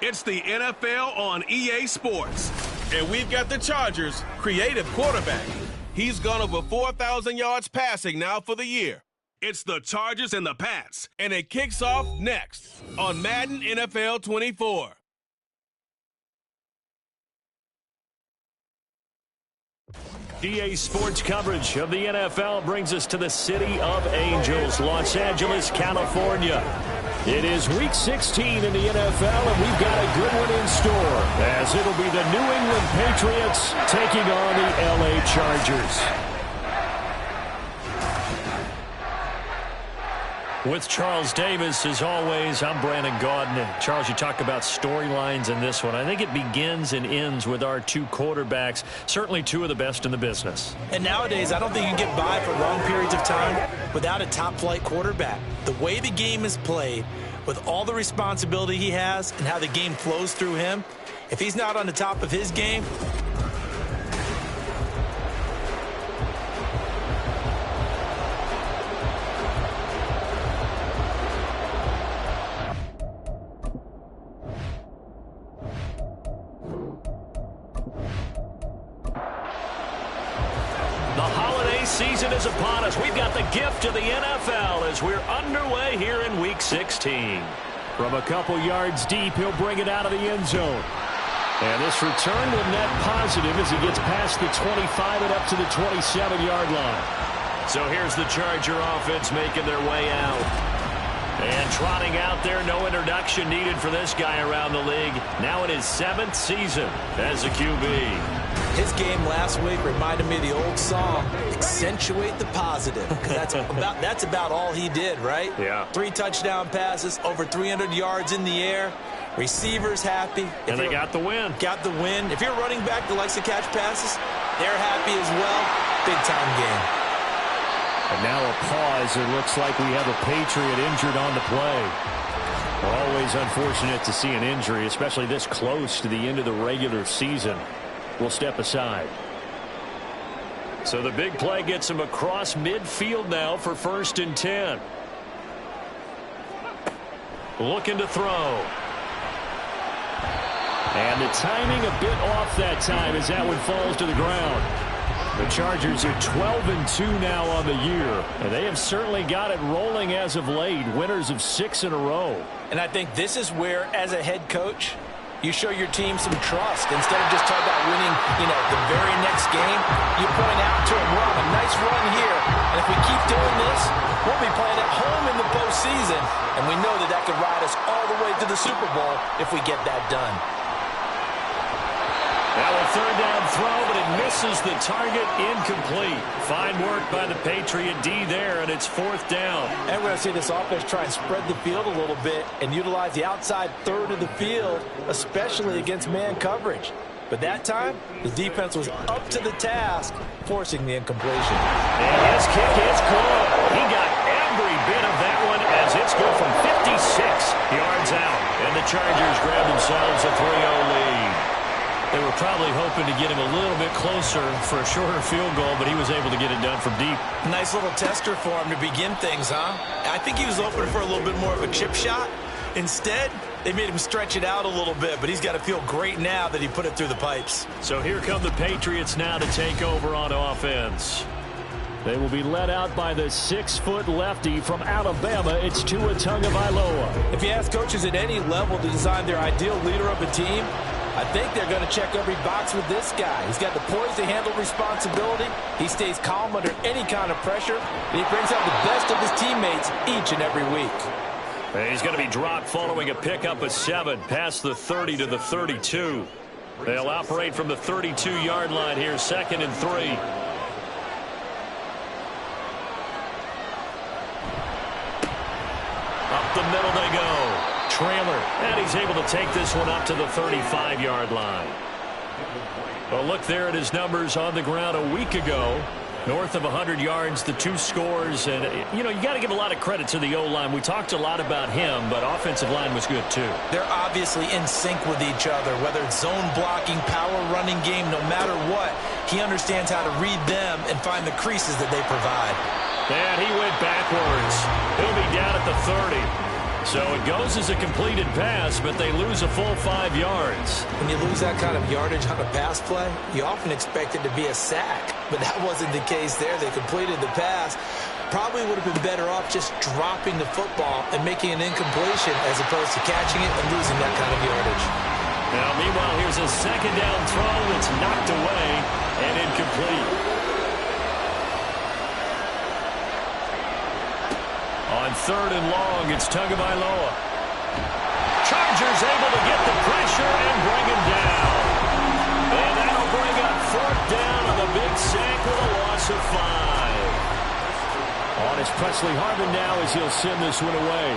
It's the NFL on EA Sports. And we've got the Chargers' creative quarterback. He's gone over 4,000 yards passing now for the year. It's the Chargers and the Pats, and it kicks off next on Madden NFL 24. EA Sports coverage of the NFL brings us to the City of Angels, Los Angeles, California. It is Week 16 in the NFL, and we've got a good one in store, as it'll be the New England Patriots taking on the LA Chargers. With Charles Davis, as always, I'm Brandon Gaudin. And Charles, you talk about storylines in this one. I think it begins and ends with our two quarterbacks, certainly two of the best in the business. And nowadays, I don't think you can get by for long periods of time without a top-flight quarterback. The way the game is played, with all the responsibility he has and how the game flows through him, if he's not on the top of his game, season is upon us. We've got the gift of the NFL as we're underway here in Week 16. From a couple yards deep, he'll bring it out of the end zone. And this return will net positive as he gets past the 25 and up to the 27-yard line. So here's the Charger offense making their way out. And trotting out there, no introduction needed for this guy around the league. Now in his 7th season as a QB. His game last week reminded me of the old song, accentuate the positive. Because that's about all he did, right? Yeah. 3 touchdown passes, over 300 yards in the air. Receivers happy. And they got the win. Got the win. If you're running back that likes to catch passes, they're happy as well. Big-time game. And now a pause. It looks like we have a Patriot injured on the play. Always unfortunate to see an injury, especially this close to the end of the regular season. We'll step aside. So the big play gets him across midfield now for 1st and 10. Looking to throw. And the timing a bit off that time as that one falls to the ground. The Chargers are 12-2 now on the year, and they have certainly got it rolling as of late, winners of 6 in a row. And I think this is where, as a head coach, you show your team some trust. Instead of just talking about winning, the very next game, you point out to them, we're on a nice run here, and if we keep doing this, we'll be playing at home in the postseason, and we know that could ride us all the way to the Super Bowl if we get that done. Now a 3rd down throw, but it misses the target, incomplete. Fine work by the Patriot D there, and it's 4th down. And we're going to see this offense try and spread the field a little bit and utilize the outside third of the field, especially against man coverage. But that time, the defense was up to the task, forcing the incompletion. And his kick is good. He got every bit of that one as it's good from 56 yards out. And the Chargers grab themselves a 3-0 lead. They were probably hoping to get him a little bit closer for a shorter field goal, but he was able to get it done from deep. Nice little tester for him to begin things, huh? I think he was open for a little bit more of a chip shot. Instead, they made him stretch it out a little bit, but he's got to feel great now that he put it through the pipes. So here come the Patriots now to take over on offense. They will be led out by the 6-foot lefty from Alabama. It's Tua Tagovailoa. If you ask coaches at any level to design their ideal leader of a team, I think they're going to check every box with this guy. He's got the poise to handle responsibility. He stays calm under any kind of pressure, and he brings out the best of his teammates each and every week. He's going to be dropped following a pickup of 7 past the 30 to the 32. They'll operate from the 32-yard line here, 2nd and 3. Up the middle they go. Trailer, and he's able to take this one up to the 35-yard line. Well, look there at his numbers on the ground a week ago. North of 100 yards, the 2 scores. And, you got to give a lot of credit to the O-line. We talked a lot about him, but offensive line was good too. They're obviously in sync with each other, whether it's zone blocking, power running game, no matter what. He understands how to read them and find the creases that they provide. And he went backwards. He'll be down at the 30. So it goes as a completed pass, but they lose a full 5 yards. When you lose that kind of yardage on a pass play, you often expect it to be a sack. But that wasn't the case there. They completed the pass. Probably would have been better off just dropping the football and making an incompletion as opposed to catching it and losing that kind of yardage. Now, meanwhile, here's a second down throw that's knocked away and incomplete. On 3rd and long, it's Tagovailoa. Chargers able to get the pressure and bring him down. And that'll bring up 4th down on the big sack with a loss of 5. On is Presley Harvin now as he'll send this one away.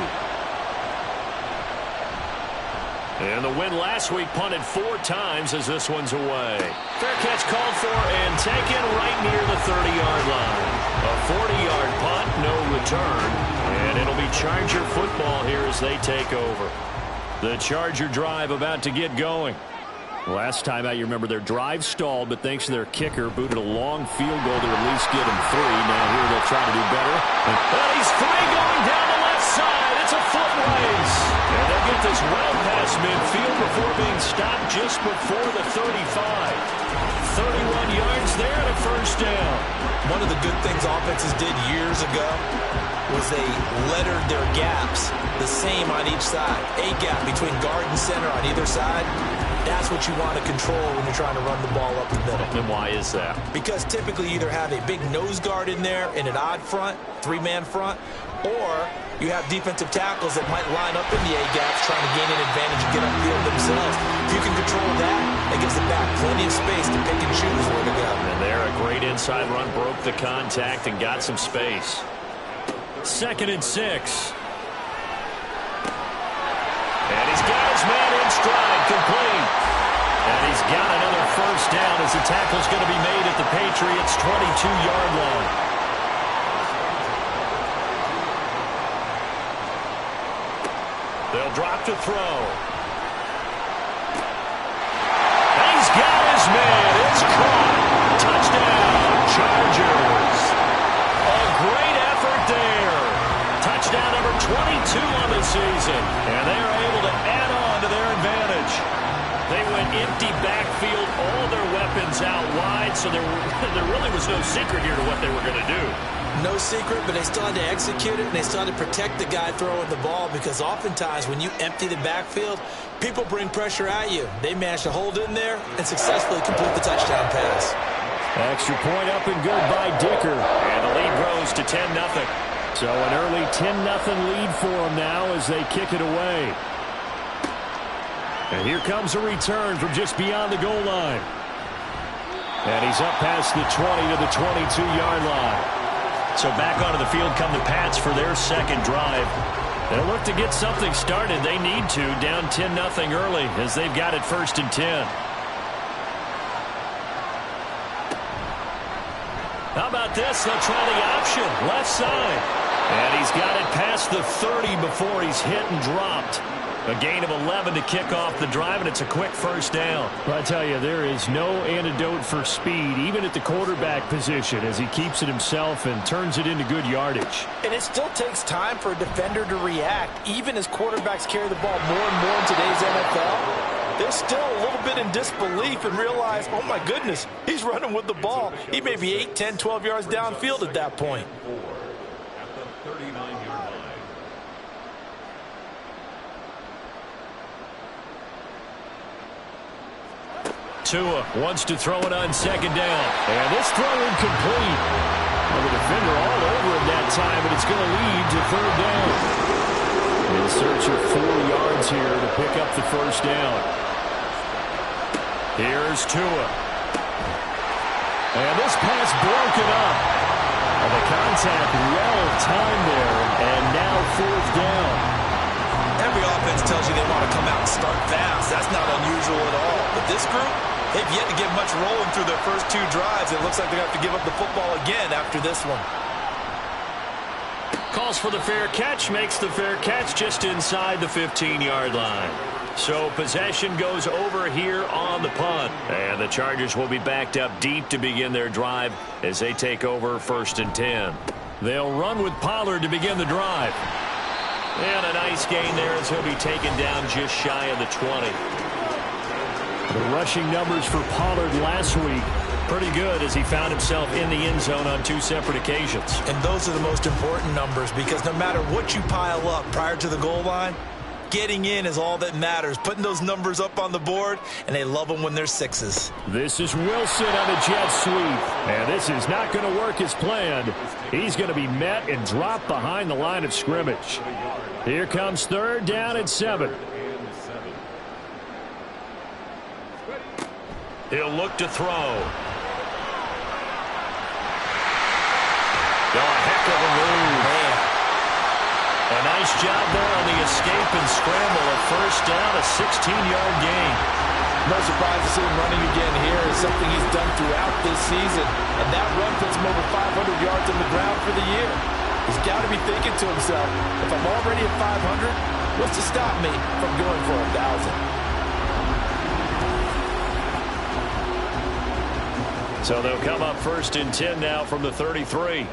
And the win last week punted 4 times as this one's away. Fair catch called for and taken right near the 30-yard line. A 40-yard punt, no return. And it'll be Charger football here as they take over. The Charger drive about to get going. Last time out, you remember their drive stalled, but thanks to their kicker, booted a long field goal to at least get him 3. Now here they'll try to do better. And he's free going down the left side. It's a foot race. And they'll get this well past midfield before being stopped just before the 35. 31 yards there and a 1st down. One of the good things offenses did years ago was they lettered their gaps the same on each side. A gap between guard and center on either side. That's what you want to control when you're trying to run the ball up the middle. And why is that? Because typically you either have a big nose guard in there in an odd front, 3-man front, or you have defensive tackles that might line up in the A-gaps trying to gain an advantage and get upfield themselves. If you can control that, it gives the back plenty of space to pick and choose where to go. And there, a great inside run, broke the contact and got some space. 2nd and 6. And he's got his man in stride, complete. And he's got another 1st down as the tackle's going to be made at the Patriots' 22-yard line. They'll drop to throw. And he's got his man. It's caught. Touchdown, Chargers. A great effort there. Touchdown number 22 on the season. And they are able to add on to their advantage. They went empty backfield, all their weapons out wide, so there really was no secret here to what they were going to do. No secret, but they still had to execute it, and they still had to protect the guy throwing the ball, because oftentimes when you empty the backfield, people bring pressure at you. They managed to hold in there and successfully complete the touchdown pass. Extra point up and good by Dicker. And the lead grows to 10-0. So an early 10-0 lead for them now as they kick it away. And here comes a return from just beyond the goal line. And he's up past the 20 to the 22-yard line. So back onto the field come the Pats for their second drive. They'll look to get something started. They need to, down 10-0 early as they've got it 1st and 10. How about this? They'll try the option, left side. And he's got it past the 30 before he's hit and dropped. A gain of 11 to kick off the drive, and it's a quick 1st down. I tell you, there is no antidote for speed, even at the quarterback position, as he keeps it himself and turns it into good yardage. And it still takes time for a defender to react, even as quarterbacks carry the ball more and more in today's NFL. They're still a little bit in disbelief and realize, oh my goodness, he's running with the ball. He may be 8, 10, 12 yards downfield at that point. Tua wants to throw it on 2nd down. And this throw incomplete. Well, the defender all over him that time, but it's going to lead to 3rd down. In search of 4 yards here to pick up the 1st down. Here's Tua. And this pass broken up. And the contact well timed there. And now 4th down. Every offense tells you they want to come out and start fast. That's not unusual at all. But this group, They've yet to get much rolling through their first 2 drives. It looks like they're going to have to give up the football again after this one. Calls for the fair catch, makes the fair catch just inside the 15-yard line. So possession goes over here on the punt. And the Chargers will be backed up deep to begin their drive as they take over 1st and 10. They'll run with Pollard to begin the drive. And a nice gain there as he'll be taken down just shy of the 20. The rushing numbers for Pollard last week, pretty good as he found himself in the end zone on 2 separate occasions. And those are the most important numbers because no matter what you pile up prior to the goal line, getting in is all that matters. Putting those numbers up on the board, and they love them when they're 6s. This is Wilson on the jet sweep. And this is not going to work as planned. He's going to be met and dropped behind the line of scrimmage. Here comes 3rd down and 7. He'll look to throw. Oh, a heck of a move. Man. A nice job there on the escape and scramble. A 1st down, a 16-yard gain. No surprise to see him running again here. Is something he's done throughout this season. And that run puts him over 500 yards on the ground for the year. He's got to be thinking to himself, if I'm already at 500, what's to stop me from going for 1,000? So they'll come up 1st and 10 now from the 33.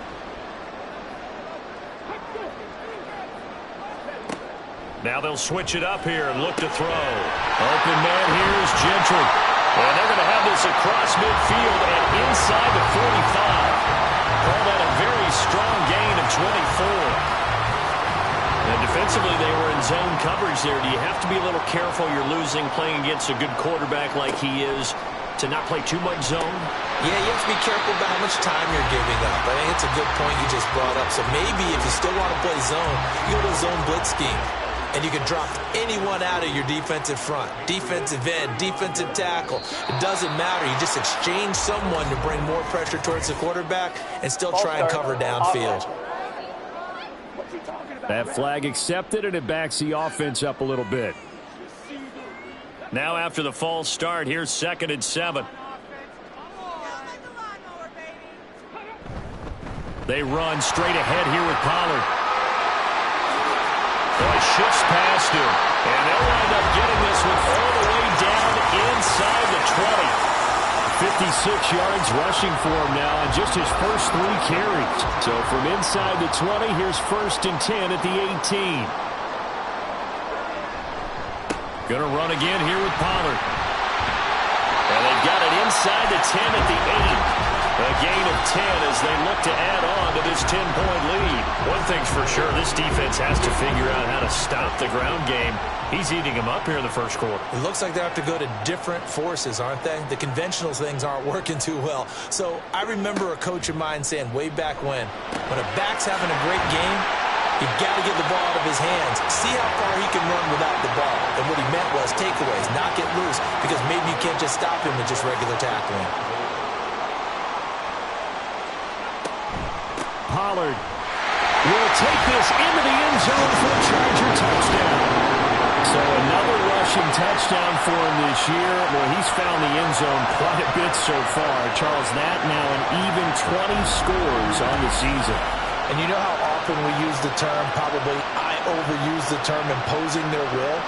Now they'll switch it up here and look to throw. Open man here is Gentry. And they're going to have this across midfield and inside the 45. Call that a very strong gain of 24. And defensively, they were in zone coverage there. Do you have to be a little careful? You're losing playing against a good quarterback like he is to not play too much zone? Yeah, you have to be careful about how much time you're giving up. I think it's a good point you just brought up. So maybe if you still want to play zone, you go to a zone blitz scheme. And you can drop anyone out of your defensive front. Defensive end, defensive tackle. It doesn't matter. You just exchange someone to bring more pressure towards the quarterback and still try and cover downfield. That flag accepted, and it backs the offense up a little bit. Now after the false start, here's 2nd and 7. They run straight ahead here with Pollard. Boy, shifts past him. And they'll wind up getting this one all the way down inside the 20. 56 yards rushing for him now on just his first 3 carries. So from inside the 20, here's 1st and 10 at the 18. Going to run again here with Pollard. And they've got it inside the 10 at the 8. A gain of 10 as they look to add on to this 10-point lead. One thing's for sure, this defense has to figure out how to stop the ground game. He's eating them up here in the first quarter. It looks like they have to go to different forces, aren't they? The conventional things aren't working too well. So I remember a coach of mine saying way back when a back's having a great game, you've got to get the ball out of his hands. See how far he can run without the ball. And what he meant was takeaways, not get loose, because maybe you can't just stop him with just regular tackling. Pollard will take this into the end zone for a Charger touchdown. So another rushing touchdown for him this year. Well, he's found the end zone quite a bit so far. Charles, that now an even 20 scores on the season. And you know how often we use the term, probably I overuse the term, imposing their will?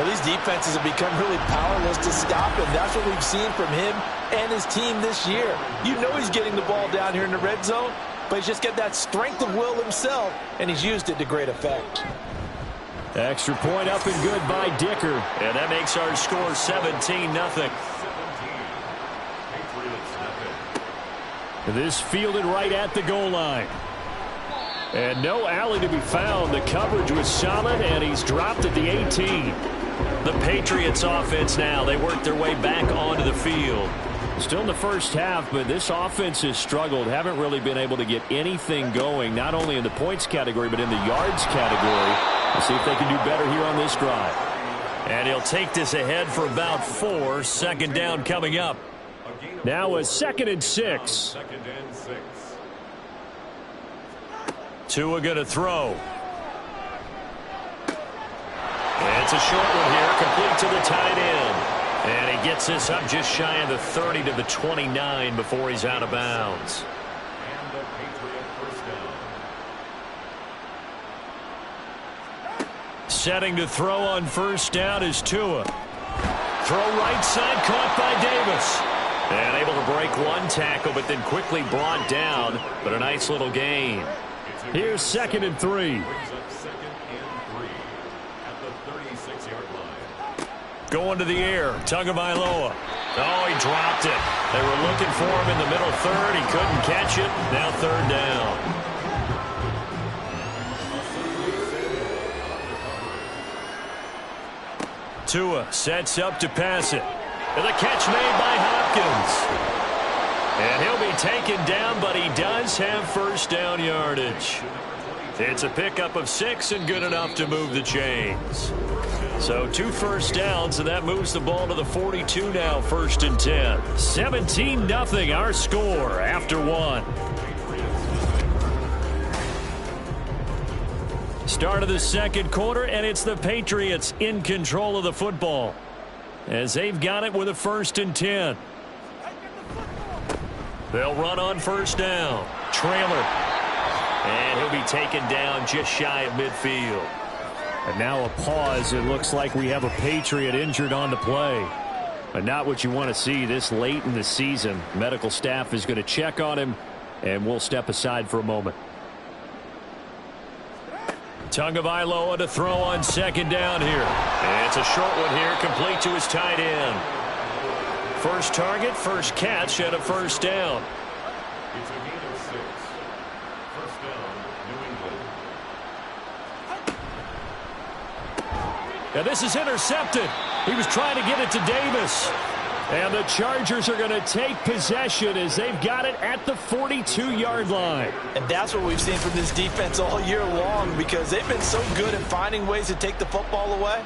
Well, these defenses have become really powerless to stop him. That's what we've seen from him and his team this year. You know he's getting the ball down here in the red zone, but he's just got that strength of will himself, and he's used it to great effect. Extra point up and good by Dicker. And that makes our score 17-0. This fielded right at the goal line. And no alley to be found. The coverage was solid, and he's dropped at the 18. The Patriots offense now. They work their way back onto the field. Still in the first half, but this offense has struggled. Haven't really been able to get anything going, not only in the points category, but in the yards category. We'll see if they can do better here on this drive. And he'll take this ahead for about 4. 2nd down coming up. Now a 2nd and 6. Tua going to throw. And it's a short one here, complete to the tight end. And he gets this up just shy of the 30 to the 29 before he's out of bounds. And the Patriot first down. Setting to throw on first down is Tua. Throw right side, caught by Davis. And able to break one tackle, but then quickly brought down. But a nice little gain. Here's 2nd and 3. Going to the air, Tagovailoa. Oh, he dropped it. They were looking for him in the middle third. He couldn't catch it. Now 3rd down. Tua sets up to pass it. And the catch made by Hopkins. And he'll be taken down, but he does have first down yardage. It's a pickup of 6 and good enough to move the chains. So 2 first downs, and that moves the ball to the 42 now, 1st and 10. 17-0 our score after 1. Start of the 2nd quarter, and it's the Patriots in control of the football as they've got it with a 1st and 10. They'll run on first down. Trailer. And he'll be taken down just shy of midfield. And now a pause. It looks like we have a Patriot injured on the play. But not what you want to see this late in the season. Medical staff is going to check on him, and we'll step aside for a moment. Tagovailoa to throw on 2nd down here. And it's a short one here, complete to his tight end. First target, first catch, and a first down. It's a gain of 6. First down, New England. And this is intercepted. He was trying to get it to Davis. And the Chargers are going to take possession as they've got it at the 42-yard line. And that's what we've seen from this defense all year long, because they've been so good at finding ways to take the football away.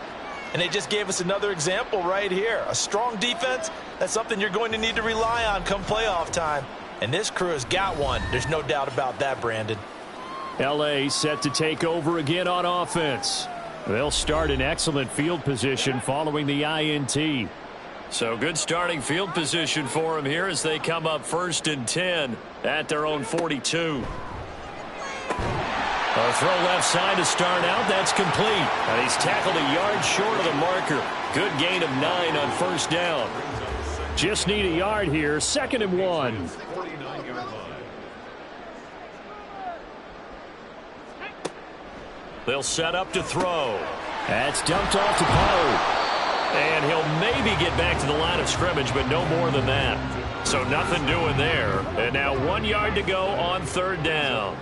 And they just gave us another example right here. A strong defense, that's something you're going to need to rely on come playoff time. And this crew has got one. There's no doubt about that, Brandon. L.A. set to take over again on offense. They'll start in excellent field position following the INT. So good starting field position for them here as they come up 1st and 10 at their own 42. A throw left side to start out. That's complete. And he's tackled a yard short of the marker. Good gain of 9 on first down. Just need a yard here. 2nd and 1. 49-yard line. They'll set up to throw. That's dumped off to Pollard. And he'll maybe get back to the line of scrimmage, but no more than that. So nothing doing there. And now 1 yard to go on 3rd down.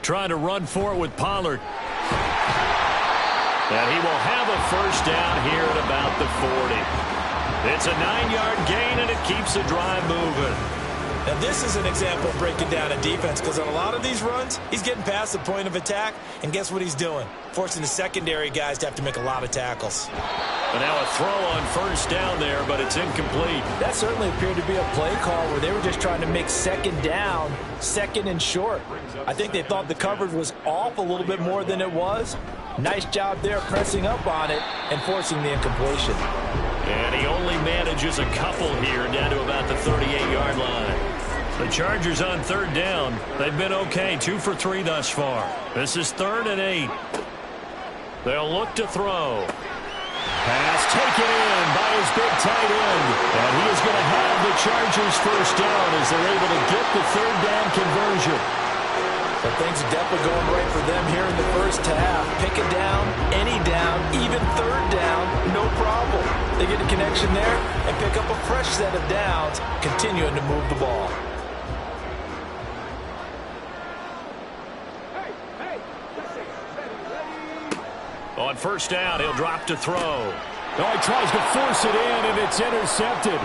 Trying to run for it with Pollard. And he will have a first down here at about the 40. It's a 9-yard gain, and it keeps the drive moving. Now, this is an example of breaking down a defense, because on a lot of these runs, he's getting past the point of attack, and guess what he's doing? Forcing the secondary guys to have to make a lot of tackles. But now a throw on first down there, but it's incomplete. That certainly appeared to be a play call where they were just trying to make 2nd down, 2nd and short. I think they thought the coverage was off a little bit more than it was. Nice job there pressing up on it and forcing the incompletion. And he only manages a couple here down to about the 38-yard line. The Chargers on 3rd down. They've been okay, 2 for 3 thus far. This is 3rd and 8. They'll look to throw. Pass taken in by his big tight end. And he is going to have the Chargers first down as they're able to get the 3rd down conversion. But things are definitely going right for them here in the first half. Pick it down, any down, even 3rd down, no problem. They get a connection there and pick up a fresh set of downs, continuing to move the ball. On first down, he'll drop to throw. Oh, he tries to force it in, and it's intercepted.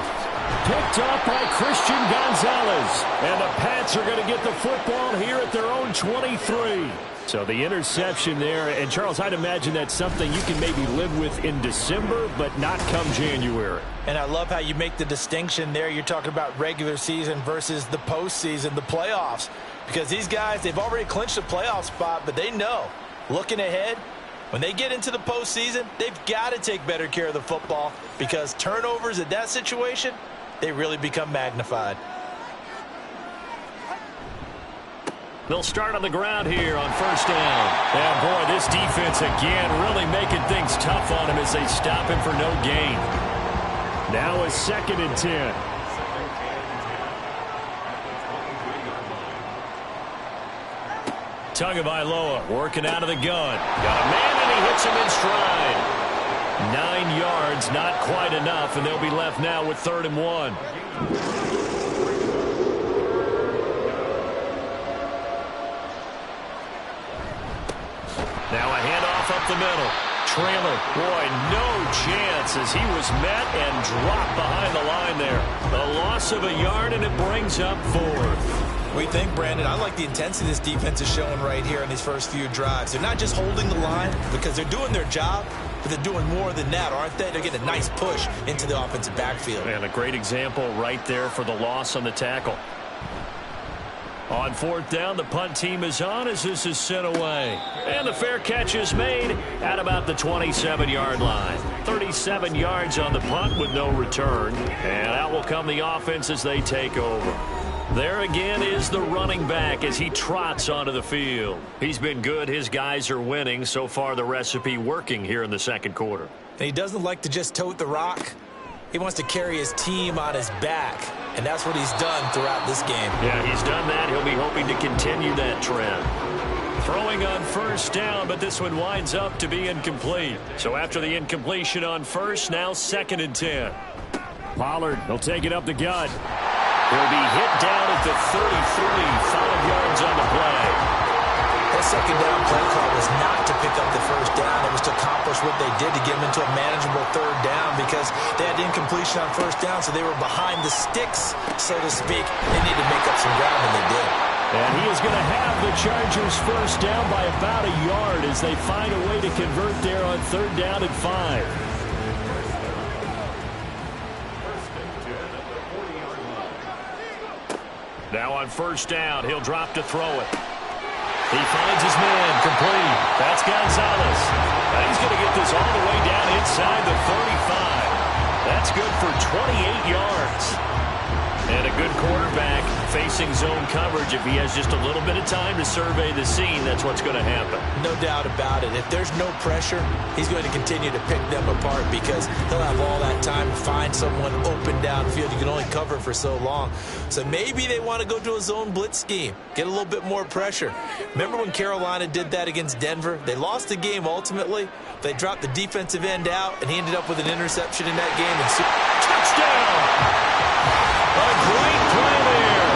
Picked up by Christian Gonzalez. And the Pats are going to get the football here at their own 23. So the interception there. And, Charles, I'd imagine that's something you can maybe live with in December, but not come January. And I love how you make the distinction there. You're talking about regular season versus the postseason, the playoffs. Because these guys, they've already clinched a playoff spot, but they know Looking ahead, when they get into the postseason, they've got to take better care of the football because turnovers in that situation, they really become magnified. They'll start on the ground here on first down. And, boy, this defense again really making things tough on him as they stop him for no gain. Now a 2nd and 10. Tagovailoa working out of the gun. Got a man, and he hits him in stride. 9 yards, not quite enough, and they'll be left now with 3rd and 1. Now a handoff up the middle. Trailer, boy, no chance as he was met and dropped behind the line there. A loss of a yard, and it brings up 4th. We think, Brandon, I like the intensity this defense is showing right here in these first few drives. They're not just holding the line because they're doing their job, but they're doing more than that, aren't they? They're getting a nice push into the offensive backfield. And a great example right there for the loss on the tackle. On 4th down, the punt team is on as this is sent away. And the fair catch is made at about the 27-yard line. 37 yards on the punt with no return. And out will come the offense as they take over. There again is the running back as he trots onto the field. He's been good. His guys are winning. So far, the recipe working here in the 2nd quarter. And he doesn't like to just tote the rock. He wants to carry his team on his back, and that's what he's done throughout this game. Yeah, he's done that. He'll be hoping to continue that trend. Throwing on first down, but this one winds up to be incomplete. So after the incompletion on first, now 2nd and 10. Pollard, he'll take it up the gut. He'll be hit down at the 33, 5 yards on the play. That 2nd down play call was not to pick up the first down. It was to accomplish what they did to get them into a manageable 3rd down because they had incompletion on first down, so they were behind the sticks, so to speak. They needed to make up some ground, and they did. And he is going to have the Chargers first down by about a yard as they find a way to convert there on 3rd down and 5. Now on first down, he'll drop to throw it. He finds his man, complete. That's Gonzalez. And he's going to get this all the way down inside the 35. That's good for 28 yards. And a good quarterback facing zone coverage. If he has just a little bit of time to survey the scene, that's what's going to happen. No doubt about it. If there's no pressure, he's going to continue to pick them apart because he'll have all that time to find someone open downfield. You can only cover for so long. So maybe they want to go to a zone blitz scheme, get a little bit more pressure. Remember when Carolina did that against Denver? They lost the game ultimately. They dropped the defensive end out, and he ended up with an interception in that game. And touchdown! A great play there.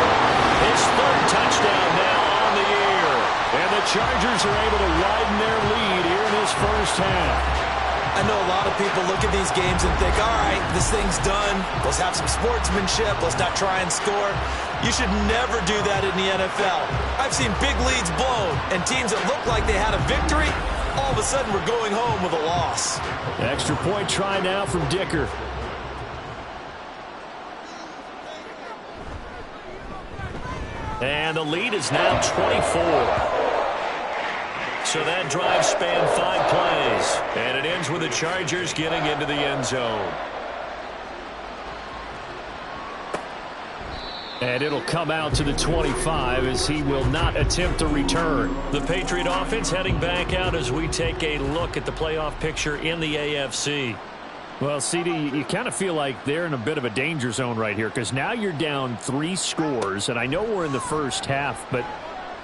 His 3rd touchdown now on the year. And the Chargers are able to widen their lead here in his first half. I know a lot of people look at these games and think, all right, this thing's done. Let's have some sportsmanship. Let's not try and score. You should never do that in the NFL. I've seen big leads blown and teams that look like they had a victory, all of a sudden we're going home with a loss. Extra point try now from Dicker. And the lead is now 24. So that drive spanned 5 plays. And it ends with the Chargers getting into the end zone. And it'll come out to the 25 as he will not attempt a return. The Patriot offense heading back out as we take a look at the playoff picture in the AFC. Well, CD, you kind of feel like they're in a bit of a danger zone right here because now you're down 3 scores, and I know we're in the first half, but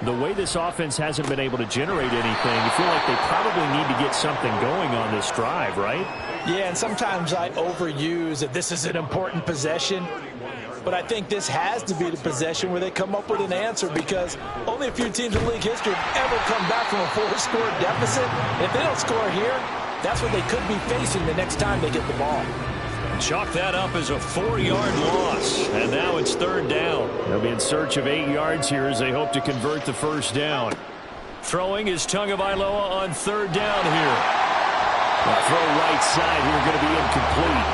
the way this offense hasn't been able to generate anything, you feel like they probably need to get something going on this drive, right? Yeah, and sometimes I overuse that this is an important possession, but I think this has to be the possession where they come up with an answer because only a few teams in league history have ever come back from a 4-score deficit. And if they don't score here, that's what they could be facing the next time they get the ball. Chalk that up as a 4-yard loss, and now it's 3rd down. They'll be in search of 8 yards here as they hope to convert the first down. Throwing is Tagovailoa on 3rd down here. The throw right side here going to be incomplete.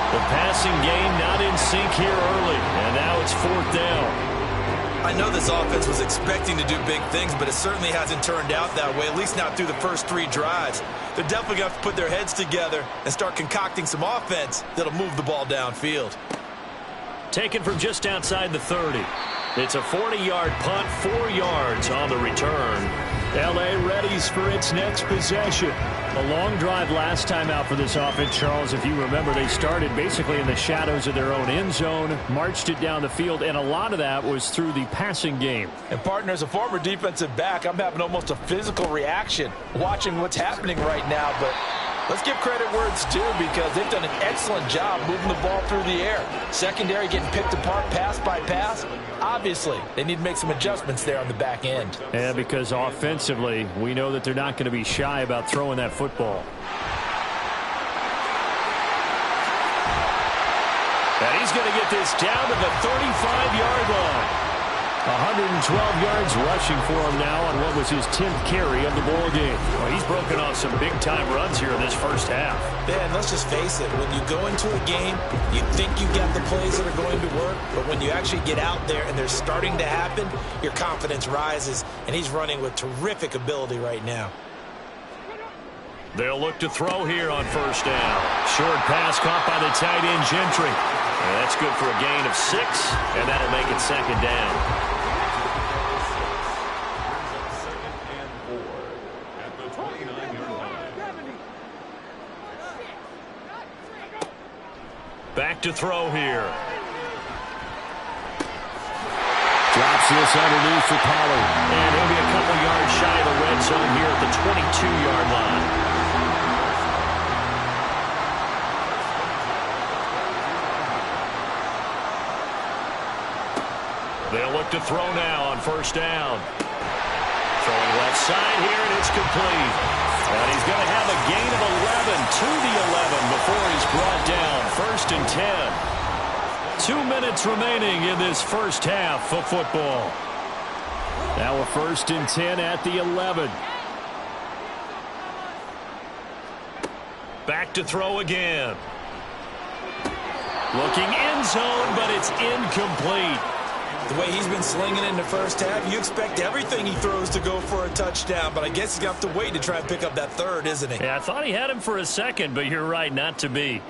The passing game not in sync here early, and now it's 4th down. I know this offense was expecting to do big things, but it certainly hasn't turned out that way, at least not through the first 3 drives. They're definitely going to have to put their heads together and start concocting some offense that'll move the ball downfield. Taken from just outside the 30. It's a 40-yard punt, 4 yards on the return. L.A. readies for its next possession. A long drive last time out for this offense, Charles. If you remember, they started basically in the shadows of their own end zone, marched it down the field, and a lot of that was through the passing game. And, partner, as a former defensive back, I'm having almost a physical reaction watching what's happening right now, but let's give credit where it's due because they've done an excellent job moving the ball through the air. Secondary getting picked apart pass by pass. Obviously, they need to make some adjustments there on the back end. Yeah, because offensively, we know that they're not going to be shy about throwing that football. And he's going to get this down to the 35-yard line. 112 yards rushing for him now on what was his 10th carry of the ball game. Well, he's broken off some big-time runs here in this first half. Man, let's just face it. When you go into a game, you think you got the plays that are going to work, but when you actually get out there and they're starting to happen, your confidence rises, and he's running with terrific ability right now. They'll look to throw here on first down. Short pass caught by the tight end, Gentry. And that's good for a gain of 6, and that'll make it second down. Back to throw here. Drops this underneath for Pollard. And he'll be a couple yards shy of the red zone here at the 22-yard line. They'll look to throw now on first down. Throwing left side here, and it's complete. And he's going to have a gain of 11 to the 11 before he's brought down. First and 10. 2 minutes remaining in this first half of football. Now a first and 10 at the 11. Back to throw again. Looking end zone, but it's incomplete. The way he's been slinging in the first half, you expect everything he throws to go for a touchdown, but I guess he's got to wait to try and pick up that third, isn't he? Yeah, I thought he had him for a second, but you're right, not to be.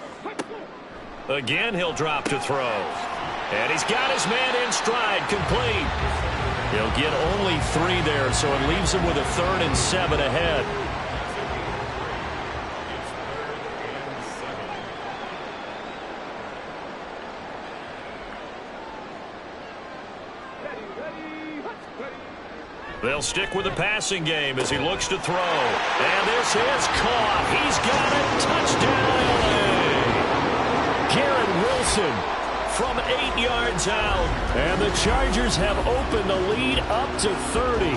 Again, he'll drop to throw. And he's got his man in stride, complete. He'll get only 3 there, so it leaves him with a 3rd and 7 ahead. They'll stick with the passing game as he looks to throw. And this is caught. He's got it. Touchdown, L.A. Garrett Wilson from 8 yards out. And the Chargers have opened the lead up to 30.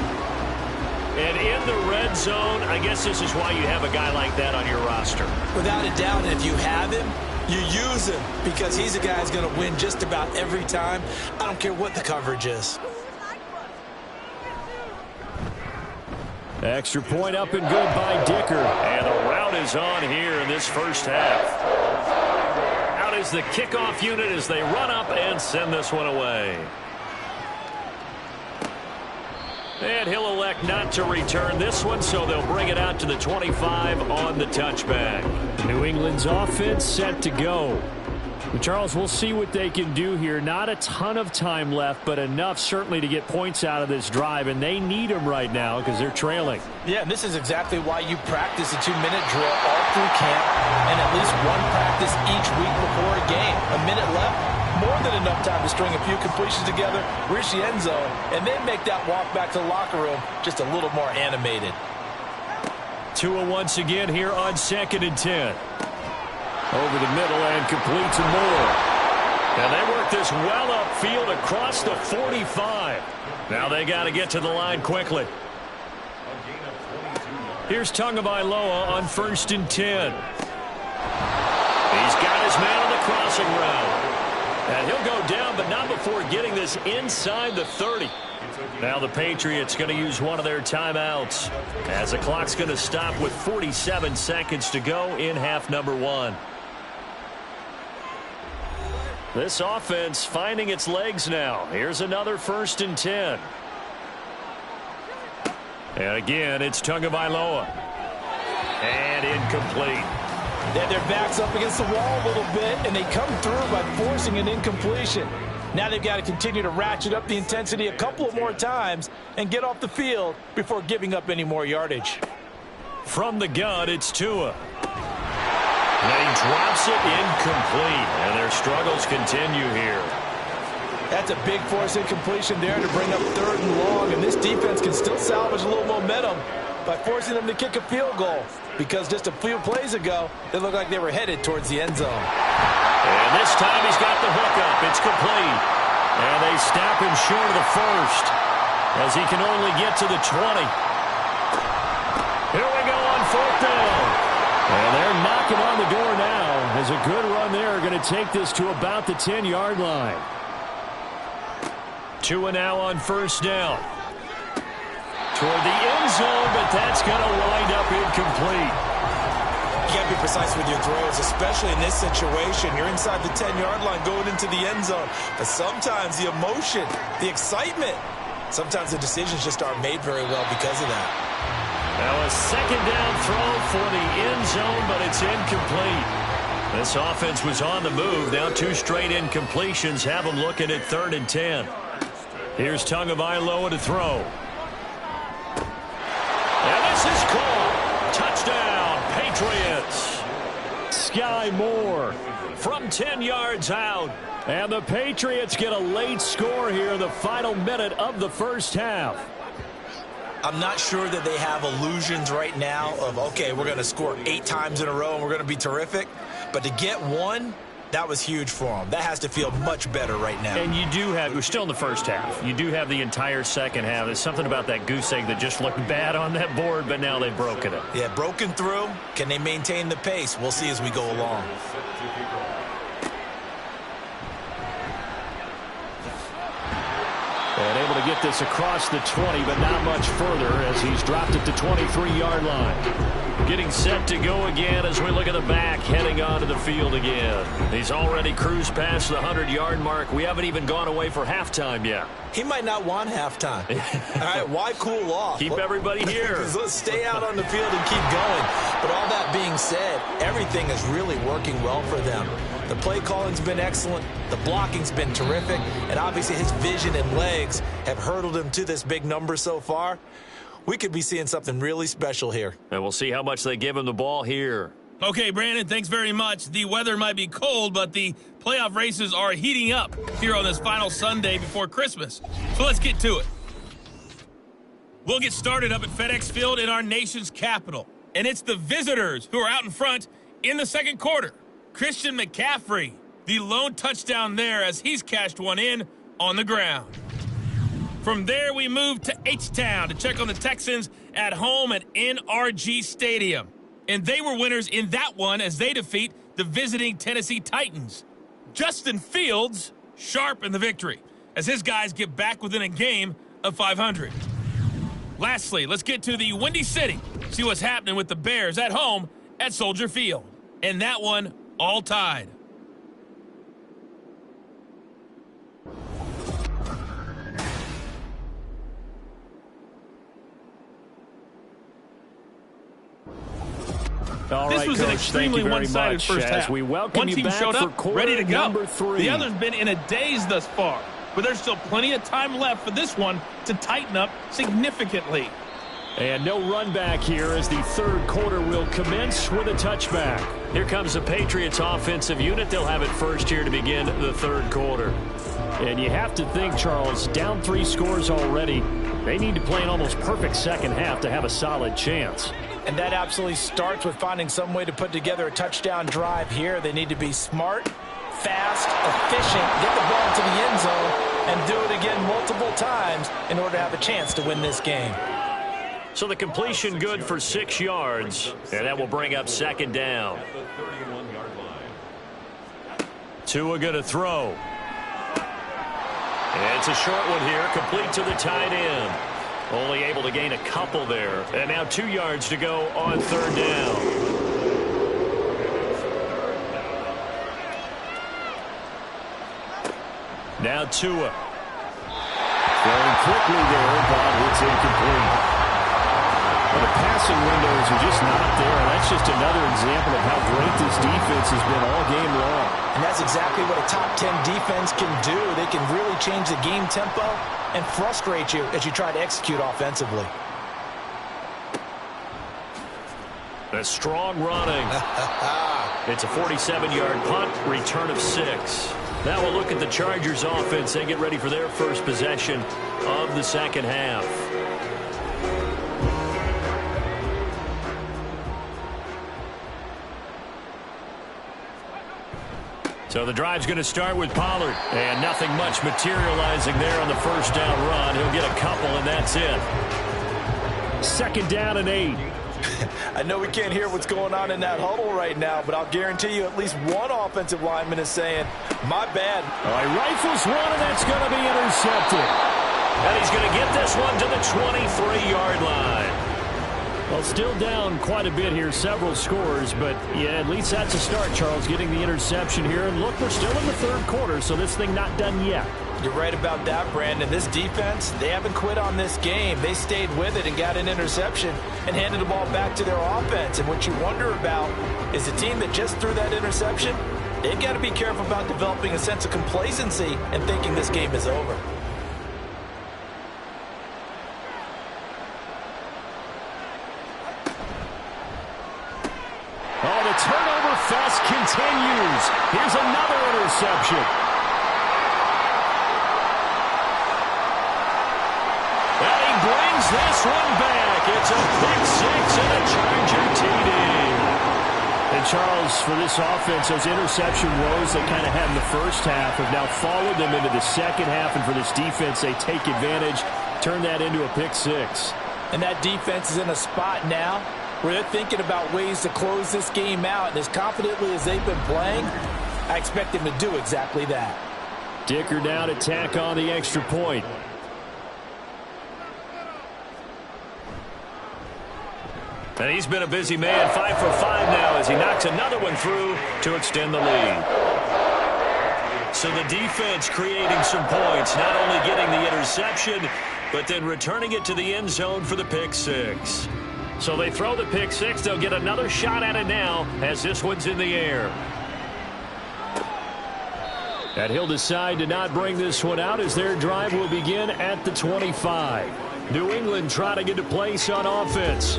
And in the red zone, I guess this is why you have a guy like that on your roster. Without a doubt, and if you have him, you use him because he's a guy who's going to win just about every time. I don't care what the coverage is. Extra point up and good by Dicker. And the route is on here in this first half. Out is the kickoff unit as they run up and send this one away. And he'll elect not to return this one, so they'll bring it out to the 25 on the touchback. New England's offense set to go. Charles, we'll see what they can do here. Not a ton of time left, but enough certainly to get points out of this drive, and they need them right now because they're trailing. Yeah, and this is exactly why you practice a 2-minute drill all through camp and at least one practice each week before a game. A minute left, more than enough time to string a few completions together, reach the end zone, and then make that walk back to the locker room just a little more animated. Tua once again here on 2nd and 10. Over the middle and complete to Moore. And they work this well upfield across the 45. Now they got to get to the line quickly. Here's Tagovailoa on 1st and 10. He's got his man on the crossing route. And he'll go down, but not before getting this inside the 30. Now the Patriots going to use one of their timeouts as the clock's going to stop with 47 seconds to go in half number 1. This offense finding its legs now. Here's another 1st and 10. And again, it's Tagovailoa. And incomplete. They had their backs up against the wall a little bit, and they come through by forcing an incompletion. Now they've got to continue to ratchet up the intensity a couple of more times and get off the field before giving up any more yardage. From the gun, it's Tua. And he drops it incomplete, and their struggles continue here. That's a big force incompletion there to bring up 3rd and long, and this defense can still salvage a little momentum by forcing them to kick a field goal, because just a few plays ago, they looked like they were headed towards the end zone. And this time he's got the hook up. It's complete. And they snap him short of the 1st as he can only get to the 20. Here we go on 4th down. And they're knocking on the door now as a good run there going to take this to about the 10-yard line. Tua now on 1st down. Toward the end zone, but that's going to wind up incomplete. You got to be precise with your throws, especially in this situation. You're inside the 10-yard line going into the end zone. But sometimes the emotion, the excitement, sometimes the decisions just aren't made very well because of that. Now a 2nd down throw for the end zone, but it's incomplete. This offense was on the move. Now 2 straight incompletions have them looking at 3rd and 10. Here's Tagovailoa to throw. And this is caught. Touchdown, Patriots. Sky Moore from 10 yards out. And the Patriots get a late score here in the final minute of the 1st half. I'm not sure that they have illusions right now of, okay, we're going to score 8 times in a row and we're going to be terrific. But to get 1, that was huge for them. That has to feel much better right now. And you do have, we're still in the 1st half. You do have the entire 2nd half. There's something about that goose egg that just looked bad on that board, but now they've broken it. Yeah, broken through. Can they maintain the pace? We'll see as we go along. And able to get this across the 20, but not much further as he's dropped it to 23-yard line. Getting set to go again as we look at the back, heading onto the field again. He's already cruised past the 100-yard mark. We haven't even gone away for halftime yet. He might not want halftime. All right, why cool off? Keep everybody here. Let's stay out on the field and keep going. But all that being said, everything is really working well for them. The play calling's been excellent. The blocking's been terrific. And obviously his vision and legs have hurdled him to this big number so far. We could be seeing something really special here. And we'll see how much they give him the ball here. Okay, Brandon, thanks very much. The weather might be cold, but the playoff races are heating up here on this final Sunday before Christmas. So let's get to it. We'll get started up at FedEx Field in our nation's capital. And it's the visitors who are out in front in the 2nd quarter. Christian McCaffrey, the lone touchdown there as he's cashed one in on the ground. From there, we move to H-Town to check on the Texans at home at NRG Stadium. And they were winners in that one as they defeat the visiting Tennessee Titans. Justin Fields sharp in the victory as his guys get back within a game of 500. Lastly, let's get to the Windy City, see what's happening with the Bears at home at Soldier Field. And that one all tied. This was an extremely one-sided first half. We welcome One you team back showed up, for ready to go. number 3. The other's been in a daze thus far, but there's still plenty of time left for this one to tighten up significantly. And no run back here as the 3rd quarter will commence with a touchback. Here comes the Patriots offensive unit. They'll have it first here to begin the 3rd quarter. And you have to think, Charles, down 3 scores already. They need to play an almost perfect 2nd half to have a solid chance. And that absolutely starts with finding some way to put together a touchdown drive here. They need to be smart, fast, efficient, get the ball to the end zone, and do it again multiple times in order to have a chance to win this game. So the completion good for 6 yards, and that will bring up 2nd down. Tua going to throw. And it's a short one here, complete to the tight end. Only able to gain a couple there. And now 2 yards to go on 3rd down. Now Tua. Throwing quickly there, but it's incomplete. Well, the passing windows are just not there. That's just another example of how great this defense has been all game long. And that's exactly what a top 10 defense can do. They can really change the game tempo and frustrate you as you try to execute offensively. A strong running. It's a 47-yard punt, return of 6. Now we'll look at the Chargers offense. They get ready for their first possession of the second half. So the drive's going to start with Pollard. And nothing much materializing there on the first down run. He'll get a couple, and that's it. Second down and 8. I know we can't hear what's going on in that huddle right now, but I'll guarantee you at least one offensive lineman is saying, my bad. All right, rifles one, and that's going to be intercepted. And he's going to get this one to the 23-yard line. Well, still down quite a bit here, several scores, but yeah, at least that's a start, Charles, getting the interception here. And look, we're still in the third quarter, so this thing not done yet. You're right about that, Brandon. This defense, they haven't quit on this game. They stayed with it and got an interception and handed the ball back to their offense. And what you wonder about is the team that just threw that interception, they've got to be careful about developing a sense of complacency and thinking this game is over. Oh, the turnover fest continues. Here's another interception. And he brings this one back. It's a pick 6 and a Charger TD. And Charles, for this offense, those interception woes they kind of had in the first half have now followed them into the second half. And for this defense, they take advantage, turn that into a pick 6. And that defense is in a spot now where they're thinking about ways to close this game out. And as confidently as they've been playing, I expect them to do exactly that. Dicker down to tack on the extra point. And he's been a busy man, 5 for 5 now as he knocks another one through to extend the lead. So the defense creating some points, not only getting the interception, but then returning it to the end zone for the pick 6. So they throw the pick 6. They'll get another shot at it now as this one's in the air. And he'll decide to not bring this one out as their drive will begin at the 25. New England trying to get a place on offense.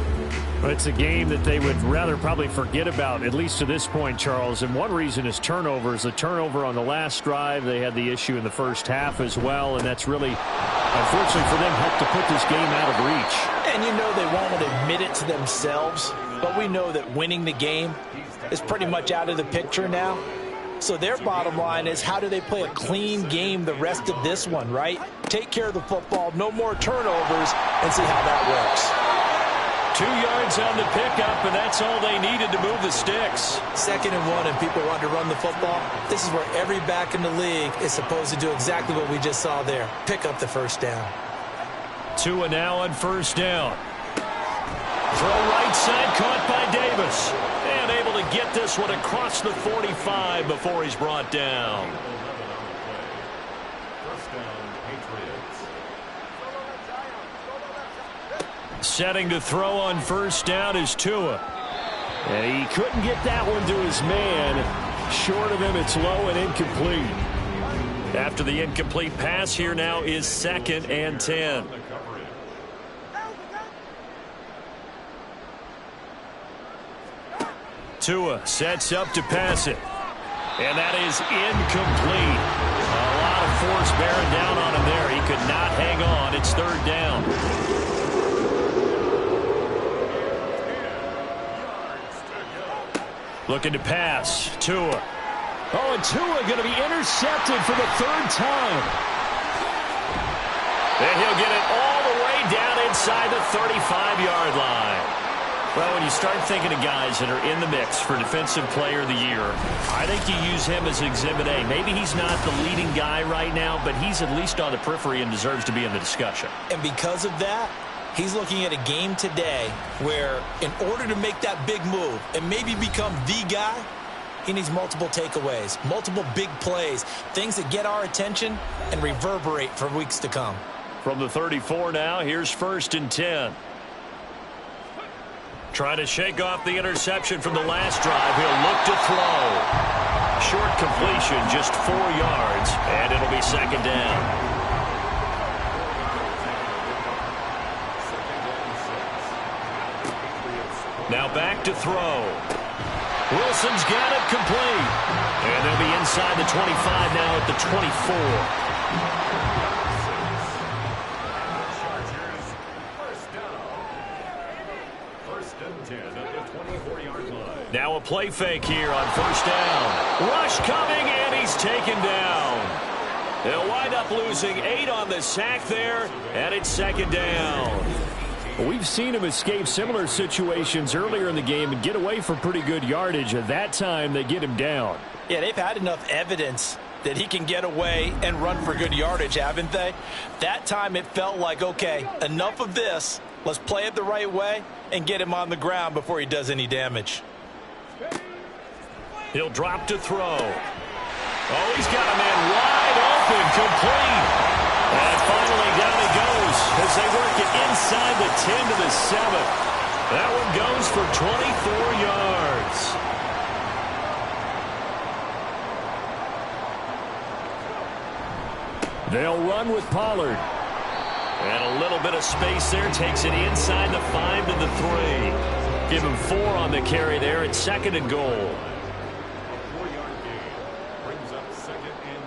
But it's a game that they would rather probably forget about, at least to this point, Charles. And one reason is turnovers. The turnover on the last drive, they had the issue in the first half as well. And that's really, unfortunately for them, helped to put this game out of reach. And you know they won't admit it to themselves, but we know that winning the game is pretty much out of the picture now. So their bottom line is, how do they play a clean game the rest of this one, right? Take care of the football, no more turnovers, and see how that works. 2 yards on the pickup, and that's all they needed to move the sticks. 2nd and 1, and people want to run the football. This is where every back in the league is supposed to do exactly what we just saw there. Pick up the first down. Tua now on first down. Throw right side, caught by Davis. And able to get this one across the 45 before he's brought down. First down, Patriots. Setting to throw on first down is Tua. And he couldn't get that one to his man. Short of him, it's low and incomplete. After the incomplete pass, here now is 2nd and 10. Tua sets up to pass it. And that is incomplete. A lot of force bearing down on him there. He could not hang on. It's 3rd down. Looking to pass. Tua. Oh, and Tua going to be intercepted for the 3rd time. And he'll get it all the way down inside the 35-yard line. Well, when you start thinking of guys that are in the mix for Defensive Player of the Year, I think you use him as Exhibit A. Maybe he's not the leading guy right now, but he's at least on the periphery and deserves to be in the discussion. And because of that, he's looking at a game today where in order to make that big move and maybe become the guy, He needs multiple takeaways, multiple big plays, things that get our attention and reverberate for weeks to come. From the 34 now, here's 1st and 10. Trying to shake off the interception from the last drive. He'll look to throw. Short completion, just 4 yards, and it'll be 2nd down. Now back to throw. Wilson's got it complete. And they'll be inside the 25 now at the 24. Now a play fake here on 1st down. Rush coming, and he's taken down. They'll wind up losing 8 on the sack there, and it's 2nd down. We've seen him escape similar situations earlier in the game and get away from pretty good yardage. At that time, they get him down. Yeah, they've had enough evidence that he can get away and run for good yardage, haven't they? That time it felt like, okay, enough of this. Let's play it the right way and get him on the ground before he does any damage. He'll drop to throw. Oh, he's got a man wide open, complete. And finally down he goes as they work it inside the 10 to the 7. That one goes for 24 yards. They'll run with Pollard. And a little bit of space there. Takes it inside the 5 to the 3. Give him 4 on the carry there at 2nd and goal. A 4-yard gain brings up 2nd and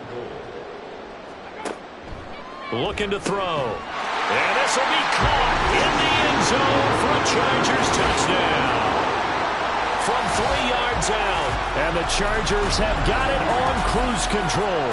goal. Looking to throw. And this will be caught in the end zone for a Chargers touchdown. From 3 yards out. And the Chargers have got it on cruise control.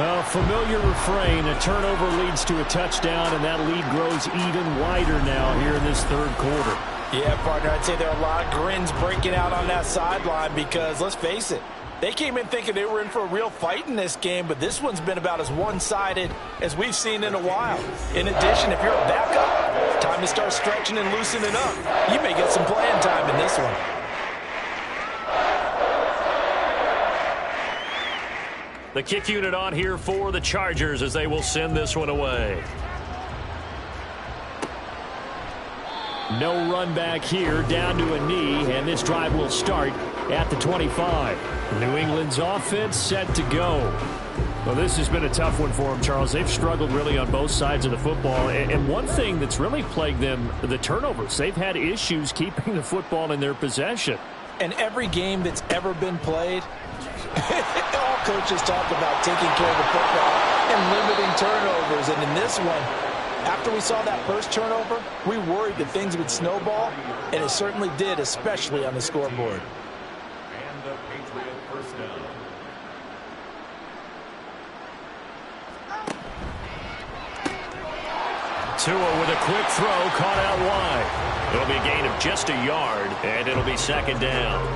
A familiar refrain, a turnover leads to a touchdown, and that lead grows even wider now here in this 3rd quarter. Yeah, partner, I'd say there are a lot of grins breaking out on that sideline because, let's face it, they came in thinking they were in for a real fight in this game, but this one's been about as one-sided as we've seen in a while. In addition, if you're a backup, time to start stretching and loosening up. You may get some playing time in this one. The kick unit on here for the Chargers as they will send this one away. No run back here, down to a knee, and this drive will start at the 25. New England's offense set to go. Well, this has been a tough one for them, Charles. They've struggled really on both sides of the football. And one thing that's really plagued them, the turnovers. They've had issues keeping the football in their possession. And every game that's ever been played, all coaches talk about taking care of the football and limiting turnovers. And in this one, after we saw that first turnover, we worried that things would snowball, and it certainly did, especially on the scoreboard. And the Patriot 1st down. Tua with a quick throw, caught out wide. It'll be a gain of just a yard, and it'll be 2nd down.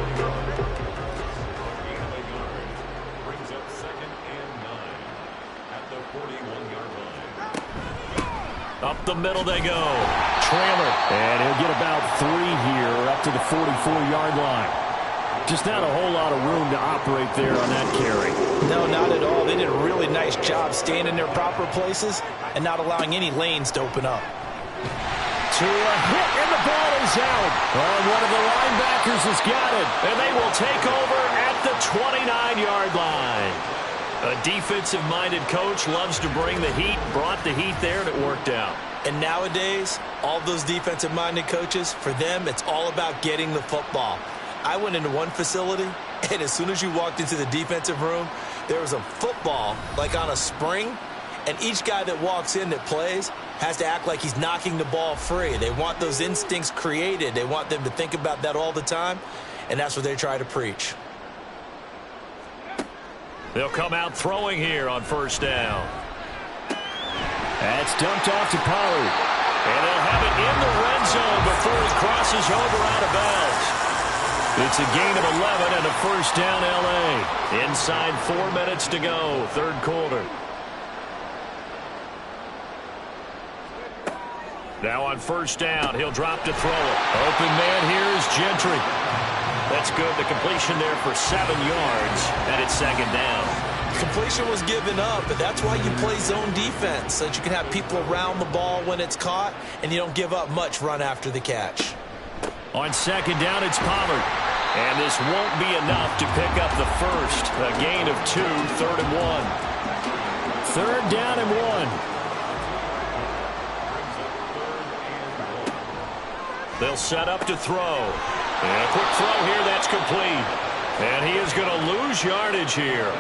Up the middle they go. Trailer. And he'll get about 3 here up to the 44-yard line. Just not a whole lot of room to operate there on that carry. No, not at all. They did a really nice job staying in their proper places and not allowing any lanes to open up. To a hit, and the ball is out. Oh, one of the linebackers has got it. And they will take over at the 29-yard line. A defensive-minded coach loves to bring the heat, brought the heat there, and it worked out. And nowadays, all those defensive-minded coaches, for them, it's all about getting the football. I went into one facility, and as soon as you walked into the defensive room, there was a football, like on a spring, and each guy that walks in that plays has to act like he's knocking the ball free. They want those instincts created. They want them to think about that all the time, and that's what they try to preach. They'll come out throwing here on 1st down. That's dumped off to Pollard. And they'll have it in the red zone before he crosses over out of bounds. It's a gain of 11 and a 1st down L.A. Inside 4 minutes to go, 3rd quarter. Now on 1st down, he'll drop to throw it. Open man here is Gentry. That's good. The completion there for 7 yards, and it's second down. Completion was given up, but that's why you play zone defense, so that you can have people around the ball when it's caught, and you don't give up much run after the catch. On second down, it's Pollard. And this won't be enough to pick up the first. A gain of 2, 3rd and 1. 3rd down and 1. They'll set up to throw. And a quick throw here, that's complete. And he is going to lose yardage here.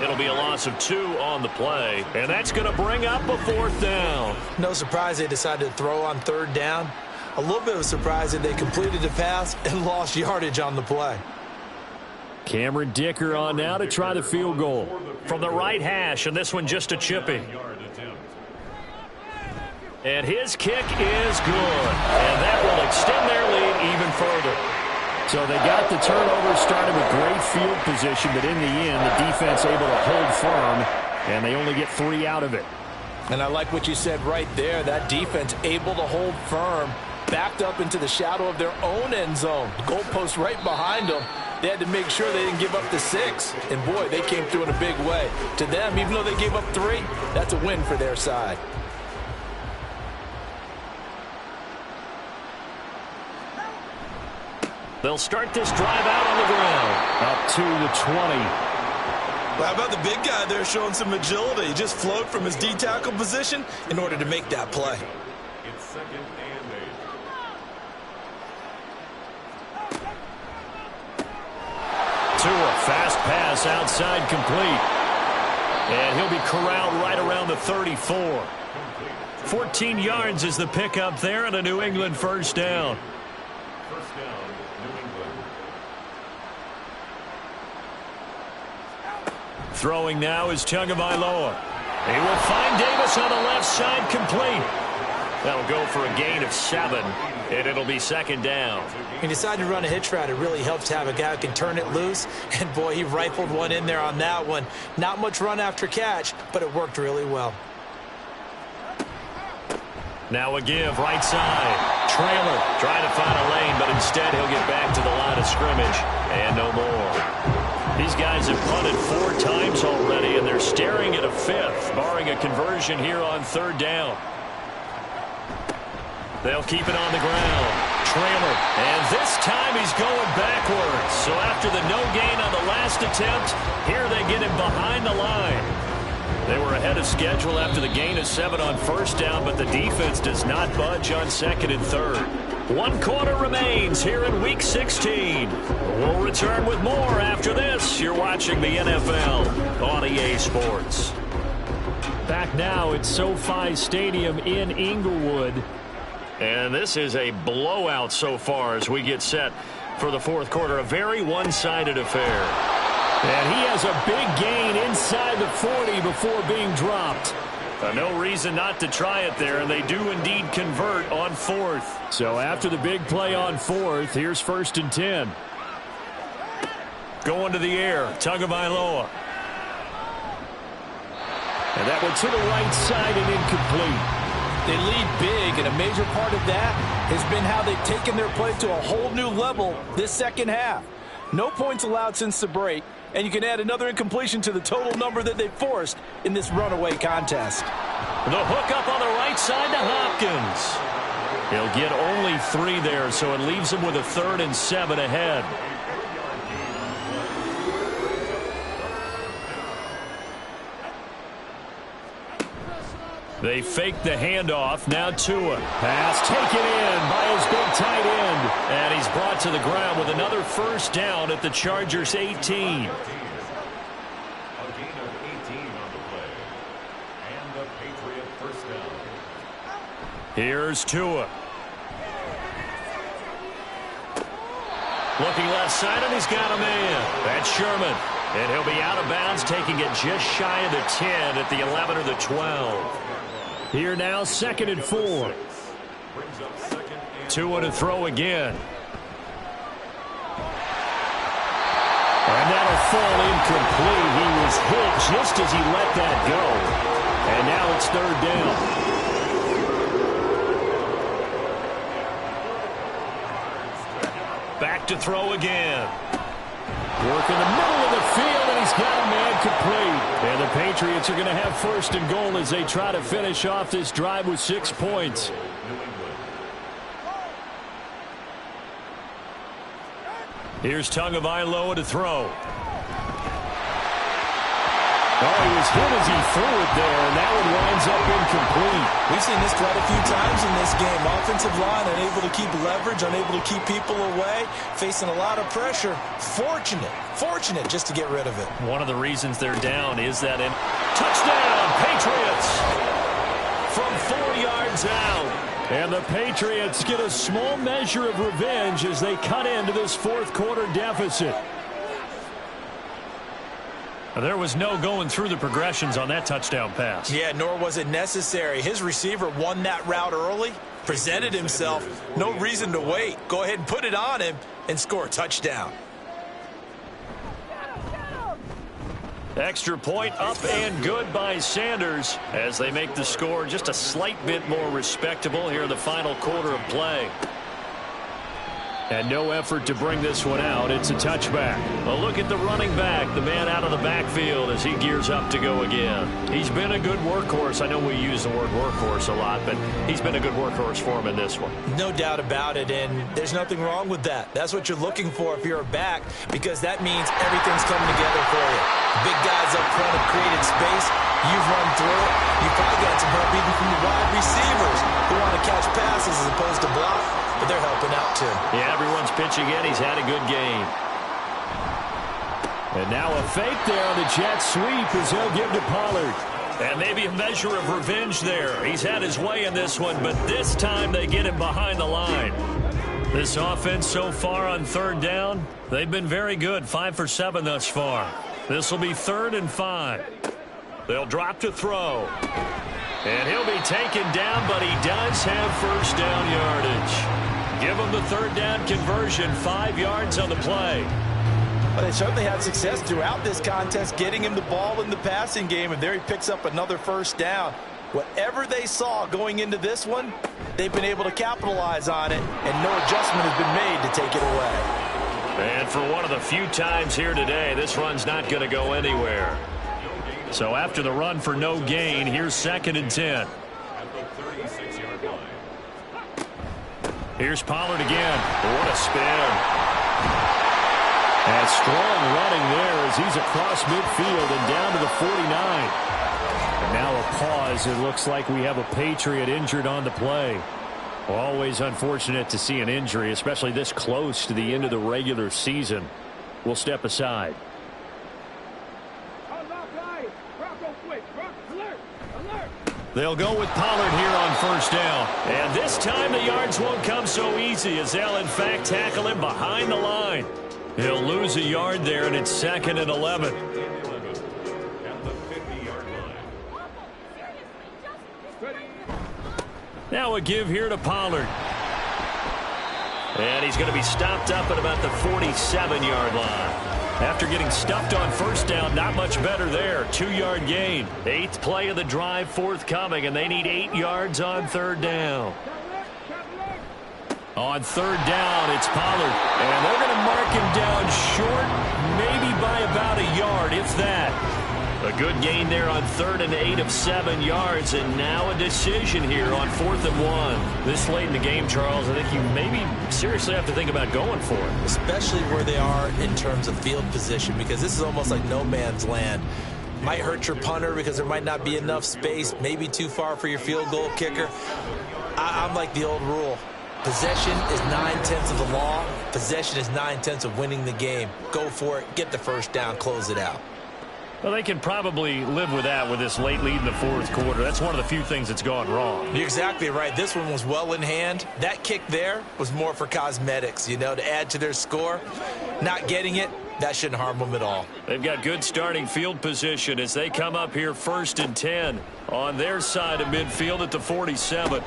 It'll be a loss of 2 on the play. And that's going to bring up a 4th down. No surprise they decided to throw on 3rd down. A little bit of a surprise that they completed the pass and lost yardage on the play. Cameron Dicker on now to try the field goal. From the right hash, and this one just a chippy. And his kick is good. And that will extend their lead even further. So they got the turnover, started with great field position, but in the end, the defense able to hold firm, and they only get 3 out of it. And I like what you said right there. That defense able to hold firm, backed up into the shadow of their own end zone. The goalpost right behind them. They had to make sure they didn't give up the 6. And, boy, they came through in a big way. To them, even though they gave up 3, that's a win for their side. They'll start this drive out on the ground. Up to the 20. Well, how about the big guy there showing some agility? He just flowed from his D-tackle position in order to make that play. It's 2nd and 8. To a fast pass outside complete. And he'll be corralled right around the 34. 14 yards is the pickup there and a New England 1st down. First down, New England. Throwing now is Tagovailoa. He will find Davis on the left side complete. That'll go for a gain of 7, and it'll be 2nd down. He decided to run a hitch route. It really helps to have a guy who can turn it loose. And, boy, he rifled one in there on that one. Not much run after catch, but it worked really well. Now a give, right side. Trailer trying to find a lane, but instead he'll get back to the line of scrimmage. And no more. These guys have punted 4 times already, and they're staring at a 5th, barring a conversion here on 3rd down. They'll keep it on the ground. Trailer. And this time he's going backwards. So after the no gain on the last attempt, here they get him behind the line. They were ahead of schedule after the gain of 7 on 1st down, but the defense does not budge on 2nd and 3rd. 1 quarter remains here in Week 16. We'll return with more after this. You're watching the NFL on EA Sports. Back now at SoFi Stadium in Inglewood. And this is a blowout so far as we get set for the 4th quarter. A very one-sided affair. And he has a big gain inside the 40 before being dropped. No reason not to try it there, and they do indeed convert on 4th. So after the big play on 4th, here's 1st and 10. Going to the air, Tagovailoa. And that one to the right side and incomplete. They lead big, and a major part of that has been how they've taken their play to a whole new level this 2nd half. No points allowed since the break, and you can add another incompletion to the total number that they forced in this runaway contest. The hook up on the right side to Hopkins. He'll get only 3 there, so it leaves him with a 3rd and 7 ahead. They fake the handoff. Now Tua. Pass taken in by his big tight end. And he's brought to the ground with another 1st down at the Chargers' 18. A gain of 18 on the play. And the Patriot 1st down. Here's Tua. Looking left side, and he's got a man. That's Sherman. And he'll be out of bounds, taking it just shy of the 10 at the 11 or the 12. Here now, 2nd and 4. Tua to throw again. And that'll fall incomplete. He was hit just as he let that go. And now it's 3rd down. Back to throw again. Work in the middle of the field, and he's got a man complete. And the Patriots are going to have first and goal as they try to finish off this drive with 6 points. Here's Tagovailoa to throw. Oh, he was hit as he threw it there, and that one winds up incomplete. We've seen this quite a few times in this game. Offensive line unable to keep leverage, unable to keep people away, facing a lot of pressure. Fortunate just to get rid of it. One of the reasons they're down is that touchdown, Patriots, from 4 yards out. And the Patriots get a small measure of revenge as they cut into this fourth quarter deficit. There was no going through the progressions on that touchdown pass. Yeah, nor was it necessary. His receiver won that route early, presented himself. No reason to wait. Go ahead and put it on him and score a touchdown. Extra point up and good by Sanders as they make the score just a slight bit more respectable here in the final quarter of play. And no effort to bring this one out. It's a touchback. A look at the running back, the man out of the backfield as he gears up to go again. He's been a good workhorse. I know we use the word workhorse a lot, but he's been a good workhorse for him in this one. No doubt about it, and there's nothing wrong with that. That's what you're looking for if you're a back, because that means everything's coming together for you. Big guys up front have created space. You've run through it. You've probably got some help even from the wide receivers who want to catch passes as opposed to block, but they're helping out too. Yeah, everyone's pitching in. He's had a good game. And now a fake there on the jet sweep as he'll give to Pollard. And maybe a measure of revenge there. He's had his way in this one, but this time they get him behind the line. This offense so far on third down, they've been very good. 5 for 7 thus far. This will be 3rd and 5. They'll drop to throw. And he'll be taken down, but he does have first down yardage. Give him the 3rd down conversion, 5 yards on the play. Well, they certainly had success throughout this contest, getting him the ball in the passing game, and there he picks up another first down. Whatever they saw going into this one, they've been able to capitalize on it, and no adjustment has been made to take it away. And for one of the few times here today, this run's not going to go anywhere. So after the run for no gain, here's 2nd and 10. Here's Pollard again. What a spin. And strong running there as he's across midfield and down to the 49. And now a pause. It looks like we have a Patriot injured on the play. Always unfortunate to see an injury, especially this close to the end of the regular season. We'll step aside. They'll go with Pollard here on first down. And this time the yards won't come so easy as they'll in fact tackle him behind the line. He'll lose a yard there, and it's 2nd and 11. Now a give here to Pollard. And he's going to be stopped up at about the 47-yard line. After getting stuffed on first down, not much better there. 2-yard gain. 8th play of the drive forthcoming, and they need 8 yards on 3rd down. On 3rd down, it's Pollard. And they're going to mark him down short, maybe by about a yard, if that. A good gain there on 3rd and 8 of 7 yards, and now a decision here on 4th and 1. This late in the game, Charles, I think you maybe seriously have to think about going for it. Especially where they are in terms of field position, because this is almost like no man's land. Might hurt your punter because there might not be enough space, maybe too far for your field goal kicker. I'm like the old rule. Possession is 9/10 of the law. Possession is 9/10 of winning the game. Go for it, get the first down, close it out. Well, they can probably live with that with this late lead in the 4th quarter. That's one of the few things that's gone wrong. You're exactly right. This one was well in hand. That kick there was more for cosmetics, to add to their score. Not getting it, that shouldn't harm them at all. They've got good starting field position as they come up here 1st and 10 on their side of midfield at the 47.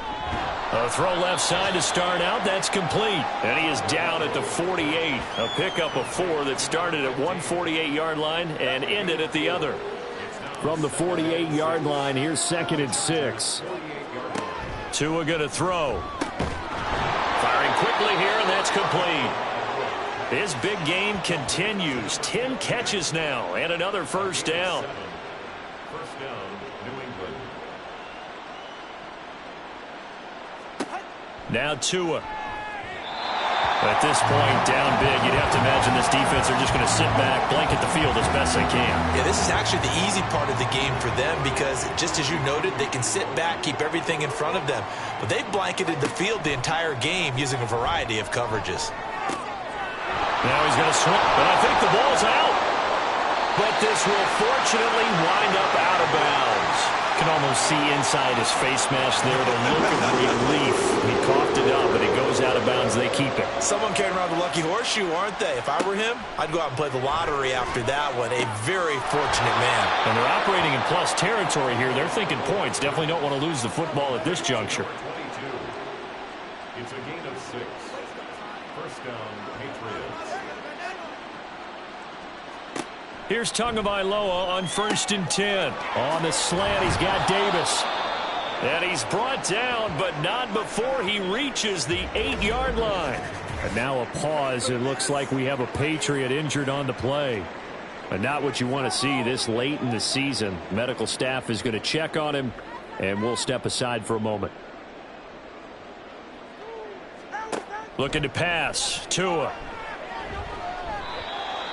A throw left side to start out. That's complete. And he is down at the 48. A pickup of 4 that started at one 48-yard line and ended at the other. From the 48-yard line, here's 2nd and 6. Tua going to throw. Firing quickly here, and that's complete. His big game continues. 10 catches now and another first down. First down, New England. Now Tua. At this point, down big, you'd have to imagine this defense are just going to sit back, blanket the field as best they can. Yeah, this is actually the easy part of the game for them because, just as you noted, they can sit back, keep everything in front of them. But they've blanketed the field the entire game using a variety of coverages. Now he's going to swing, but I think the ball's out. But this will fortunately wind up out of bounds. You can almost see inside his face mask there the look of relief. He coughed it up, but it goes out of bounds. They keep it. Someone carrying around the lucky horseshoe, aren't they? If I were him, I'd go out and play the lottery after that one. A very fortunate man. And they're operating in plus territory here. They're thinking points. Definitely don't want to lose the football at this juncture. 22. It's a gain of 6. First down, Patriots. Here's Tagovailoa on 1st and 10. On the slant, he's got Davis. And he's brought down, but not before he reaches the 8-yard line. And now a pause. It looks like we have a Patriot injured on the play. But not what you want to see this late in the season. Medical staff is going to check on him, and we'll step aside for a moment. Looking to pass. Tua.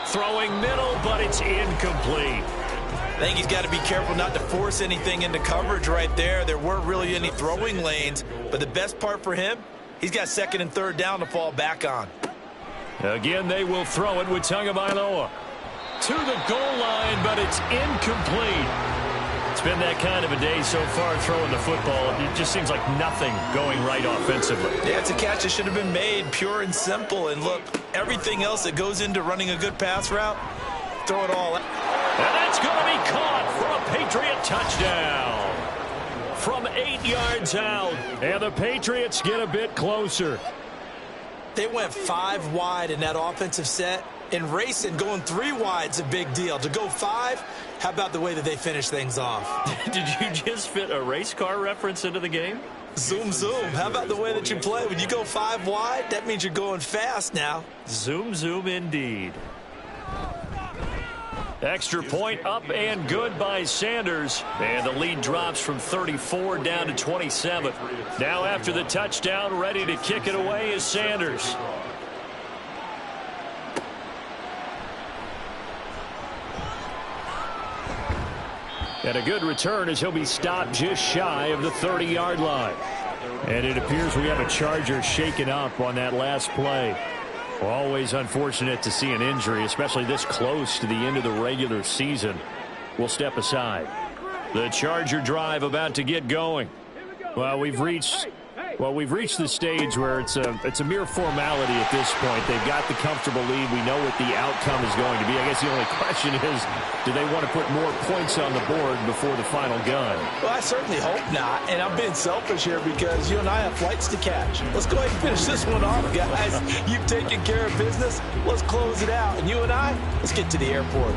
Throwing middle, but it's incomplete. I think he's got to be careful not to force anything into coverage right there. There weren't really any throwing lanes, but the best part for him, he's got 2nd and 3rd down to fall back on. Again, they will throw it with Tagovailoa. To the goal line, but it's incomplete. It's been that kind of a day so far throwing the football. It just seems like nothing going right offensively. Yeah, it's a catch that should have been made, pure and simple. And look, everything else that goes into running a good pass route, throw it all out. And that's going to be caught for a Patriot touchdown. From 8 yards out, and the Patriots get a bit closer. They went 5 wide in that offensive set. And racing, going 3 wide is a big deal. To go 5, how about the way that they finish things off? Did you just fit a race car reference into the game? Zoom, zoom. How about the way that you play? When you go 5 wide, that means you're going fast now. Zoom, zoom indeed. Extra point up and good by Sanders. And the lead drops from 34 down to 27. Now after the touchdown, ready to kick it away is Sanders. And a good return as he'll be stopped just shy of the 30-yard line. And it appears we have a Charger shaken up on that last play. Always unfortunate to see an injury, especially this close to the end of the regular season. We'll step aside. The Charger drive about to get going. Well, we've reached the stage where it's a mere formality at this point. They've got the comfortable lead. We know what the outcome is going to be. I guess the only question is, do they want to put more points on the board before the final gun? Well, I certainly hope not. And I'm being selfish here because you and I have flights to catch. Let's go ahead and finish this one off, guys. You've taken care of business. Let's close it out. And you and I, let's get to the airport.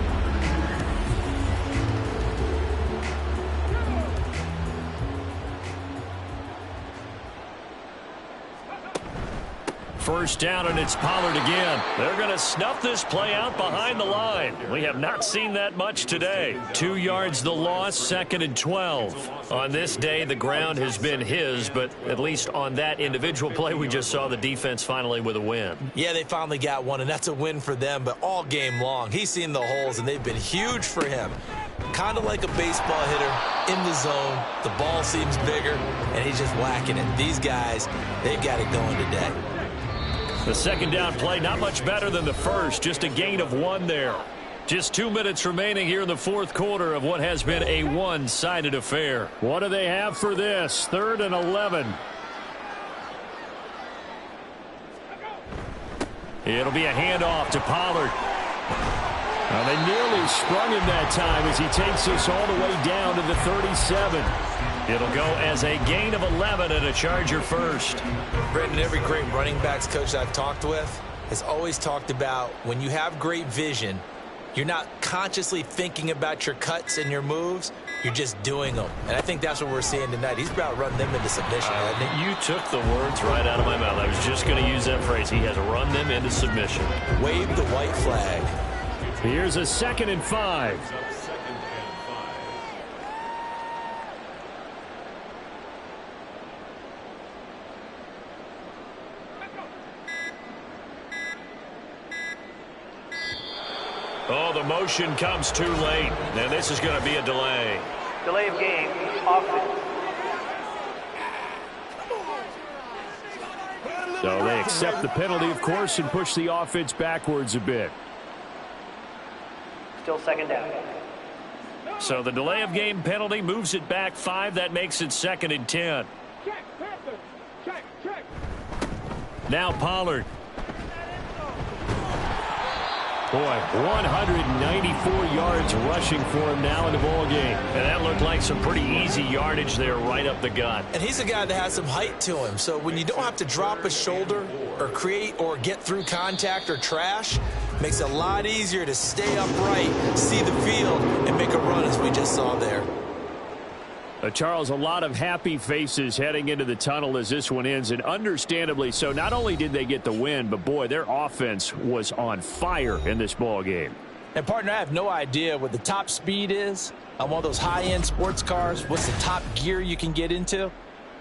First down, and it's Pollard again. They're going to snuff this play out behind the line. We have not seen that much today. 2 yards the loss, 2nd and 12. On this day, the ground has been his, but at least on that individual play, we just saw the defense finally with a win. Yeah, they finally got one, and that's a win for them, but all game long, he's seen the holes, and they've been huge for him. Kind of like a baseball hitter in the zone. The ball seems bigger, and he's just whacking it. These guys, they've got it going today. The second down play, not much better than the first, just a gain of 1 there. Just 2 minutes remaining here in the 4th quarter of what has been a one-sided affair. What do they have for this? 3rd and 11. It'll be a handoff to Pollard. Now they nearly sprung him that time as he takes us all the way down to the 37. It'll go as a gain of 11 and a Charger first. Brendan, every great running backs coach I've talked with has always talked about when you have great vision, You're not consciously thinking about your cuts and your moves. You're just doing them. And I think that's what we're seeing tonight. He's about to run them into submission, hasn't he? You took the words right out of my mouth. I was just going to use that phrase. He has run them into submission. Wave the white flag. Here's a 2nd and 5. Oh, the motion comes too late. And this is going to be a delay. Delay of game, offense. So they accept the penalty, of course, and push the offense backwards a bit. Still 2nd down. So the delay of game penalty moves it back 5. That makes it 2nd and 10. Now Pollard. Boy, 194 yards rushing for him now in the ball game. And that looked like some pretty easy yardage there right up the gut. And he's a guy that has some height to him. So when you don't have to drop a shoulder or create or get through contact or trash, makes it a lot easier to stay upright, see the field, and make a run as we just saw there. Charles, a lot of happy faces heading into the tunnel as this one ends, and understandably so. Not only did they get the win, but boy, their offense was on fire in this ball game. And partner, I have no idea what the top speed is on one of those high-end sports cars. What's the top gear you can get into?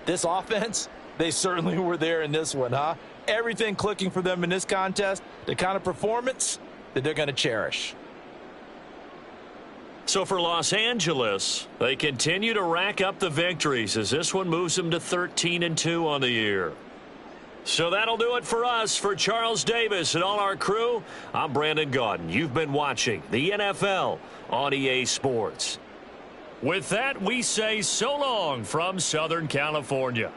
This offense, they certainly were there in this one, huh? Everything clicking for them in this contest, the kind of performance that they're going to cherish. So for Los Angeles, they continue to rack up the victories as this one moves them to 13-2 on the year. So that'll do it for us. For Charles Davis and all our crew, I'm Brandon Gaudin. You've been watching the NFL on EA Sports. With that, we say so long from Southern California.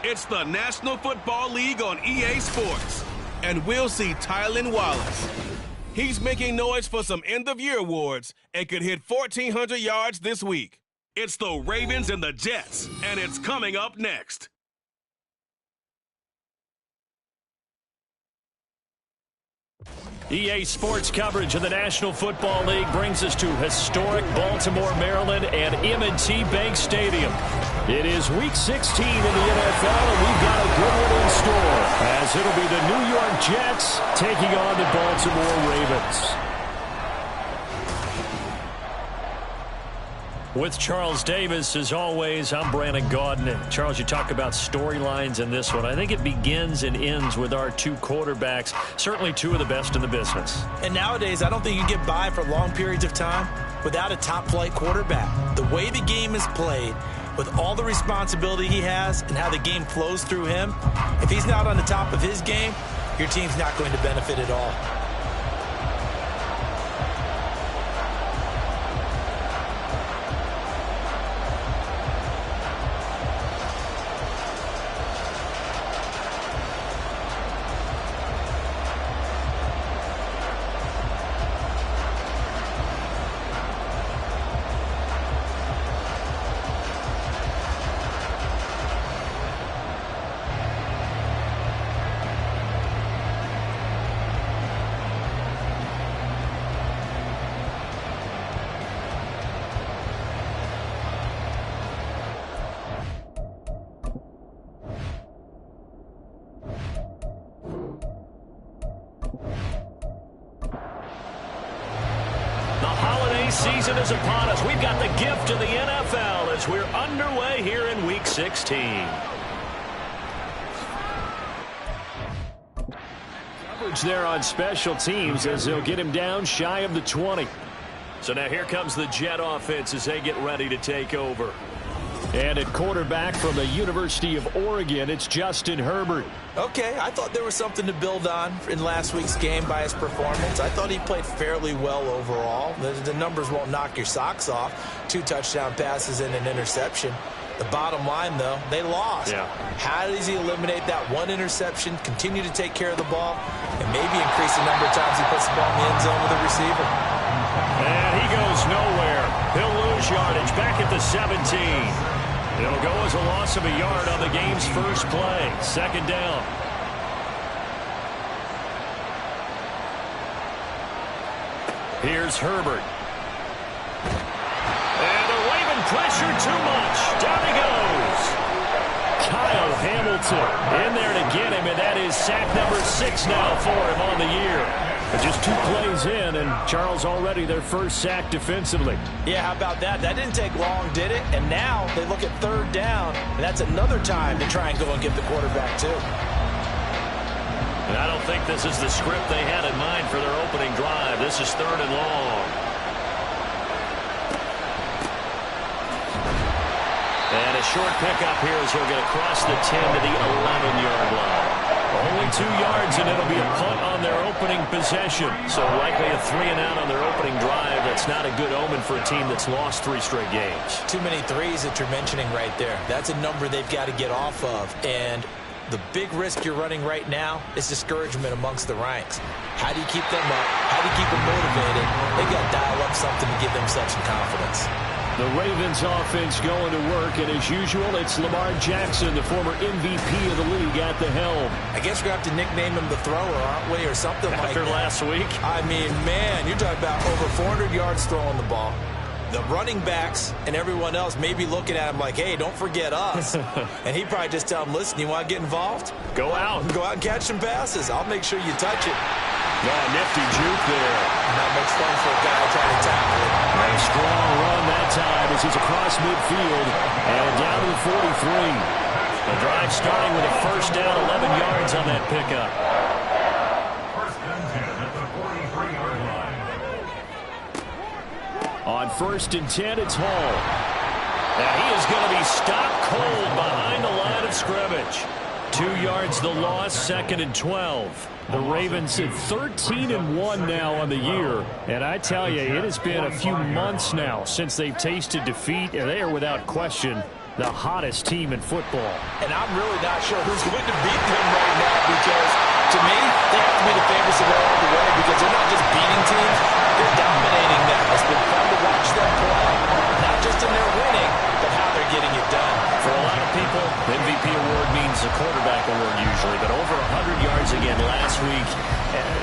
It's the National Football League on EA Sports, and we'll see Tylan Wallace. He's making noise for some end-of-year awards and could hit 1,400 yards this week. It's the Ravens and the Jets, and it's coming up next. EA Sports coverage of the National Football League brings us to historic Baltimore, Maryland, and M&T Bank Stadium. It is Week 16 in the NFL, and we've got a good one in store, as it'll be the New York Jets taking on the Baltimore Ravens. With Charles Davis, as always, I'm Brandon Gaudin. And Charles, you talk about storylines in this one. I think it begins and ends with our two quarterbacks, certainly two of the best in the business. And nowadays, I don't think you get by for long periods of time without a top-flight quarterback. The way the game is played, with all the responsibility he has and how the game flows through him, if he's not on the top of his game, your team's not going to benefit at all. Season is upon us. We've got the gift of the NFL as we're underway here in Week 16. Coverage there on special teams as they'll get him down shy of the 20. So now here comes the Jet offense as they get ready to take over. And at quarterback from the University of Oregon, it's Justin Herbert. Okay, I thought there was something to build on in last week's game by his performance. I thought he played fairly well overall. The numbers won't knock your socks off. 2 touchdown passes and an interception. The bottom line, though, they lost. Yeah. How does he eliminate that one interception, continue to take care of the ball, and maybe increase the number of times he puts the ball in the end zone with a receiver? And he goes nowhere. He'll lose yardage back at the 17. It'll go as a loss of a yard on the game's first play. Second down. Here's Herbert. And the Raven pressure too much. Down he goes. Kyle Hamilton in there to get him, and that is sack number 6 now for him on the year. Just 2 plays in, and Charles already their first sack defensively. Yeah, how about that? That didn't take long, did it? And now they look at third down, and that's another time to try and go and get the quarterback, too. And I don't think this is the script they had in mind for their opening drive. This is 3rd and long. And a short pickup here as he'll get across the 10 to the 11-yard line. Only 2 yards, and it'll be a punt on their opening possession. So likely a 3-and-out on their opening drive. That's not a good omen for a team that's lost 3 straight games. Too many threes that you're mentioning right there. That's a number they've got to get off of. And the big risk you're running right now is discouragement amongst the ranks. How do you keep them up? How do you keep them motivated? They've got to dial up something to give themselves some confidence. The Ravens offense going to work, and as usual, it's Lamar Jackson, the former MVP of the league, at the helm. I guess we're going to have to nickname him the thrower, aren't we, or something like that. After last week? I mean, man, you're talking about over 400 yards throwing the ball. The running backs and everyone else may be looking at him like, hey, don't forget us. And he'd probably just tell him, listen, you want to get involved? Go out. Go out and catch some passes. I'll make sure you touch it. Oh, nifty juke there. Not much fun for a guy trying to tackle it. A strong run that time as he's across midfield and down to the 43. The drive starting with a first down, 11 yards on that pickup. First and 10 at the 43-yard line. On first and 10, it's Hall. And he is going to be stopped cold behind the line of scrimmage. 2 yards the loss, 2nd and 12. The Ravens at 13-1 now on the year. And I tell you, it has been a few months now since they've tasted defeat, and they are without question the hottest team in football. And I'm really not sure who's going to beat them right now, because to me, they have to be the favorites of all the way, because they're not just beating teams, they're dominating them. It's been fun to watch them play, not just in their winning, but how they're getting it done. For a lot of people, the MVP award means the quarterback award usually, but over 100 yards again last week,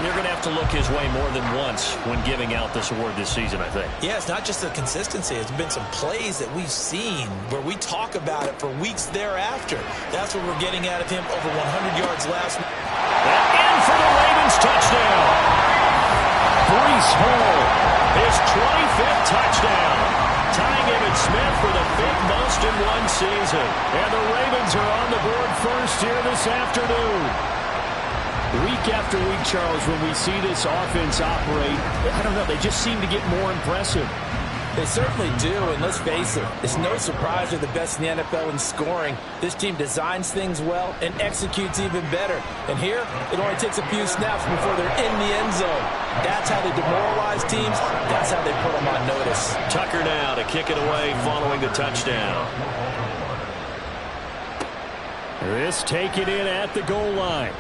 they're going to have to look his way more than once when giving out this award this season, I think. Yeah, it's not just the consistency. It's been some plays that we've seen where we talk about it for weeks thereafter. That's what we're getting out of him, over 100 yards last week. And in for the Ravens touchdown. Breece Hall, his 25th touchdown. tying him and Smith for the fifth most in one season. And the Ravens are on the board first here this afternoon. Week after week, Charles, when we see this offense operate, I don't know, they just seem to get more impressive. They certainly do, and let's face it, it's no surprise they're the best in the NFL in scoring. This team designs things well and executes even better. And here, it only takes a few snaps before they're in the end zone. That's how they demoralize teams. That's how they put them on notice. Tucker now to kick it away following the touchdown. This taken in at the goal line.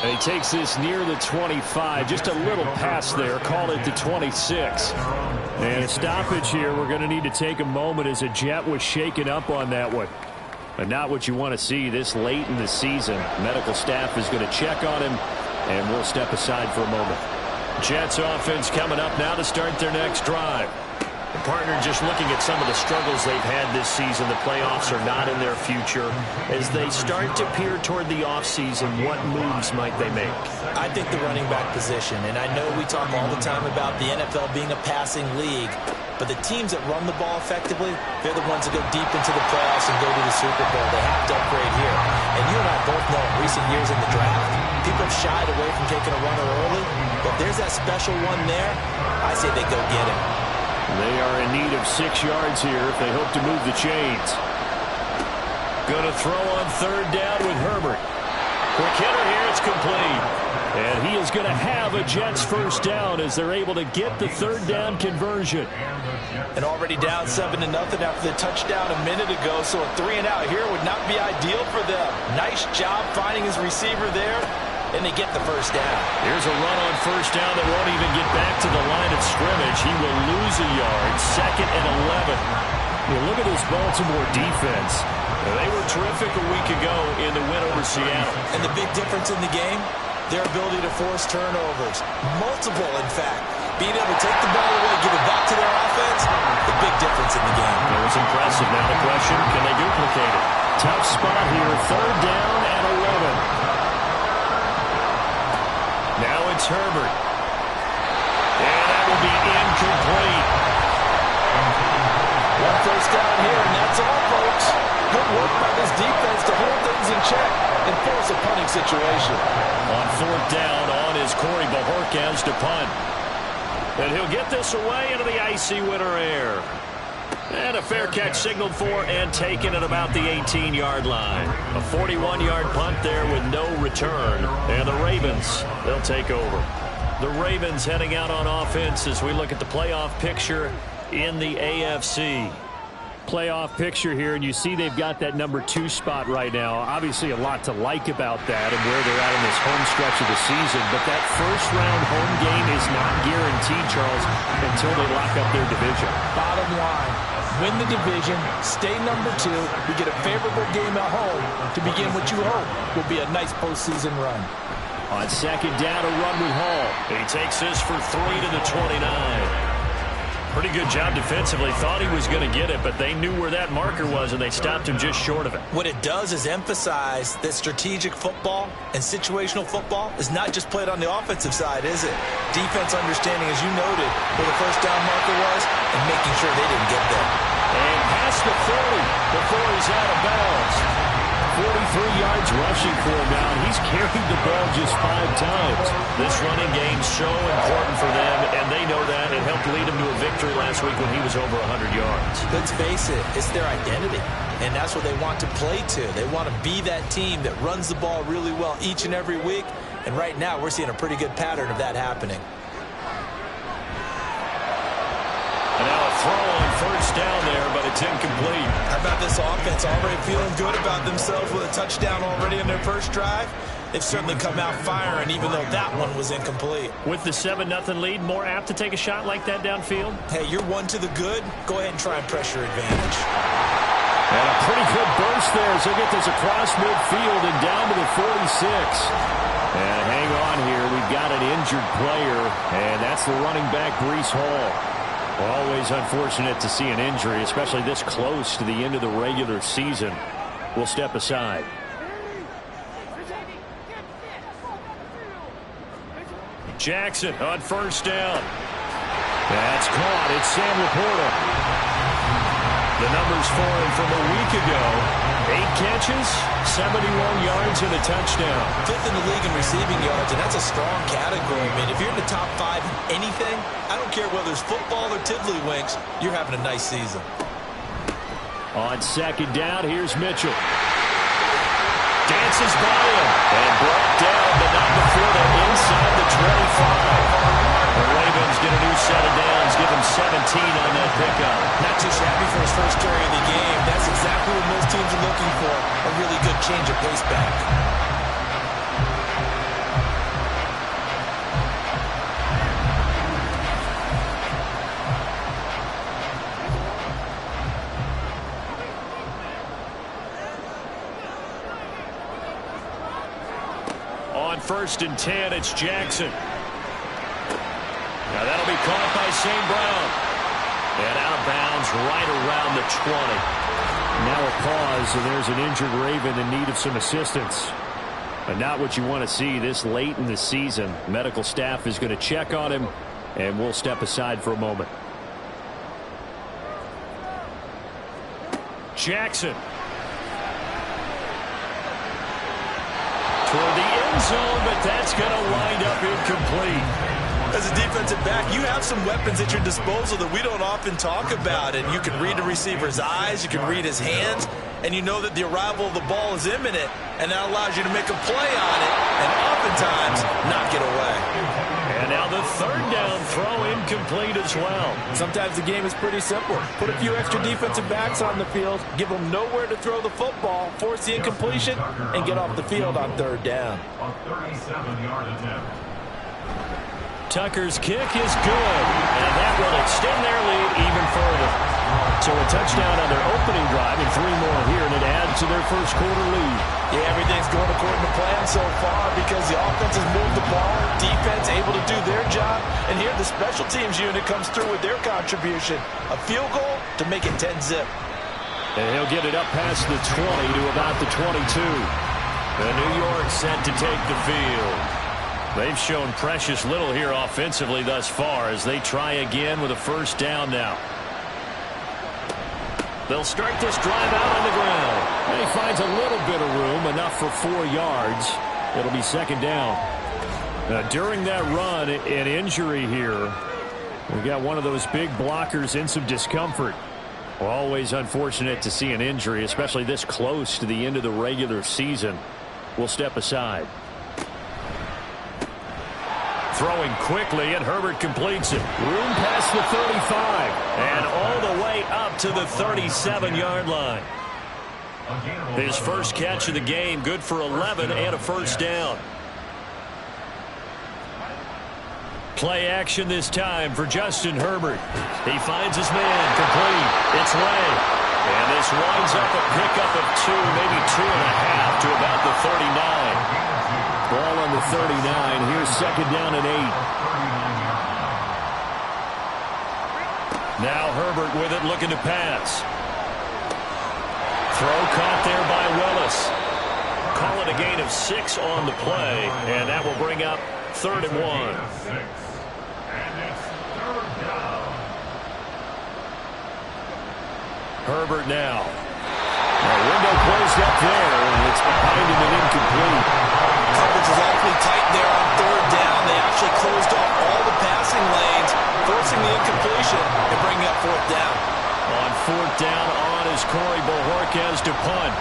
And he takes this near the 25. Just a little pass there. Call it the 26. And a stoppage here. We're going to need to take a moment as a Jet was shaken up on that one. But not what you want to see this late in the season. Medical staff is going to check on him, and we'll step aside for a moment. Jets offense coming up now to start their next drive. The partner just looking at some of the struggles they've had this season. The playoffs are not in their future. As they start to peer toward the offseason, what moves might they make? I think the running back position, and I know we talk all the time about the NFL being a passing league, but the teams that run the ball effectively, they're the ones that go deep into the playoffs and go to the Super Bowl. They have to upgrade here. And you and I both know in recent years in the draft, people have shied away from taking a runner early, but if there's that special one there, I say they go get him. They are in need of 6 yards here if they hope to move the chains. Going to throw on third down with Herbert. Quick hitter here, it's complete. And he is going to have a Jets first down as they're able to get the third down conversion. And already down 7-0 after the touchdown a minute ago, so a 3-and-out here would not be ideal for them. Nice job finding his receiver there. And they get the first down. Here's a run on first down that won't even get back to the line of scrimmage. He will lose a yard. 2nd and 11. You look at this Baltimore defense. They were terrific a week ago in the win over Seattle. And the big difference in the game, their ability to force turnovers. Multiple, in fact. Being able to take the ball away, give it back to their offense, the big difference in the game. It was impressive. Now the question, can they duplicate it? Tough spot here. 3rd down and 11. Now it's Herbert. And that will be incomplete. One first down here, and that's all, folks. Good work by this defense to hold things in check and force a punting situation. On 4th down, on is Corey Bajorquez to punt. And he'll get this away into the icy winter air. And a fair catch signaled for and taken at about the 18-yard line. A 41-yard punt there with no return. And the Ravens, they'll take over. The Ravens heading out on offense as we look at the playoff picture in the AFC. Playoff picture here, and you see they've got that number 2 spot right now. Obviously a lot to like about that and where they're at in this home stretch of the season. But that first-round home game is not guaranteed, Charles, until they lock up their division. Bottom line, win the division, stay number 2. We get a favorable game at home to begin what you hope will be a nice postseason run. On 2nd down, a run with Hall. He takes this for 3 to the 29. Pretty good job defensively. Thought he was going to get it, but they knew where that marker was, and they stopped him just short of it. What it does is emphasize that strategic football and situational football is not just played on the offensive side, is it? Defense understanding, as you noted, where the first down marker was and making sure they didn't get there. And past the 40 before he's out of bounds. 43 yards rushing for him now. He's carried the ball just 5 times. This running game so important for them, and they know that. It helped lead him to a victory last week when he was over 100 yards. Let's face it, it's their identity, and that's what they want to play to. They want to be that team that runs the ball really well each and every week, and right now we're seeing a pretty good pattern of that happening. And now a throw on first down there, but it's incomplete. How about this offense already feeling good about themselves with a touchdown already in their first drive? They've certainly come out firing, even though that one was incomplete. With the 7-0 lead, more apt to take a shot like that downfield? Hey, you're one to the good. Go ahead and try and pressure advantage. And a pretty good burst there as they get this across midfield and down to the 46. And hang on here. We've got an injured player, and that's the running back, Breece Hall. Always unfortunate to see an injury, especially this close to the end of the regular season. We'll step aside. Jackson on first down. That's caught. It's Sam Laporta. The numbers for him from a week ago. 8 catches, 71 yards, and a touchdown. 5th in the league in receiving yards, and that's a strong category. I mean, if you're in the top 5 in anything, I don't care whether it's football or tiddlywinks, you're having a nice season. On second down, here's Mitchell. Dances by him and brought down, but not before they're inside the 25. The Ravens get a new set of downs, give him 17 on that pickup. Not too shabby for his first carry of the game. That's exactly what most teams are looking for, a really good change of pace back. On 1st and 10, it's Jackson. Now that'll be caught by St. Brown. And out of bounds right around the 20. Now a pause, and there's an injured Raven in need of some assistance. But not what you want to see this late in the season. Medical staff is going to check on him, and we'll step aside for a moment. Jackson. Toward the end zone, but that's going to wind up incomplete. As a defensive back, you have some weapons at your disposal that we don't often talk about. And you can read the receiver's eyes, you can read his hands, and you know that the arrival of the ball is imminent, and that allows you to make a play on it and oftentimes knock it away. And now the 3rd down throw incomplete as well. Sometimes the game is pretty simple. Put a few extra defensive backs on the field, give them nowhere to throw the football, force the incompletion, and get off the field on 3rd down. A 37-yard attempt. Tucker's kick is good, and that will extend their lead even further. So a touchdown on their opening drive and 3 more here, and it adds to their first quarter lead. Yeah, everything's going according to plan so far because the offense has moved the ball, defense able to do their job, and here the special teams unit comes through with their contribution. A field goal to make it 10-zip. And he'll get it up past the 20 to about the 22. And New York set to take the field. They've shown precious little here offensively thus far as they try again with a 1st down now. They'll start this drive out on the ground. And he finds a little bit of room, enough for 4 yards. It'll be 2nd down. Now, during that run, an injury here. We got one of those big blockers in some discomfort. Well, always unfortunate to see an injury, especially this close to the end of the regular season. We'll step aside. Throwing quickly, and Herbert completes it. Room past the 35, and all the way up to the 37-yard line. His first catch of the game, good for 11 and a 1st down. Play action this time for Justin Herbert. He finds his man, complete. It's Way. And this winds up a pickup of 2, maybe 2.5 to about the 39. Ball on the 39. Here's 2nd down and 8. Now Herbert with it, looking to pass. Throw caught there by Willis. Call it a gain of 6 on the play, and that will bring up 3rd and 1. Herbert now. The window closed up there, and it's behind him and incomplete. Coverage was awfully tight there on 3rd down. They actually closed off all the passing lanes, forcing the incompletion and bringing up 4th down. On 4th down on is Corey Bojorquez to punt.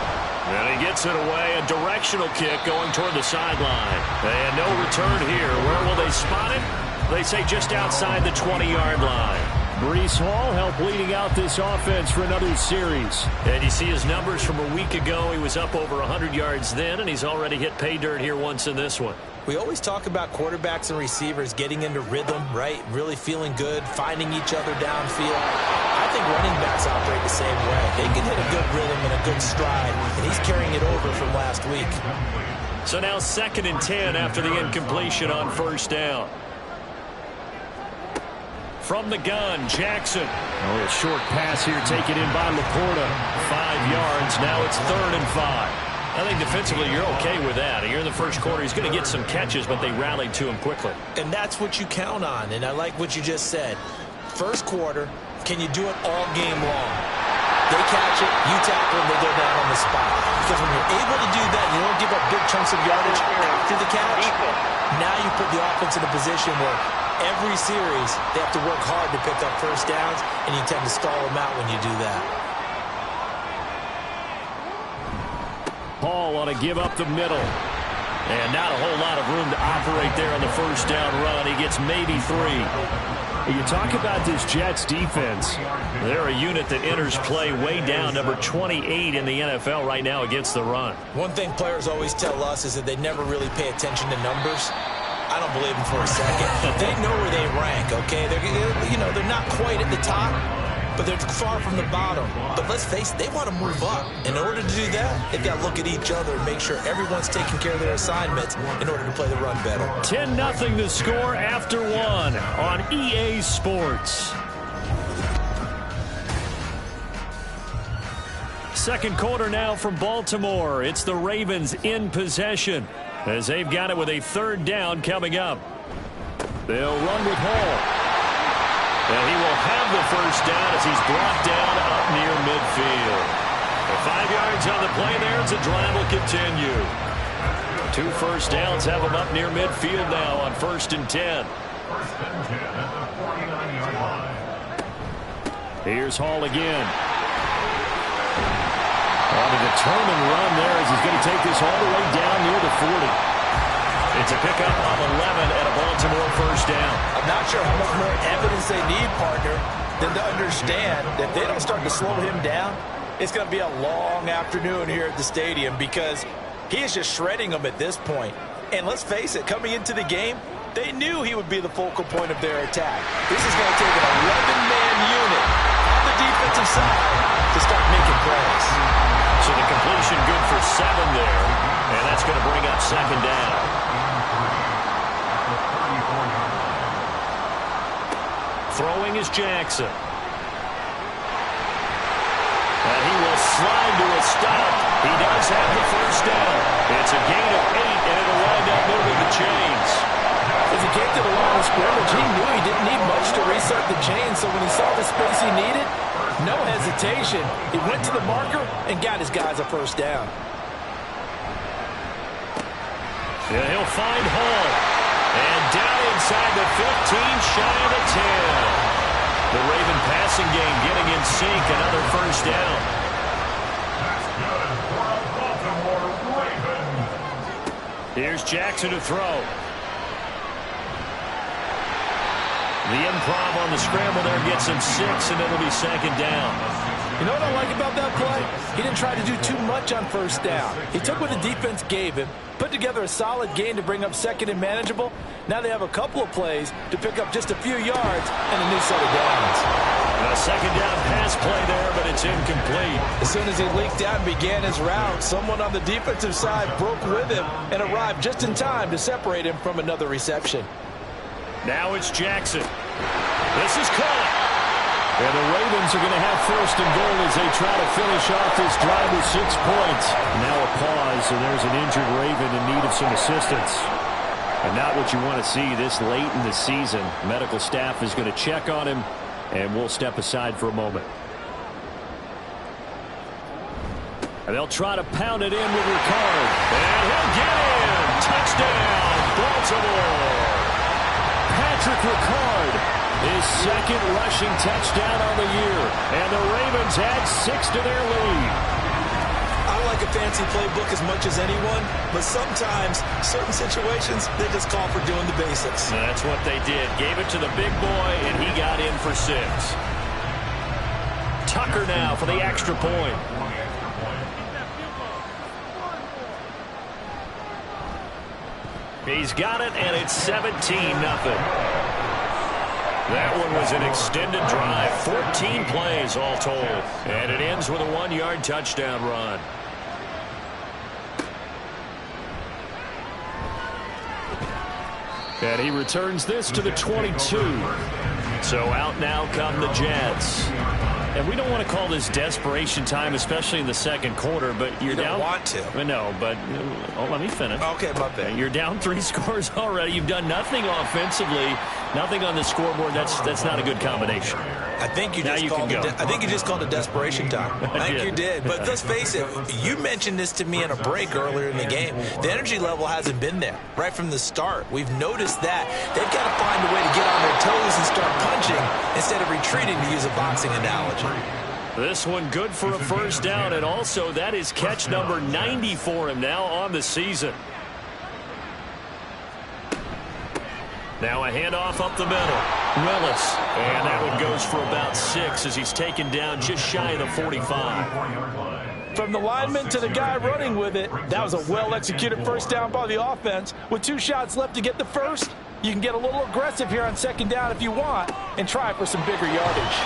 And he gets it away, a directional kick going toward the sideline. And no return here. Where will they spot it? They say just outside the 20-yard line. Breece Hall helped leading out this offense for another series. And you see his numbers from a week ago. He was up over 100 yards then, and he's already hit pay dirt here once in this one. We always talk about quarterbacks and receivers getting into rhythm, right? Really feeling good, finding each other downfield. I think running backs operate the same way. They can hit a good rhythm and a good stride, and he's carrying it over from last week. So now 2nd and 10 after the incompletion on 1st down. From the gun, Jackson. Oh, a short pass here taken in by Laporta. 5 yards. Now it's 3rd and 5. I think defensively you're okay with that. Here in the first quarter, he's going to get some catches, but they rallied to him quickly. And that's what you count on, and I like what you just said. first quarter, can you do it all game long? They catch it, you tackle, and they go down on the spot. Because when you're able to do that, you don't give up big chunks of yardage after the catch. Now you put the offense in a position where every series they have to work hard to pick up first downs, and you tend to stall them out when you do that. Hall ought to give up the middle. And not a whole lot of room to operate there on the first down run. He gets maybe 3. You talk about this Jets defense. They're a unit that enters play way down, number 28 in the NFL right now against the run. One thing players always tell us is that they never really pay attention to numbers. I don't believe them for a second. They know where they rank, okay? They're not quite at the top, but they're far from the bottom. But let's face it, they want to move up. In order to do that, they've got to look at each other and make sure everyone's taking care of their assignments in order to play the run better. 10-0 the score after 1 on EA Sports. Second quarter now from Baltimore. It's the Ravens in possession as they've got it with a third down coming up. They'll run with Hall. And he will have the first down as he's brought down up near midfield. 5 yards on the play there as the drive will continue. 2 first downs have him up near midfield now on 1st and 10. Here's Hall again. On a determined run there as he's going to take this all the way down near the 40. It's a pickup of 11 at a Baltimore first down. I'm not sure how much more evidence they need, partner, than to understand that if they don't start to slow him down, it's going to be a long afternoon here at the stadium because he is just shredding them at this point. And let's face it, coming into the game, they knew he would be the focal point of their attack. This is going to take an 11-man unit on the defensive side to start making plays. So the completion good for 7 there, and that's going to bring up second down. Throwing is Jackson. And he will slide to a stop. He does have the first down. It's a gain of 8, and it'll wind up moving the chains. As he came to the line of scrimmage, he knew he didn't need much to reset the chains, so when he saw the space he needed, no hesitation. He went to the marker and got his guys a first down. Yeah, he'll find Hall. And down inside the 15, shy of the 10. The Raven passing game getting in sync, another first down. Here's Jackson to throw. The improv on the scramble there gets him 6, and it'll be second down. You know what I like about that play? He didn't try to do too much on first down. He took what the defense gave him, put together a solid gain to bring up second and manageable. Now they have a couple of plays to pick up just a few yards and a new set of downs. A second down pass play there, but it's incomplete. As soon as he leaked out and began his route, someone on the defensive side broke with him and arrived just in time to separate him from another reception. Now it's Jackson. This is caught. And the Ravens are going to have 1st and goal as they try to finish off this drive with 6 points. Now a pause, and there's an injured Raven in need of some assistance. And not what you want to see this late in the season. Medical staff is going to check on him, and we'll step aside for a moment. And they'll try to pound it in with Ricard. And he'll get in. Touchdown, Baltimore. Patrick Ricard. His second rushing touchdown on the year. And the Ravens add 6 to their lead. I like a fancy playbook as much as anyone, but sometimes, certain situations, they just call for doing the basics. And that's what they did. Gave it to the big boy, and he got in for 6. Tucker now for the extra point. He's got it, and it's 17-0. That one was an extended drive, 14 plays all told. And it ends with a 1-yard touchdown run. And he returns this to the 22. So out now come the Jets. And we don't want to call this desperation time, especially in the second quarter, but you're you don't down. Want to. No, but let me finish. Okay, my bad. You're down 3 scores already. You've done nothing offensively, nothing on the scoreboard. That's not a good combination. I think you just called it desperation time. I think you did. But let's face it, you mentioned this to me in a break earlier in the game. The energy level hasn't been there right from the start. We've noticed that. They've got to find a way to get on their toes and start punching instead of retreating, to use a boxing analogy. This one good for a first down, and also that is catch number 90 for him now on the season. Now a handoff up the middle. Willis. And that one goes for about 6 as he's taken down just shy of the 45. From the lineman to the guy running with it, that was a well-executed first down by the offense. With 2 shots left to get the first, you can get a little aggressive here on second down if you want and try for some bigger yardage.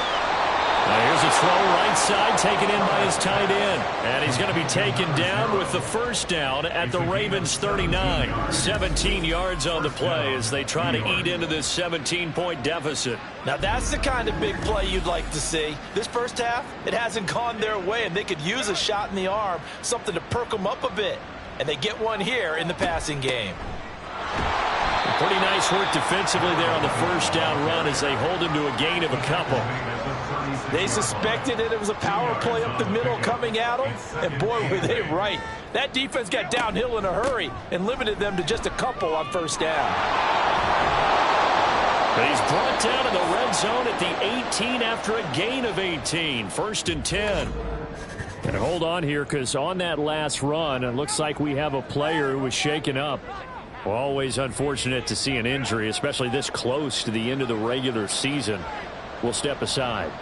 Now here's a throw right side taken in by his tight end. And he's going to be taken down with the first down at the Ravens 39. 17 yards on the play as they try to eat into this 17-point deficit. Now that's the kind of big play you'd like to see. This first half, it hasn't gone their way, and they could use a shot in the arm, something to perk them up a bit. And they get one here in the passing game. Pretty nice work defensively there on the first down run as they hold him to a gain of a couple. They suspected that it was a power play up the middle coming at them, and boy, were they right. That defense got downhill in a hurry and limited them to just a couple on first down. But he's brought down in the red zone at the 18 after a gain of 18. 1st and 10. And hold on here, because on that last run, it looks like we have a player who was shaken up. Well, always unfortunate to see an injury, especially this close to the end of the regular season. We'll step aside.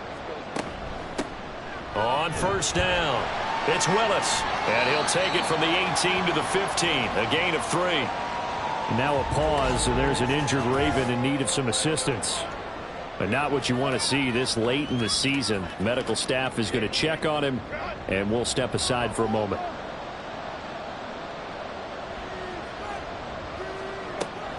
On first down, it's Willis. And he'll take it from the 18 to the 15, a gain of 3. And now a pause, and there's an injured Raven in need of some assistance. But not what you want to see this late in the season. Medical staff is going to check on him, and we'll step aside for a moment.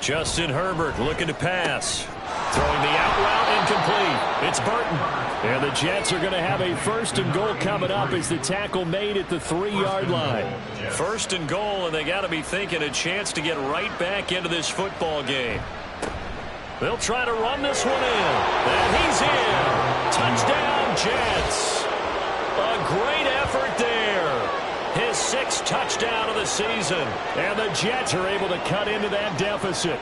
Justin Herbert looking to pass. Throwing the out route incomplete. It's Burton. And the Jets are going to have a 1st and goal coming up as the tackle made at the 3-yard line. 1st and goal, and they got to be thinking a chance to get right back into this football game. They'll try to run this one in. And he's in. Touchdown, Jets. A great effort there. His 6th touchdown of the season. And the Jets are able to cut into that deficit.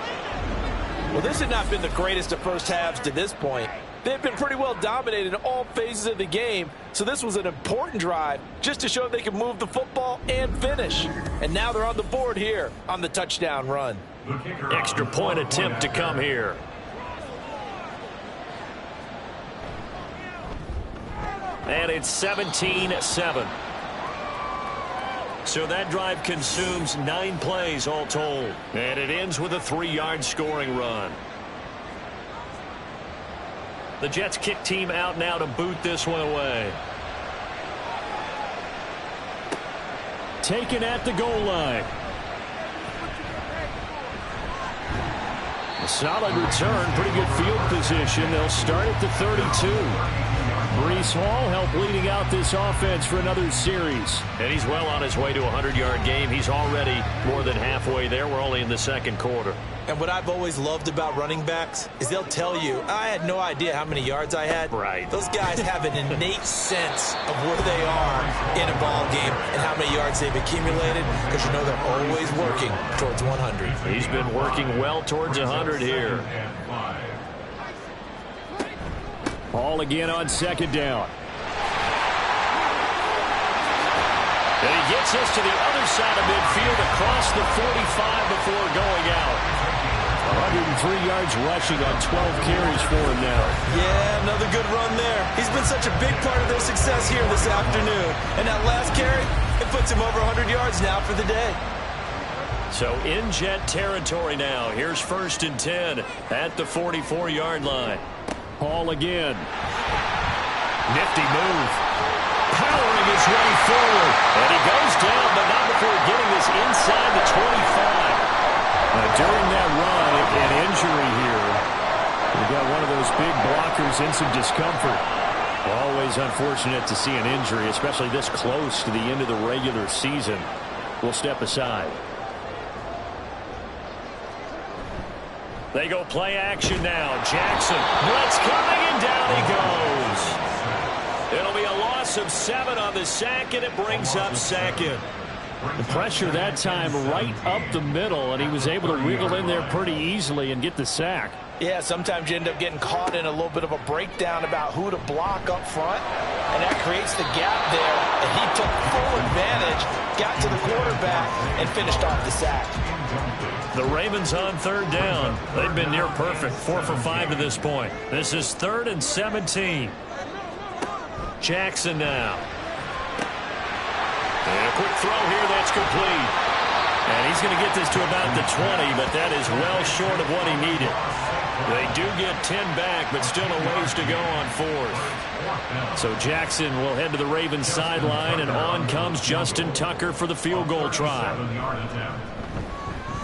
Well, this had not been the greatest of first halves to this point. They've been pretty well dominated in all phases of the game, so this was an important drive just to show they can move the football and finish. And now they're on the board here on the touchdown run. Extra point attempt to come here. And it's 17-7. So that drive consumes 9 plays all told. And it ends with a 3-yard scoring run. The Jets kick team out now to boot this one away. Taken at the goal line. A solid return, pretty good field position. They'll start at the 32. Breece Hall helped leading out this offense for another series. And he's well on his way to a 100-yard game. He's already more than halfway there. We're only in the second quarter. And what I've always loved about running backs is they'll tell you, I had no idea how many yards I had. Right. Those guys have an innate sense of where they are in a ball game and how many yards they've accumulated, because you know they're always working towards 100. He's been working well towards 100 here. Ball again on second down. And he gets us to the other side of midfield across the 45 before going out. 103 yards rushing on 12 carries for him now. Yeah, another good run there. He's been such a big part of their success here this afternoon. And that last carry, it puts him over 100 yards now for the day. So in Jet territory now. Here's 1st and 10 at the 44-yard line. Hall again. Nifty move. Powering his way forward. And he goes down, but not before getting this inside the 25. During that run, an injury here. We've got one of those big blockers in some discomfort. Always unfortunate to see an injury, especially this close to the end of the regular season. We'll step aside. They go play action now. Jackson, blitz coming, and down he goes. It'll be a loss of 7 on the sack, and it brings up second. The pressure that time right up the middle, and he was able to wiggle in there pretty easily and get the sack. Yeah, sometimes you end up getting caught in a little bit of a breakdown about who to block up front, and that creates the gap there, and he took full advantage, got to the quarterback, and finished off the sack. The Ravens on 3rd down. They've been near perfect, 4 for 5 to this point. This is 3rd and 17. Jackson now. And a quick throw here that's complete. And he's going to get this to about the 20, but that is well short of what he needed. They do get 10 back, but still a ways to go on 4th. So Jackson will head to the Ravens sideline, and on comes Justin Tucker for the field goal try.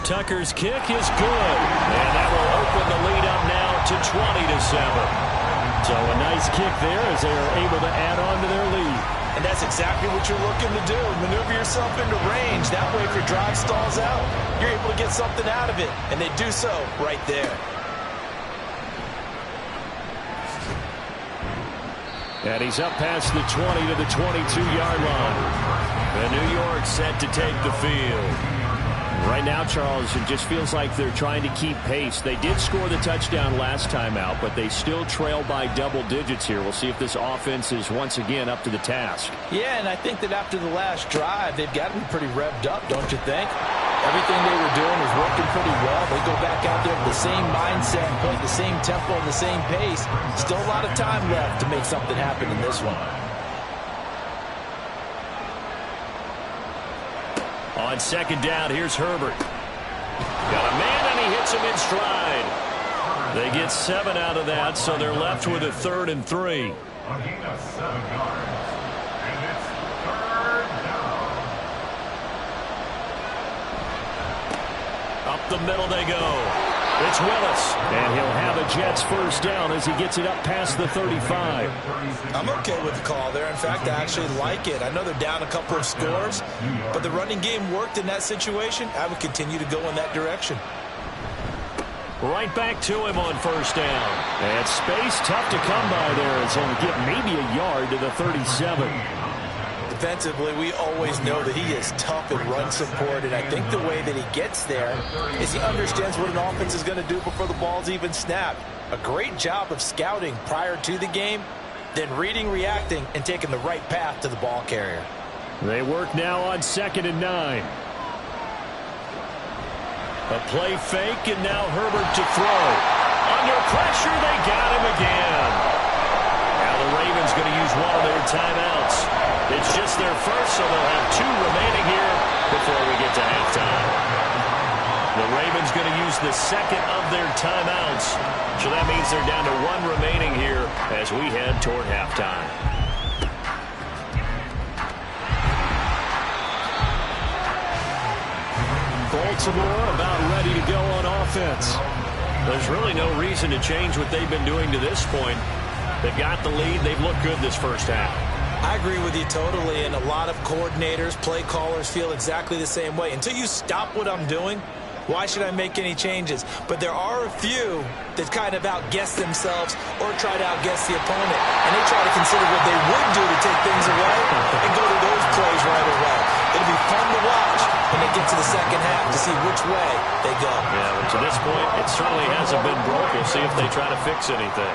Tucker's kick is good, and that will open the lead up now to 20-7. So a nice kick there as they are able to add on to their lead. And that's exactly what you're looking to do. Maneuver yourself into range. That way, if your drive stalls out, you're able to get something out of it. And they do so right there. And he's up past the 20 to the 22-yard line. And New York set to take the field. Right now, Charles, it just feels like they're trying to keep pace. They did score the touchdown last time out, but they still trail by double digits here. We'll see if this offense is once again up to the task. Yeah, and I think that after the last drive, they've got to be pretty revved up, don't you think? Everything they were doing was working pretty well. They go back out there with the same mindset, playing the same tempo and the same pace. Still a lot of time left to make something happen in this one. On 2nd down, here's Herbert. Got a man, and he hits him in stride. They get 7 out of that, so they're left with a 3rd and 3. Up the middle they go. It's Willis, and he'll have a Jets first down as he gets it up past the 35. I'm okay with the call there. In fact, I actually like it. I know they're down a couple of scores, but the running game worked in that situation. I would continue to go in that direction. Right back to him on first down. And space tough to come by there as he'll get maybe a yard to the 37. Defensively, we always know that he is tough in run support, and I think the way that he gets there is he understands what an offense is going to do before the ball's even snapped. A great job of scouting prior to the game, then reading, reacting, and taking the right path to the ball carrier. They work now on 2nd and 9. A play fake, and now Herbert to throw. Under pressure, they got him again. Now the Ravens going to use one of their timeouts. It's just their first, so they'll have 2 remaining here before we get to halftime. The Ravens going to use the 2nd of their timeouts, so that means they're down to 1 remaining here as we head toward halftime. Baltimore about ready to go on offense. There's really no reason to change what they've been doing to this point. They've got the lead. They've looked good this first half. I agree with you totally, and a lot of coordinators, play callers feel exactly the same way. Until you stop what I'm doing, why should I make any changes? But there are a few that kind of outguess themselves or try to outguess the opponent, and they try to consider what they would do to take things away and go to those plays right away. It'll be fun to watch when they get to the second half to see which way they go. Yeah, well, to this point, it certainly hasn't been broke. We'll see if they try to fix anything.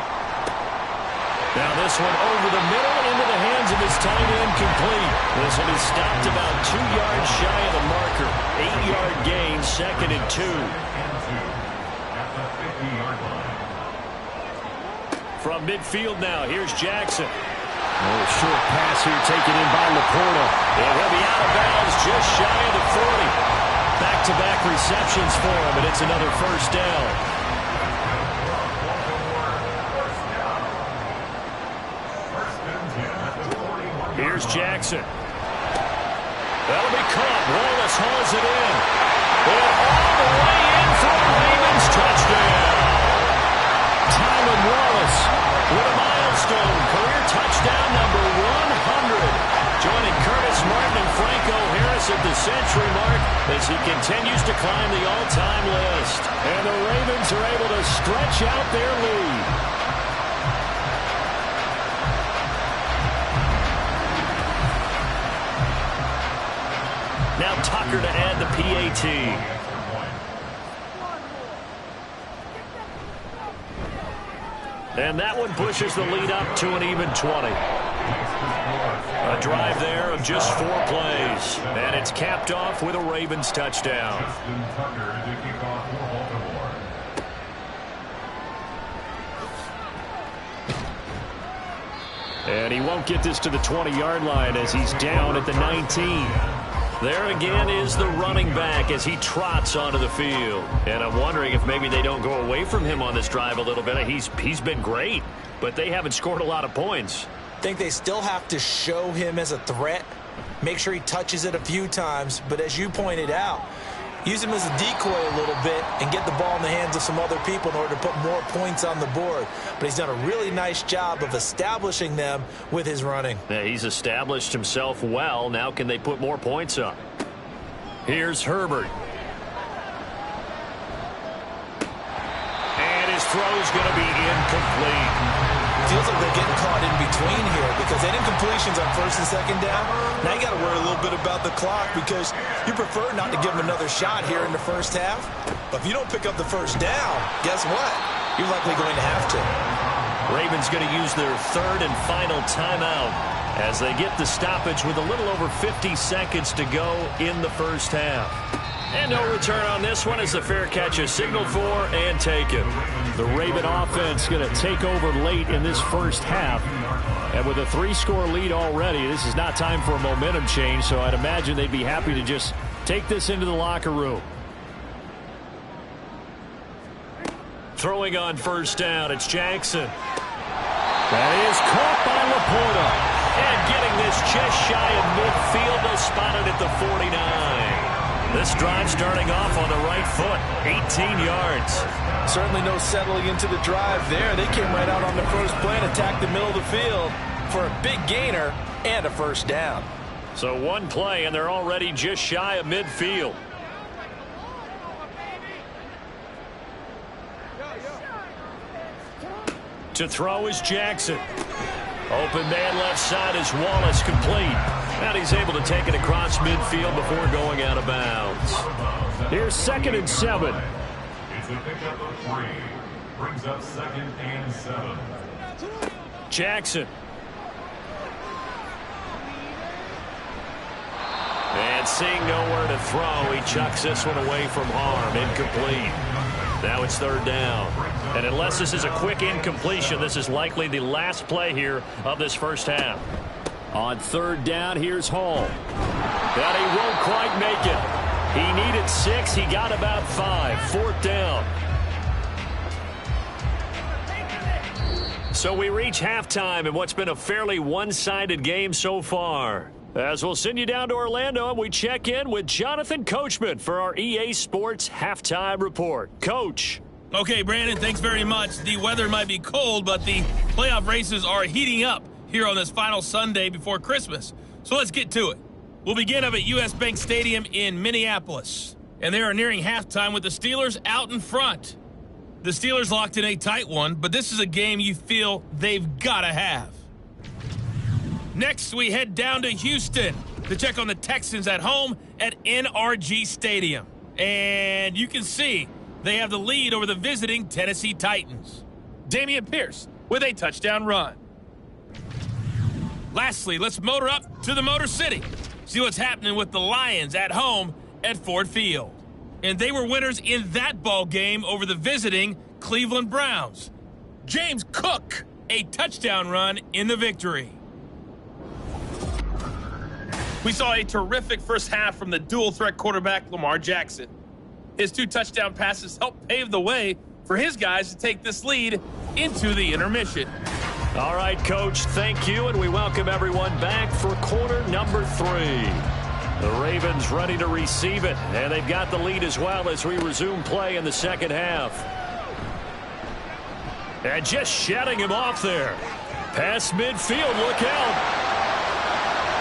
Now this one over the middle into the hands of his tight end complete. This one is stopped about 2 yards shy of the marker. 8-yard gain, 2nd and 2. From midfield now, here's Jackson. Oh, short pass here taken in by Laporta. And he'll be out of bounds just shy of the 40. Back-to-back receptions for him, and it's another first down. Here's Jackson. That'll be caught. Wallace hauls it in. And all the way in for a Ravens touchdown. Tylan Wallace with a milestone career touchdown as he continues to climb the all-time list. And the Ravens are able to stretch out their lead. Now Tucker to add the PAT. And that one pushes the lead up to an even 20. A drive there of just 4 plays. And it's capped off with a Ravens touchdown. And he won't get this to the 20-yard line as he's down at the 19. There again is the running back as he trots onto the field. And I'm wondering if maybe they don't go away from him on this drive a little bit. He's been great, but they haven't scored a lot of points. I think they still have to show him as a threat, make sure he touches it a few times. But as you pointed out, use him as a decoy a little bit and get the ball in the hands of some other people in order to put more points on the board. But he's done a really nice job of establishing them with his running. Yeah, he's established himself well. Now can they put more points up? Here's Herbert. And his throw's going to be incomplete. Feels like they're getting caught in between here because they didn't completions on first and second down. Now you got to worry a little bit about the clock because you prefer not to give them another shot here in the first half. But if you don't pick up the first down, guess what? You're likely going to have to. Ravens going to use their third and final timeout as they get the stoppage with a little over 50 seconds to go in the first half. And no return on this one as the fair catch is signaled for and taken. The Raven offense going to take over late in this first half. And with a 3-score lead already, this is not time for a momentum change, so I'd imagine they'd be happy to just take this into the locker room. Throwing on first down, it's Jackson. That is caught by Laporta. And getting this just shy of midfield, they'll spot it at the 49. This drive starting off on the right foot, 18 yards. Certainly no settling into the drive there. They came right out on the first play and attacked the middle of the field for a big gainer and a first down. So one play, and they're already just shy of midfield. To throw is Jackson. Open man left side is Wallace, complete. And he's able to take it across midfield before going out of bounds. Here's 2nd and 7. It's a pickup of 3. Brings up 2nd and 7. Jackson. And seeing nowhere to throw, he chucks this one away from harm. Incomplete. Now it's 3rd down. And unless this is a quick incompletion, this is likely the last play here of this first half. On 3rd down, here's Hall. But he won't quite make it. He needed 6. He got about 5. 4th down. So we reach halftime in what's been a fairly one-sided game so far. As we'll send you down to Orlando, and we check in with Jonathan Coachman for our EA Sports Halftime Report. Coach. Okay, Brandon, thanks very much. The weather might be cold, but the playoff races are heating up here on this final Sunday before Christmas. So let's get to it. We'll begin up at U.S. Bank Stadium in Minneapolis. And they are nearing halftime with the Steelers out in front. The Steelers locked in a tight one, but this is a game you feel they've got to have. Next, we head down to Houston to check on the Texans at home at NRG Stadium. And you can see they have the lead over the visiting Tennessee Titans. Dameon Pierce with a touchdown run. Lastly, let's motor up to the Motor City. See what's happening with the Lions at home at Ford Field. And they were winners in that ball game over the visiting Cleveland Browns. James Cook, a touchdown run in the victory. We saw a terrific first half from the dual-threat quarterback Lamar Jackson. His 2 touchdown passes helped pave the way for his guys to take this lead into the intermission. All right, Coach, thank you, and we welcome everyone back for quarter number 3. The Ravens ready to receive it, and they've got the lead as well as we resume play in the second half. And just shutting him off there. Past midfield, look out.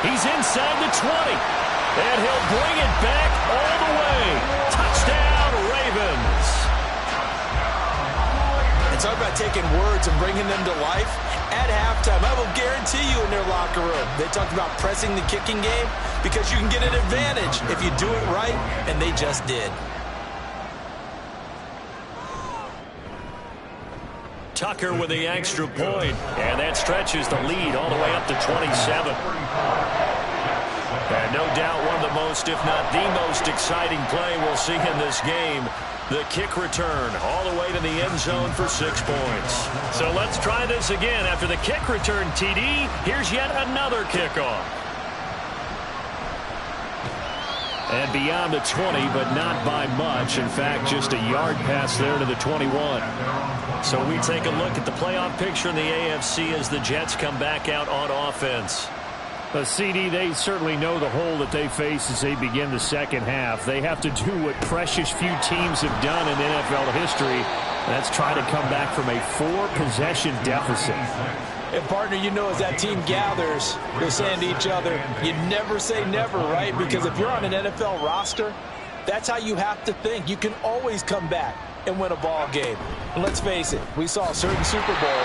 He's inside the 20, and he'll bring it back all the way. Touchdown, Ravens. It's all about taking words and bringing them to life. At halftime, I will guarantee you in their locker room, they talked about pressing the kicking game because you can get an advantage if you do it right, and they just did. Tucker with the extra point, and that stretches the lead all the way up to 27. And no doubt one of the most, if not the most exciting play we'll see in this game. The kick return all the way to the end zone for 6 points. So let's try this again. After the kick return, TD, here's yet another kickoff. And beyond the 20, but not by much. In fact, just a yard pass there to the 21. So we take a look at the playoff picture in the AFC as the Jets come back out on offense. CD, they certainly know the hole that they face as they begin the second half. They have to do what precious few teams have done in NFL history. That's try to come back from a 4-possession deficit. And, partner, you know, as that team gathers, they're saying to each other, you never say never, right? Because if you're on an NFL roster, that's how you have to think. You can always come back and win a ball game. And let's face it, we saw a certain Super Bowl,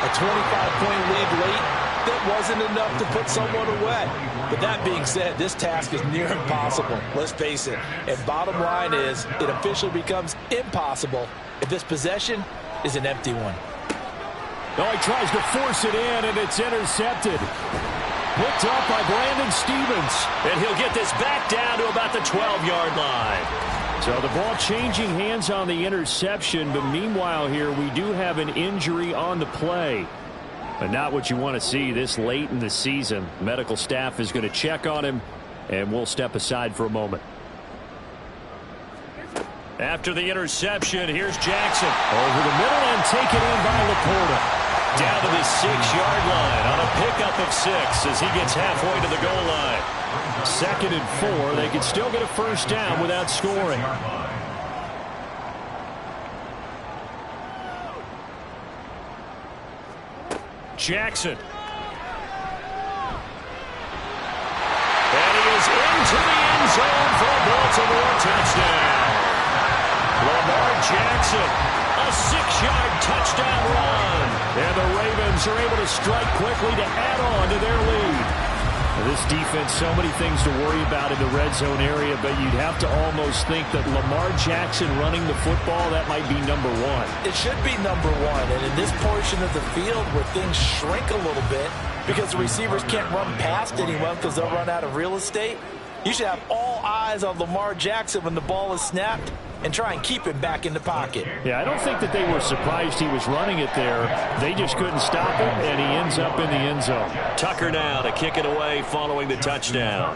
a 25-point lead late, that wasn't enough to put someone away. But that being said, this task is near impossible. Let's face it. And bottom line is, it officially becomes impossible if this possession is an empty one. Oh, he tries to force it in, and it's intercepted. Picked up by Brandon Stevens. And he'll get this back down to about the 12-yard line. So the ball changing hands on the interception, but meanwhile here we do have an injury on the play. But not what you want to see this late in the season. Medical staff is going to check on him, and we'll step aside for a moment. After the interception, here's Jackson. Over the middle and taken in by Laporta. Down to the 6-yard line on a pickup of 6 as he gets halfway to the goal line. 2nd and 4. They can still get a first down without scoring. Jackson. And he is into the end zone for a Baltimore touchdown. Lamar Jackson, a 6-yard touchdown run. And the Ravens are able to strike quickly to add on to their lead. This defense, so many things to worry about in the red zone area, but you'd have to almost think that Lamar Jackson running the football, that might be number 1. It should be number 1, and in this portion of the field where things shrink a little bit because the receivers can't run past anyone because they'll run out of real estate, you should have all eyes on Lamar Jackson when the ball is snapped and try and keep him back in the pocket. Yeah, I don't think that they were surprised he was running it there. They just couldn't stop him, and he ends up in the end zone. Tucker now to kick it away following the touchdown.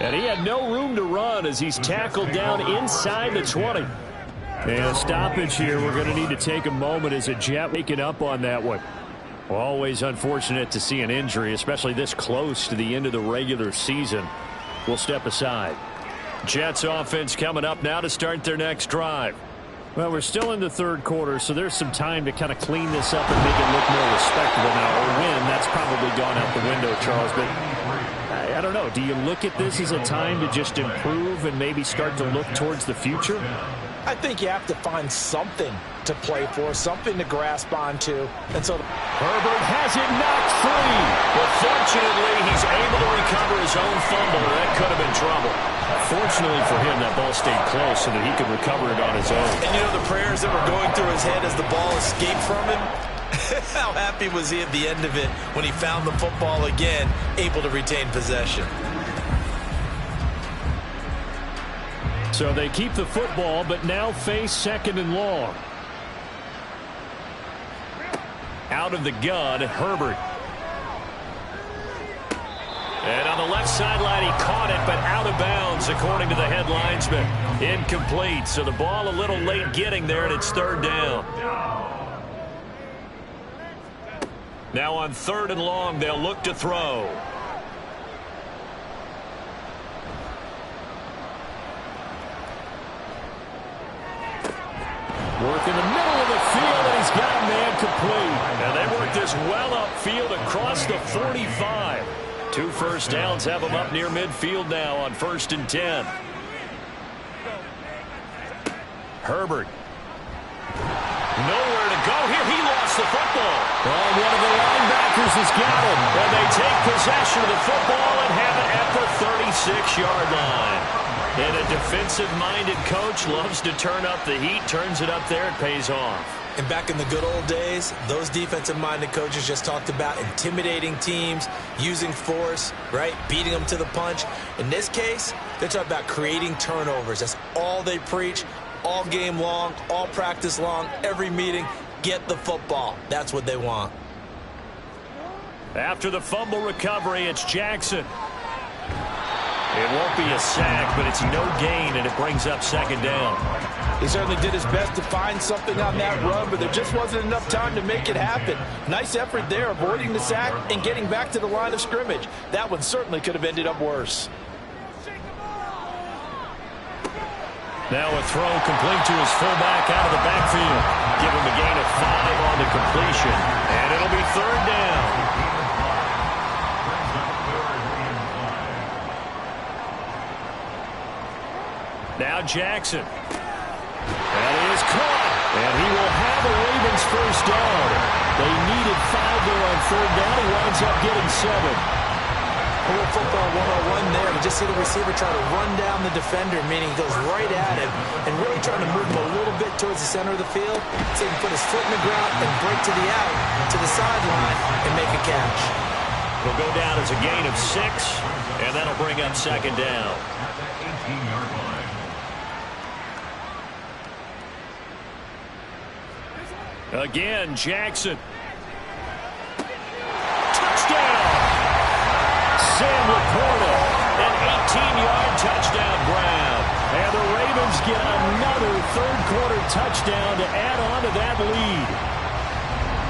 And he had no room to run as he's tackled down inside the 20. And a stoppage here. We're going to need to take a moment as a Jet waking up on that one. Always unfortunate to see an injury, especially this close to the end of the regular season. We'll step aside. Jets offense coming up now to start their next drive. Well, we're still in the third quarter, so there's some time to kind of clean this up and make it look more respectable now. Or win, that's probably gone out the window, Charles. But I don't know. Do you look at this as a time to just improve and maybe start to look towards the future? I think you have to find something to play for, something to grasp onto. And so Herbert has it knocked free. But fortunately, he's able to recover his own fumble. That could have been trouble. Fortunately for him, that ball stayed close so that he could recover it on his own. And you know the prayers that were going through his head as the ball escaped from him? How happy was he at the end of it when he found the football again, able to retain possession? So they keep the football, but now face 2nd and long. Out of the gun, Herbert. And on the left sideline, he caught it, but out of bounds, according to the head linesman. Incomplete, so the ball a little late getting there, and it's 3rd down. Now on 3rd and long, they'll look to throw. Work in the middle of the field, and he's He's got a man complete. And they work this well upfield across the 45. 2 first downs have them up near midfield now on 1st and 10. Herbert. Nowhere to go here. He lost the football. Oh, one of the linebackers has got him. And they take possession of the football and have it at the 36-yard line. And a defensive-minded coach loves to turn up the heat, turns it up there, it pays off. And back in the good old days, those defensive-minded coaches just talked about intimidating teams, using force, right, beating them to the punch. In this case, they're talking about creating turnovers. That's all they preach, all game long, all practice long, every meeting. Get the football. That's what they want. After the fumble recovery, it's Jackson. It won't be a sack, but it's no gain, and it brings up 2nd down. He certainly did his best to find something on that run, but there just wasn't enough time to make it happen. Nice effort there, avoiding the sack and getting back to the line of scrimmage. That one certainly could have ended up worse. Now a throw complete to his fullback out of the backfield. Give him a gain of 5 on the completion, and it'll be 3rd down. Now Jackson. That is caught. And he will have a Ravens 1st down. They needed 5 there on 3rd down. He winds up getting 7. A little football 101 there. You just see the receiver try to run down the defender, meaning he goes right at him and really trying to move him a little bit towards the center of the field so he can put his foot in the ground and break to the out, to the sideline, and make a catch. It'll go down as a gain of 6, and that'll bring up 2nd down. Again, Jackson. Touchdown! Sam Laporta, an 18-yard touchdown grab. And the Ravens get another 3rd-quarter touchdown to add on to that lead.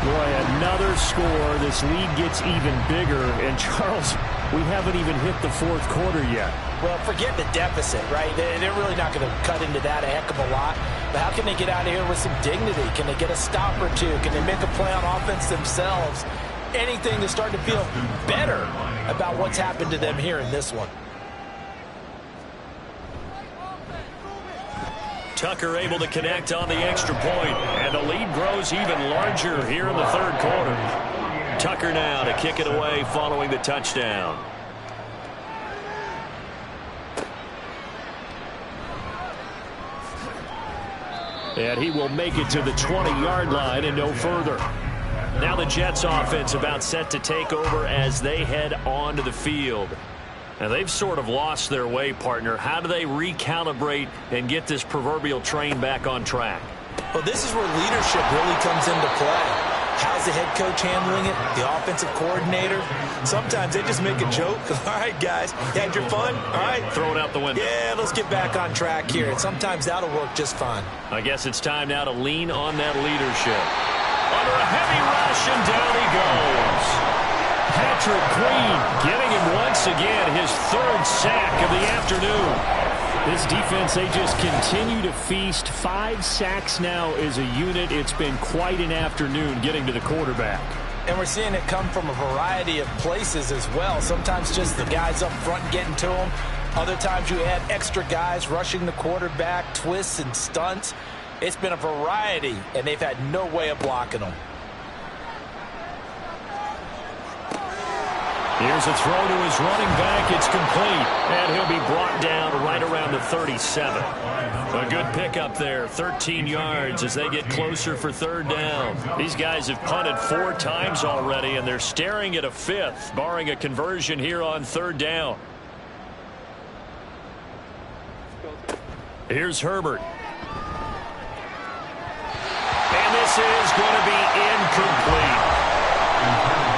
Boy, another score. This lead gets even bigger. And, Charles, we haven't even hit the 4th quarter yet. Well, forget the deficit, right? They're really not going to cut into that a heck of a lot. But how can they get out of here with some dignity? Can they get a stop or two? Can they make a play on offense themselves? Anything to start to feel better about what's happened to them here in this one. Tucker able to connect on the extra point, and the lead grows even larger here in the 3rd quarter. Tucker now to kick it away following the touchdown. And he will make it to the 20-yard line and no further. Now the Jets offense about set to take over as they head onto the field. Now they've sort of lost their way, partner. How do they recalibrate and get this proverbial train back on track? Well, this is where leadership really comes into play. How's the head coach handling it? The offensive coordinator? Sometimes they just make a joke. All right, guys, you had your fun? All right. Throw it out the window. Yeah, let's get back on track here. And sometimes that'll work just fine. I guess it's time now to lean on that leadership. Under a heavy rush, and down he goes. Patrick Queen getting him once again, his 3rd sack of the afternoon. This defense, they just continue to feast. 5 sacks now as a unit. It's been quite an afternoon getting to the quarterback. And we're seeing it come from a variety of places as well. Sometimes just the guys up front getting to him. Other times you add extra guys rushing the quarterback, twists and stunts. It's been a variety, and they've had no way of blocking them. Here's a throw to his running back. It's complete. And he'll be brought down right around the 37. A good pickup there. 13 yards as they get closer for 3rd down. These guys have punted 4 times already, and they're staring at a 5th, barring a conversion here on 3rd down. Here's Herbert. And this is going to be incomplete.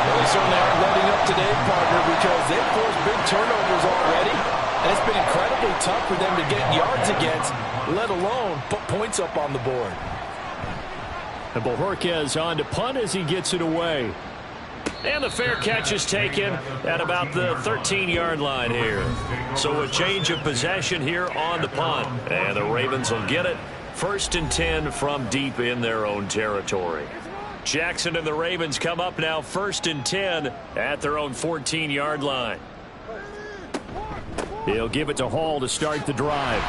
Well, they certainly aren't letting up today, partner, because they've forced big turnovers already. And it's been incredibly tough for them to get yards against, let alone put points up on the board. And Bojorquez on to punt as he gets it away. And the fair catch is taken at about the 13-yard line here. So a change of possession here on the punt. And the Ravens will get it First and 10 from deep in their own territory. Jackson and the Ravens come up now, first and 10 at their own 14-yard line. He'll give it to Hall to start the drive.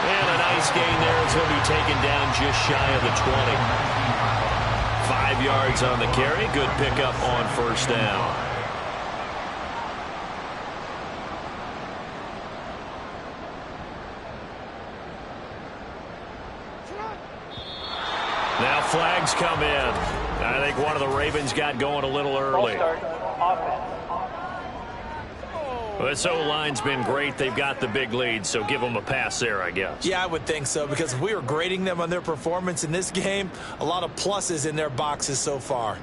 And a nice gain there as he'll be taken down just shy of the 20. 5 yards on the carry. Good pickup on first down. Now flags come in. I think one of the Ravens got going a little early. This O-line's been great. They've got the big lead, so give them a pass there, I guess. Yeah, I would think so, because if we were grading them on their performance in this game, a lot of pluses in their boxes so far.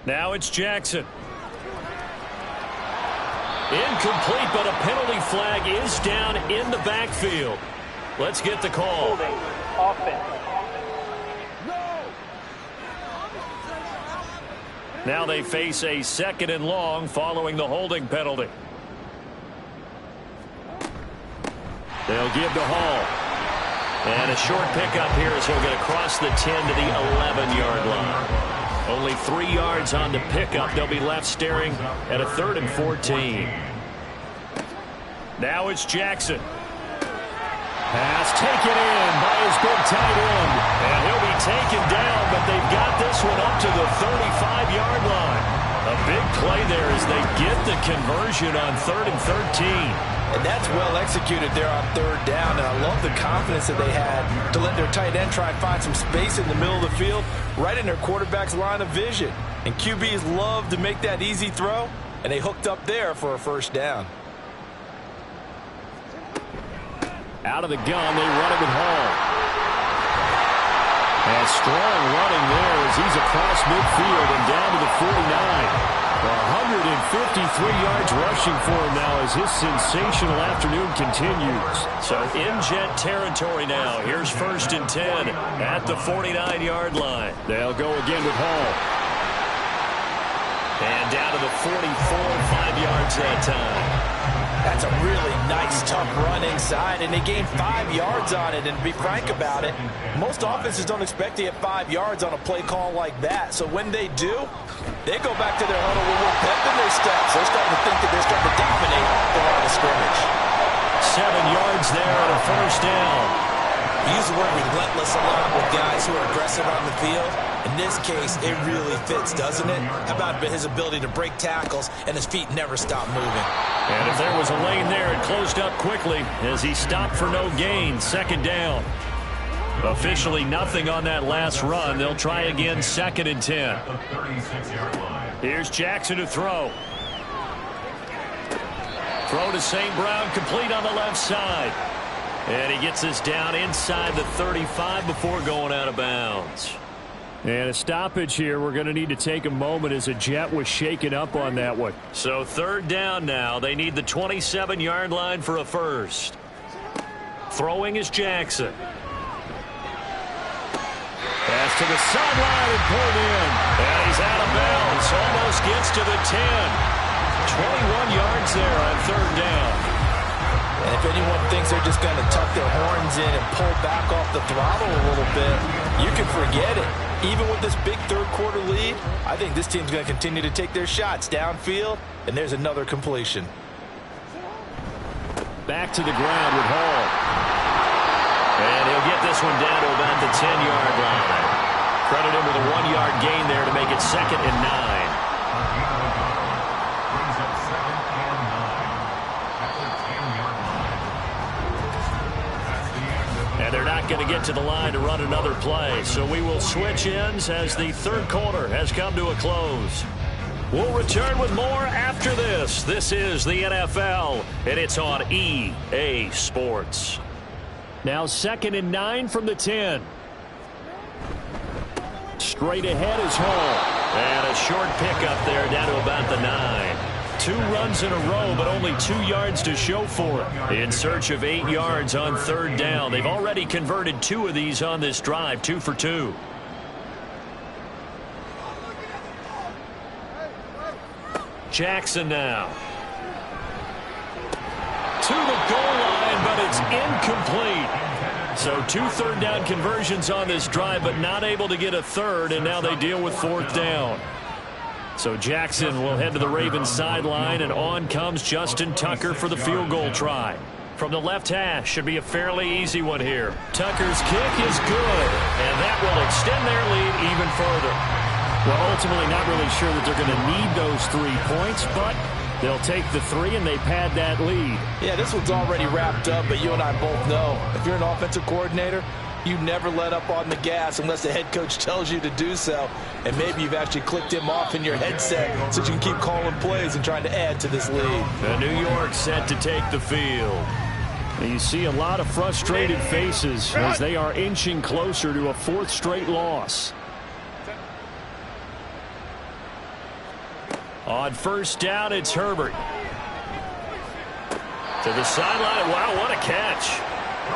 Now it's Jackson. Incomplete, but a penalty flag is down in the backfield. Let's get the call. Holding. Offense. Now they face a 2nd and long following the holding penalty. They'll give to Hall. And a short pickup here as he'll get across the 10 to the 11-yard line. Only 3 yards on the pickup. They'll be left staring at a 3rd and 14. Now it's Jackson. Pass taken in by his big tight end. And he'll be taken down, but they've got this one up to the 35-yard line. A big play there as they get the conversion on 3rd and 13. And that's well executed there on 3rd down. And I love the confidence that they had to let their tight end try and find some space in the middle of the field, right in their quarterback's line of vision. And QBs love to make that easy throw, and they hooked up there for a first down. Out of the gun, they run it with Hall. And strong running there as he's across midfield and down to the 49. 153 yards rushing for him now as his sensational afternoon continues. So in jet territory now. Here's 1st and 10 at the 49-yard line. They'll go again with Hall. And down to the 44, 5 yards that time. That's a really nice, tough run inside, and they gained 5 yards on it. And to be frank about it, most offenses don't expect to get 5 yards on a play call like that. So when they do, they go back to their huddle with a little pep in their steps. They're starting to think that they're starting to dominate the line of scrimmage. 7 yards there on a first down. We use the word relentless a lot with guys who are aggressive on the field. In this case, it really fits, doesn't it? How about his ability to break tackles and his feet never stop moving? And if there was a lane there, it closed up quickly as he stopped for no gain. 2nd down. Officially nothing on that last run. They'll try again, 2nd and 10. Here's Jackson to throw. Throw to St. Brown, complete on the left side. And he gets us down inside the 35 before going out of bounds. And a stoppage here. We're going to need to take a moment as a jet was shaken up on that one. So 3rd down now. They need the 27-yard line for a first. Throwing is Jackson. Pass to the sideline and pulled in. And he's out of bounds. Almost gets to the 10. 21 yards there on 3rd down. And if anyone thinks they're just going to tuck their horns in and pull back off the throttle a little bit, you can forget it. Even with this big 3rd quarter lead, I think this team's going to continue to take their shots downfield, and there's another completion. Back to the ground with Hall. And he'll get this one down to about the 10-yard line. Credit him with a 1-yard gain there to make it 2nd and 9. And they're not going to get to the line to run another play. So we will switch ends as the 3rd quarter has come to a close. We'll return with more after this. This is the NFL, and it's on EA Sports. Now 2nd and 9 from the 10. Straight ahead is Hall. And a short pickup there down to about the 9. 2 runs in a row, but only 2 yards to show for it. In search of 8 yards on 3rd down. They've already converted 2 of these on this drive, 2 for 2. Jackson now. to the goal line, but it's incomplete. So 2 third-down conversions on this drive, but not able to get a third, and now they deal with 4th down. So Jackson will head to the Ravens sideline, and on comes Justin Tucker for the field goal try. From the left hash, should be a fairly easy one here. Tucker's kick is good, and that will extend their lead even further. Well, ultimately not really sure that they're going to need those 3 points, but they'll take the 3 and they pad that lead. Yeah, this one's already wrapped up, but you and I both know if you're an offensive coordinator, you never let up on the gas unless the head coach tells you to do so. And maybe you've actually clicked him off in your headset so you can keep calling plays and trying to add to this lead. The New York set to take the field. And you see a lot of frustrated faces as they are inching closer to a 4th straight loss. On 1st down, it's Herbert. To the sideline. Wow, what a catch.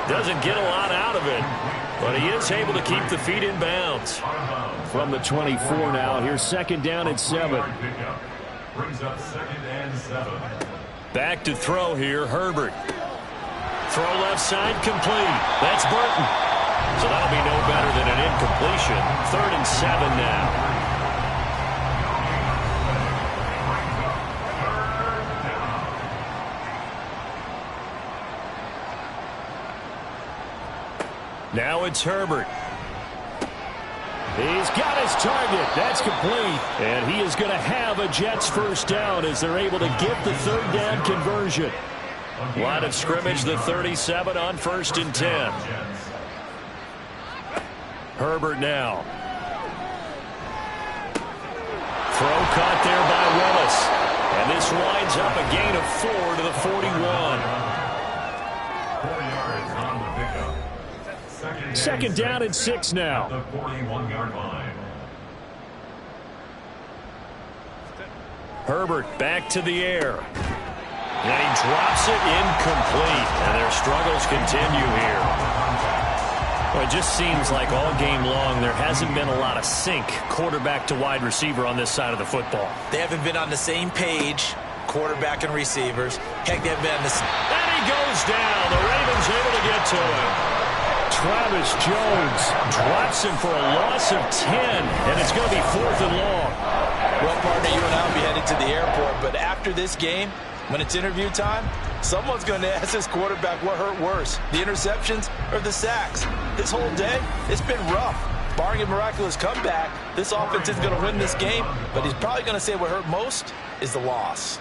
Doesn't get a lot out of it, but he is able to keep the feet in bounds. From the 24 now, here's 2nd down and 7. Brings up 2nd and 7. Back to throw here, Herbert. Throw left side, complete. That's Burton. So that'll be no better than an incompletion. 3rd and 7 now. Now it's Herbert. He's got his target. That's complete. And he is going to have a Jets 1st down as they're able to get the 3rd down conversion. Line of scrimmage, the 37 on 1st and 10. Herbert now. Throw caught there by Willis. And this winds up a gain of 4 to the 41. 2nd down and 6 now. The 41-yard line. Herbert back to the air. And he drops it incomplete. And their struggles continue here. Well, it just seems like all game long there hasn't been a lot of sync quarterback to wide receiver on this side of the football. They haven't been on the same page, quarterback and receivers. Heck, they've been on the same. And he goes down. The Ravens able to get to him. Travis Jones drops him for a loss of 10, and it's going to be 4th and long. Well, partner, you and I will be headed to the airport, but after this game, when it's interview time, someone's going to ask this quarterback what hurt worse, the interceptions or the sacks. This whole day, it's been rough. Barring a miraculous comeback, this offense is going to win this game, but he's probably going to say what hurt most is the loss.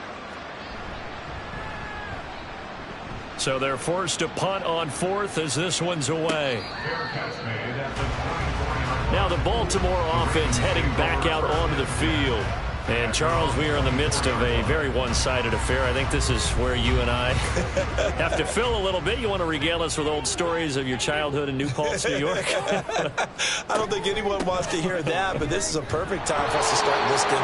So they're forced to punt on 4th as this one's away. Now the Baltimore offense heading back out onto the field. And, Charles, we are in the midst of a very one-sided affair. I think this is where you and I have to fill a little bit. You want to regale us with old stories of your childhood in New Paltz, New York? I don't think anyone wants to hear that, but this is a perfect time for us to start listing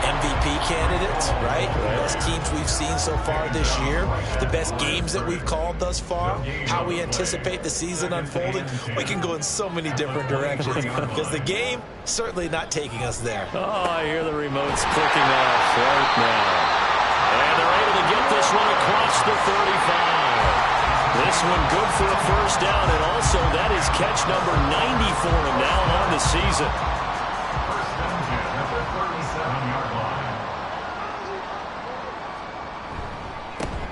MVP candidates, right? The best teams we've seen so far this year, the best games that we've called thus far, how we anticipate the season unfolding. We can go in so many different directions because the game certainly not taking us there. Oh, I hear the remotes clicking off right now. And they're able to get this one across the 35. This one good for a 1st down, and also that is catch number 90 for him now on the season.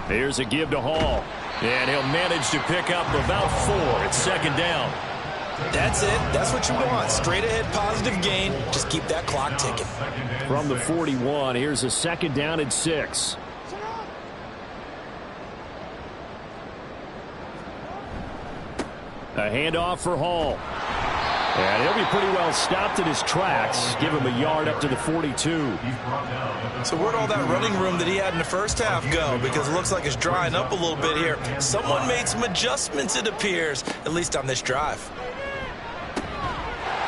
Here's a give to Hall. And he'll manage to pick up about 4. It's 2nd down. That's it. That's what you want. Straight ahead positive gain. Just keep that clock ticking. From the 41, here's a 2nd down and 6. A handoff for Hall. And he'll be pretty well stopped in his tracks. Give him a yard up to the 42. So where'd all that running room that he had in the first half go? Because it looks like it's drying up a little bit here. Someone made some adjustments, it appears, at least on this drive.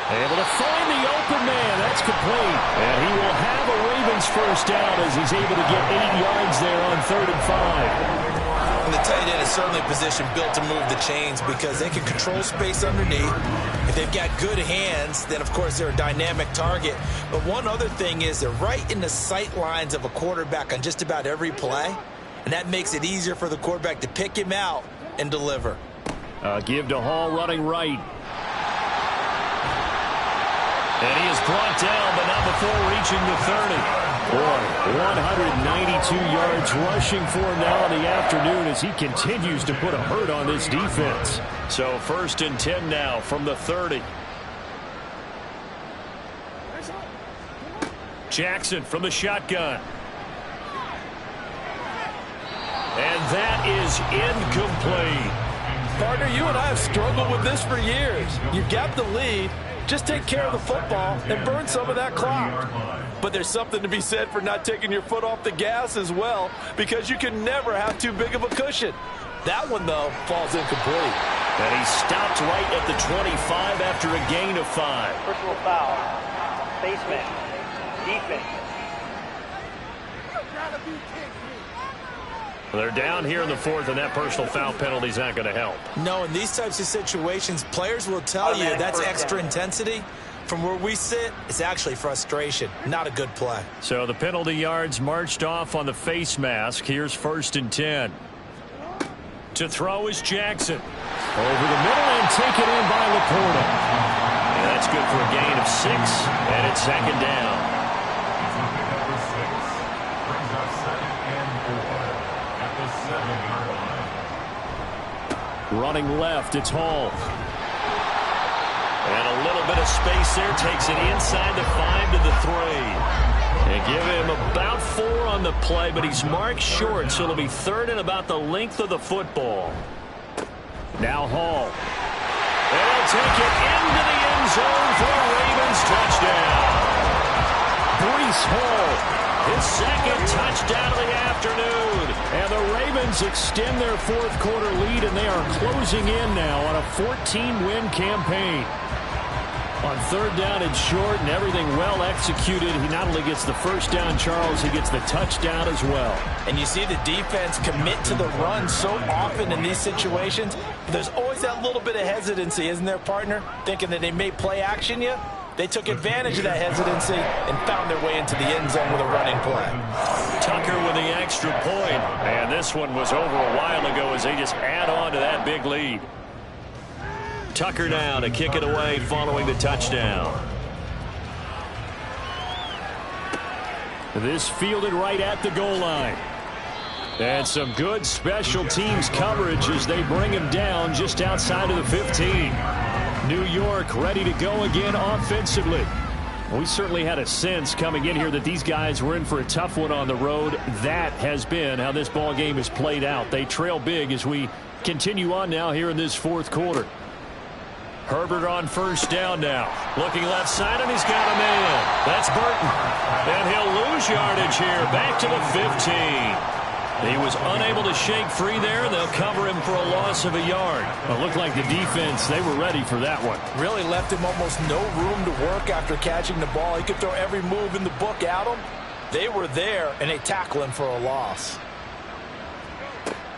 Able to find the open man. That's complete. And he will have a Ravens 1st down as he's able to get 8 yards there on 3rd and 5. And the tight end is certainly a position built to move the chains because they can control space underneath. If they've got good hands, then, of course, they're a dynamic target. But one other thing is they're right in the sight lines of a quarterback on just about every play. and that makes it easier for the quarterback to pick him out and deliver. Give to Hall running right. And he is brought down, but not before reaching the 30. Boy, 192 yards rushing for him now in the afternoon as he continues to put a hurt on this defense. So 1st and 10 now from the 30. Jackson from the shotgun. And that is incomplete. Partner, you and I have struggled with this for years. You've got the lead. Just take care of the football and burn some of that clock. But there's something to be said for not taking your foot off the gas as well, because you can never have too big of a cushion. That one, though, falls incomplete. And he stopped right at the 25 after a gain of 5. Personal foul. Face mask. Defense. They're down here in the 4th, and that personal foul penalty is not going to help. No, in these types of situations, players will tell you that's extra intensity. From where we sit, it's actually frustration, not a good play. So the penalty yards marched off on the face mask. Here's 1st and 10. To throw is Jackson. Over the middle and taken in by Laporta. And that's good for a gain of 6, and it's 2nd down. Running left, it's Hall. And a little bit of space there. Takes it inside the 5 to the 3. And give him about 4 on the play, but he's marked short, so it'll be 3rd and about the length of the football. Now Hall. And he'll take it into the end zone for a Ravens touchdown. Breece Hall, his 2nd touchdown of the afternoon. And the Ravens extend their 4th quarter lead, and they are closing in now on a 14-win campaign. On 3rd down and short, and everything well executed. He not only gets the 1st down, Charles, he gets the touchdown as well. And you see the defense commit to the run so often in these situations. There's always that little bit of hesitancy, isn't there, partner? Thinking that they may play action you. They took advantage of that hesitancy and found their way into the end zone with a running play. Tucker with the extra point. And this one was over a while ago as they just add on to that big lead. Tucker now to kick it away following the touchdown. This fielded right at the goal line. And some good special teams coverage as they bring him down just outside of the 15. New York ready to go again offensively. We certainly had a sense coming in here that these guys were in for a tough one on the road. That has been how this ball game has played out. They trail big as we continue on now here in this 4th quarter. Herbert on 1st down now. Looking left side, and he's got a man. That's Burton. And he'll lose yardage here. Back to the 15. He was unable to shake free there. They'll cover him for a loss of a yard. It looked like the defense, they were ready for that one. Really left him almost no room to work after catching the ball. He could throw every move in the book at him. They were there, and they tackle him for a loss.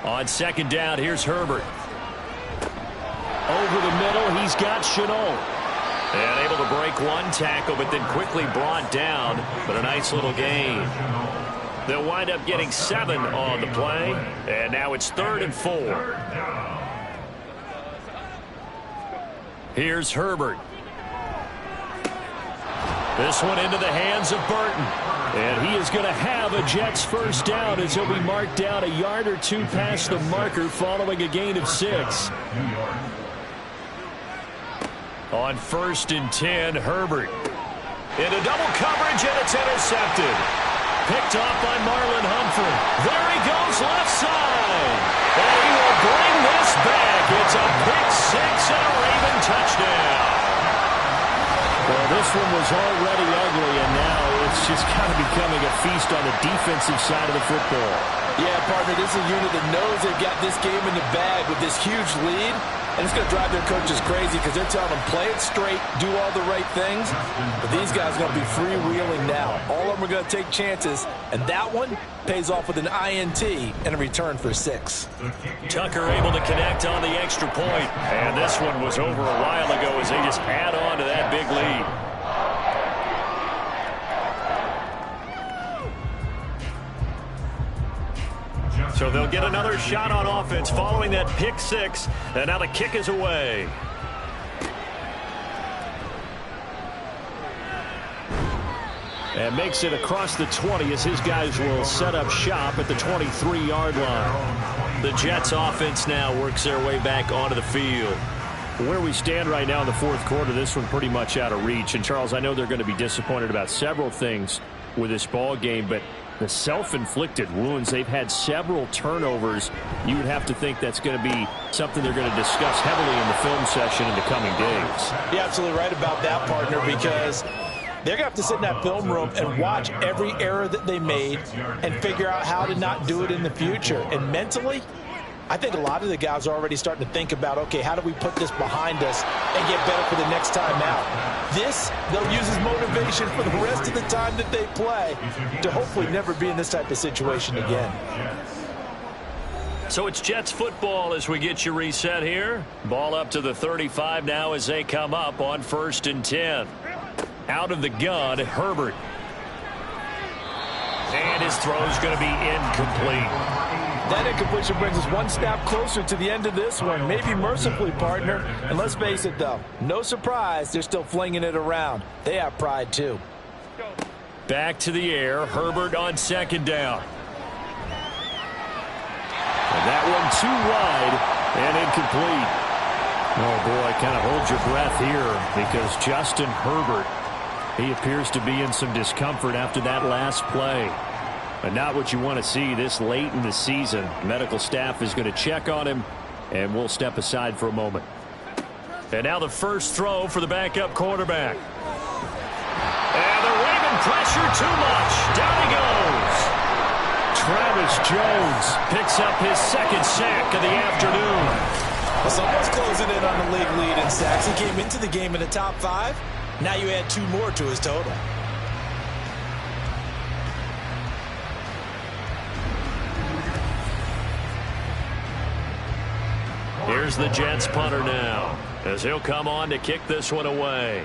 On 2nd down, here's Herbert. Over the middle, he's got Shenault. And able to break one tackle, but then quickly brought down. But a nice little gain. They'll wind up getting 7 on the play. And now it's 3rd and 4. Here's Herbert. This one into the hands of Burton. And he is going to have a Jets 1st down as he'll be marked down a yard or 2 past the marker following a gain of 6. On 1st and 10, Herbert. Into double coverage, and it's intercepted. Picked off by Marlon Humphrey. There he goes, left side. And he will bring this back. It's a pick 6 and a Raven touchdown. Well, this one was already ugly, and now it's just kind of becoming a feast on the defensive side of the football. Yeah, partner, this is a unit that knows they've got this game in the bag with this huge lead. And it's going to drive their coaches crazy because they're telling them, play it straight, do all the right things. But these guys are going to be freewheeling now. All of them are going to take chances. And that one pays off with an INT and a return for 6. Tucker able to connect on the extra point. And this one was over a while ago as they just add on to that big lead. So they'll get another shot on offense following that pick six. And now the kick is away. And makes it across the 20 as his guys will set up shop at the 23-yard line. The Jets offense now works their way back onto the field. Where we stand right now in the fourth quarter, this one pretty much out of reach. And, Charles, I know they're going to be disappointed about several things with this ball game, but the self-inflicted wounds, they've had several turnovers. You would have to think that's going to be something they're going to discuss heavily in the film session in the coming days. You're absolutely right about that, partner, because they're going to have to sit in that film room and watch every error that they made and figure out how to not do it in the future. And mentally, I think a lot of the guys are already starting to think about, okay, how do we put this behind us and get better for the next time out? This, they'll use as motivation for the rest of the time that they play to hopefully never be in this type of situation again. So it's Jets football as we get you reset here. Ball up to the 35 now as they come up on 1st and 10. Out of the gun, Herbert. And his throw is going to be incomplete. That incompletion brings us one step closer to the end of this one. Maybe mercifully, partner. And let's face it, though, no surprise, they're still flinging it around. They have pride, too. Back to the air. Herbert on 2nd down. And that one too wide and incomplete. Oh, boy, kind of hold your breath here because Justin Herbert, he appears to be in some discomfort after that last play. But not what you want to see this late in the season. Medical staff is going to check on him, and we'll step aside for a moment. And now the first throw for the backup quarterback. And the Raven pressure too much. Down he goes. Travis Jones picks up his 2nd sack of the afternoon. Well, someone's closing in on the league lead in sacks. He came into the game in the top 5. Now you add 2 more to his total. Here's the Jets punter now as he'll come on to kick this one away.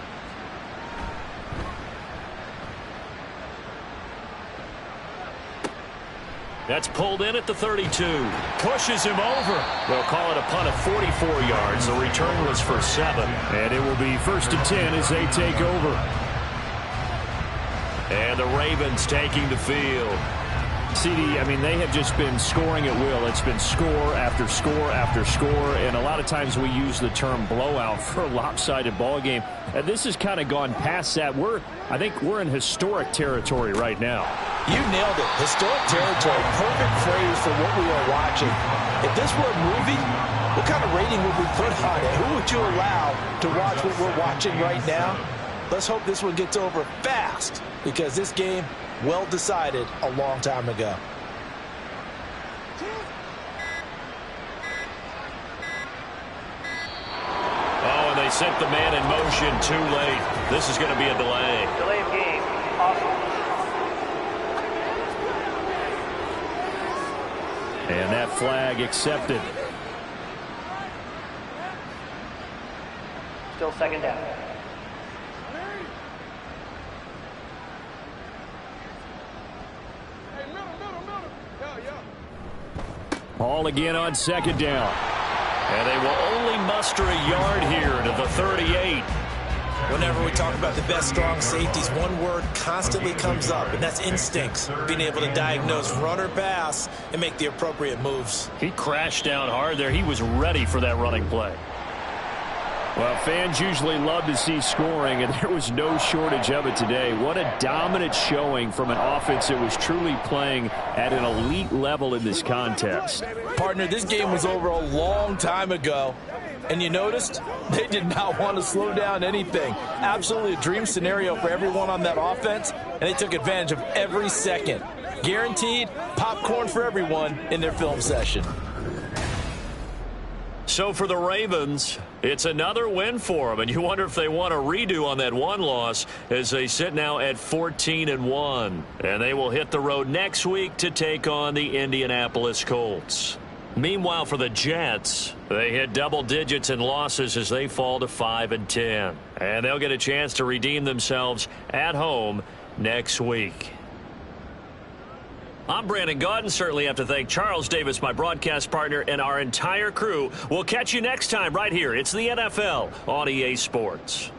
That's pulled in at the 32. Pushes him over. They'll call it a punt of 44 yards. The return was for 7. And it will be 1st and 10 as they take over. And the Ravens taking the field. CD, I mean, they have just been scoring at will. It's been score after score after score, and a lot of times we use the term blowout for a lopsided ball game. And this has kind of gone past that. I think we're in historic territory right now. You nailed it. Historic territory. Perfect phrase for what we are watching. If this were a movie, what kind of rating would we put on it? Who would you allow to watch what we're watching right now? Let's hope this one gets over fast, because this game, well decided a long time ago. Oh, and they sent the man in motion too late. This is going to be a delay. Delay of game. Awesome. And that flag accepted. Still 2nd down. Ball again on 2nd down. And they will only muster a yard here to the 38. Whenever we talk about the best strong safeties, one word constantly comes up, and that's instincts. Being able to diagnose run or pass and make the appropriate moves. He crashed down hard there. He was ready for that running play. Well, fans usually love to see scoring, and there was no shortage of it today. What a dominant showing from an offense that was truly playing at an elite level in this contest. Partner, this game was over a long time ago, and you noticed they did not want to slow down anything. Absolutely a dream scenario for everyone on that offense, and they took advantage of every second. Guaranteed popcorn for everyone in their film session. So for the Ravens, it's another win for them, and you wonder if they want a redo on that one loss as they sit now at 14-1. And they will hit the road next week to take on the Indianapolis Colts. Meanwhile, for the Jets, they hit double digits in losses as they fall to 5-10. And they'll get a chance to redeem themselves at home next week. I'm Brandon Gaudin. Certainly have to thank Charles Davis, my broadcast partner, and our entire crew. We'll catch you next time right here. It's the NFL on EA Sports.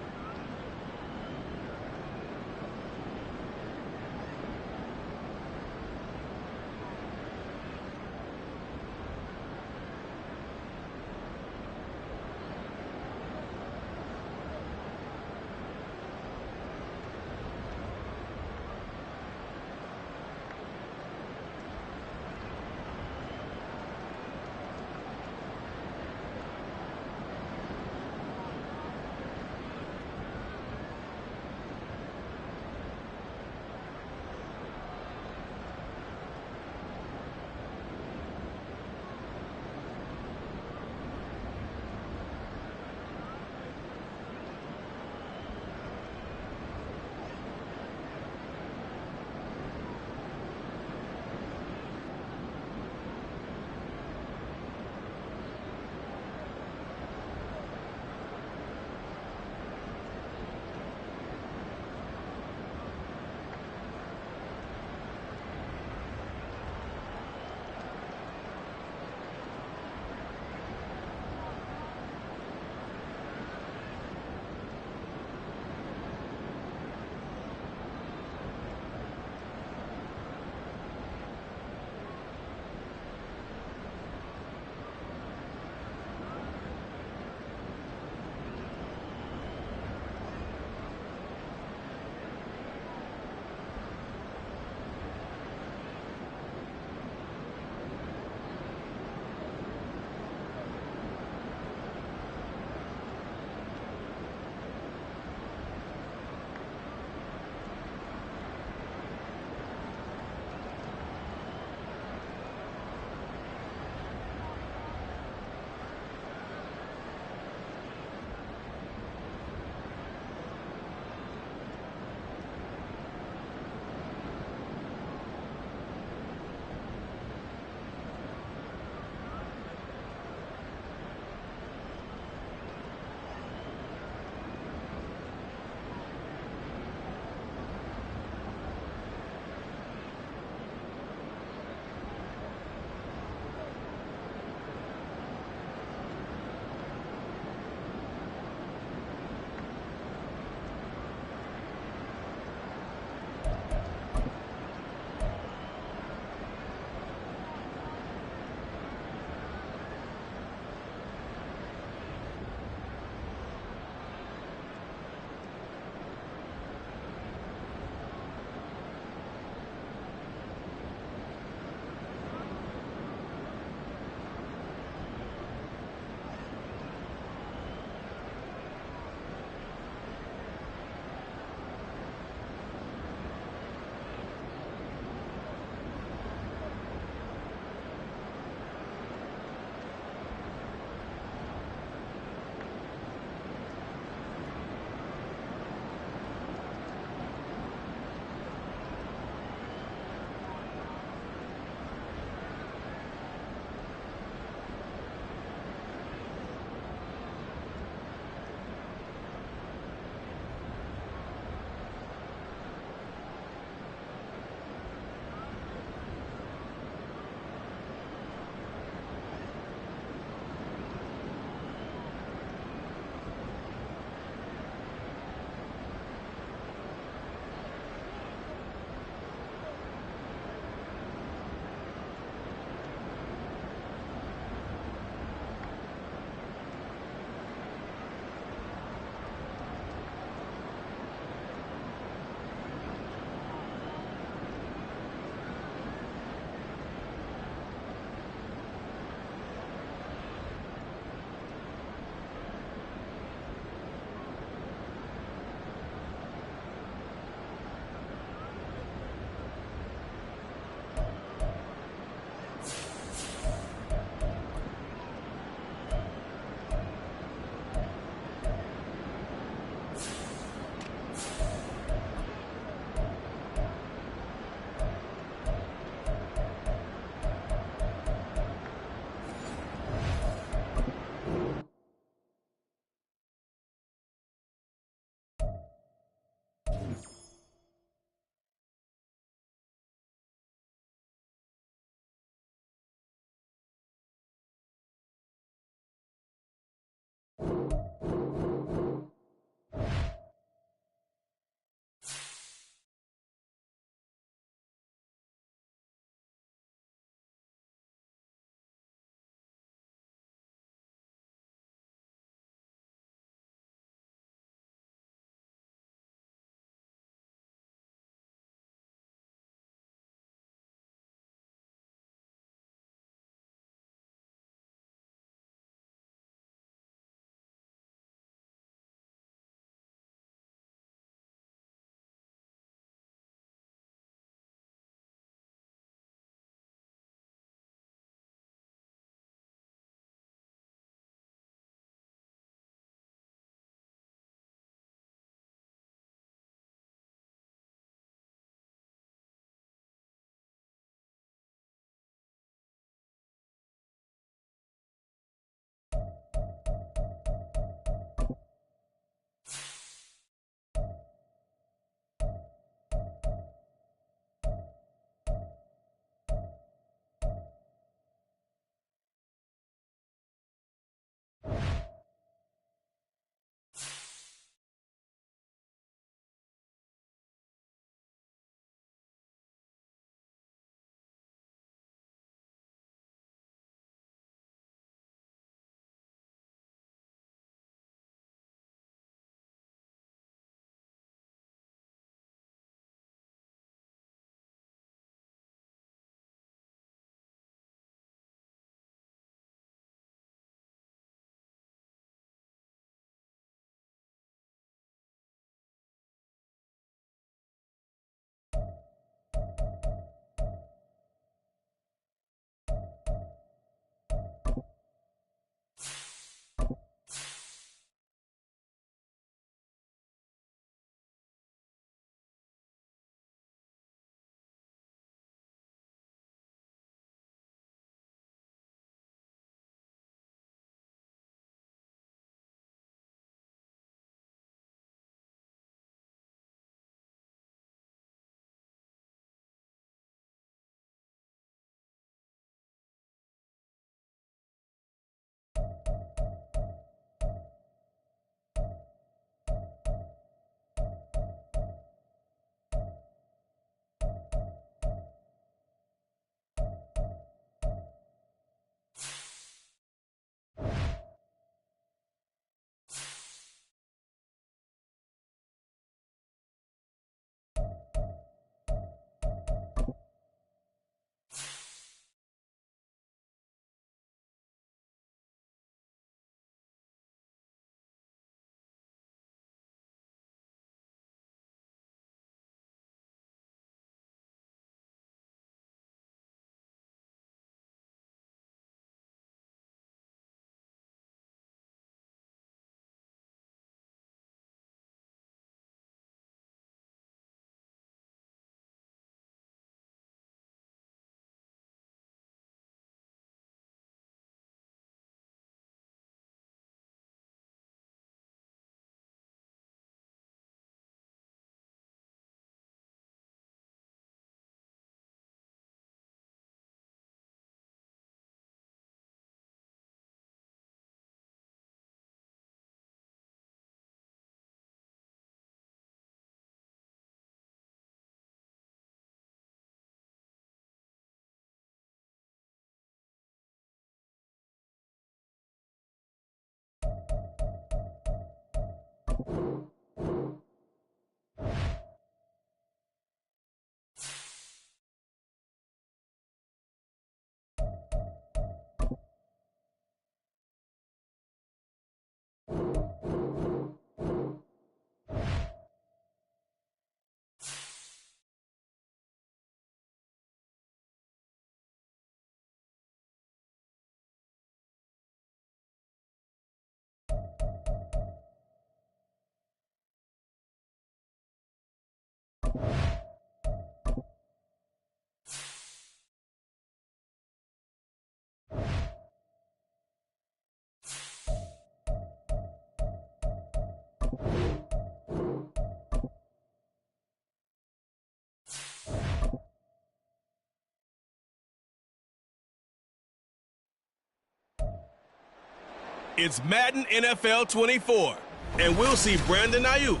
It's Madden NFL 24, and we'll see Brandon Ayuk.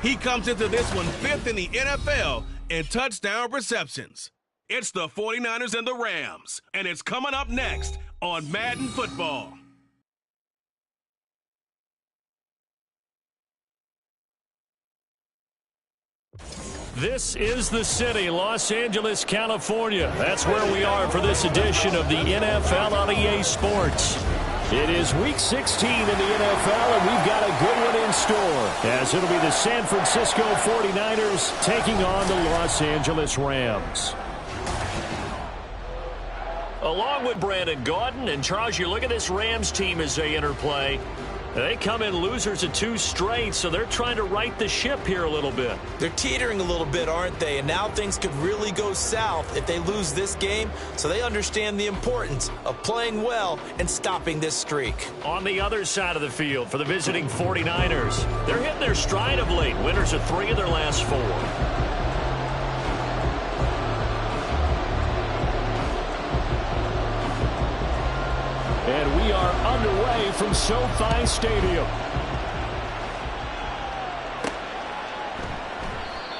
He comes into this one 5th in the NFL in touchdown receptions. It's the 49ers and the Rams, and it's coming up next on Madden Football. This is the city, Los Angeles, California. That's where we are for this edition of the NFL on EA Sports. It is Week 16 in the NFL, and we've got a good one in store, as it'll be the San Francisco 49ers taking on the Los Angeles Rams. Along with Brandon Gaudin and Charles, you look at this Rams team as they interplay. They come in losers of 2 straight, so they're trying to right the ship here a little bit. They're teetering a little bit, aren't they? And now things could really go south if they lose this game, so they understand the importance of playing well and stopping this streak. On the other side of the field for the visiting 49ers, they're hitting their stride of late. Winners of 3 of their last 4. And we are underway from SoFi Stadium.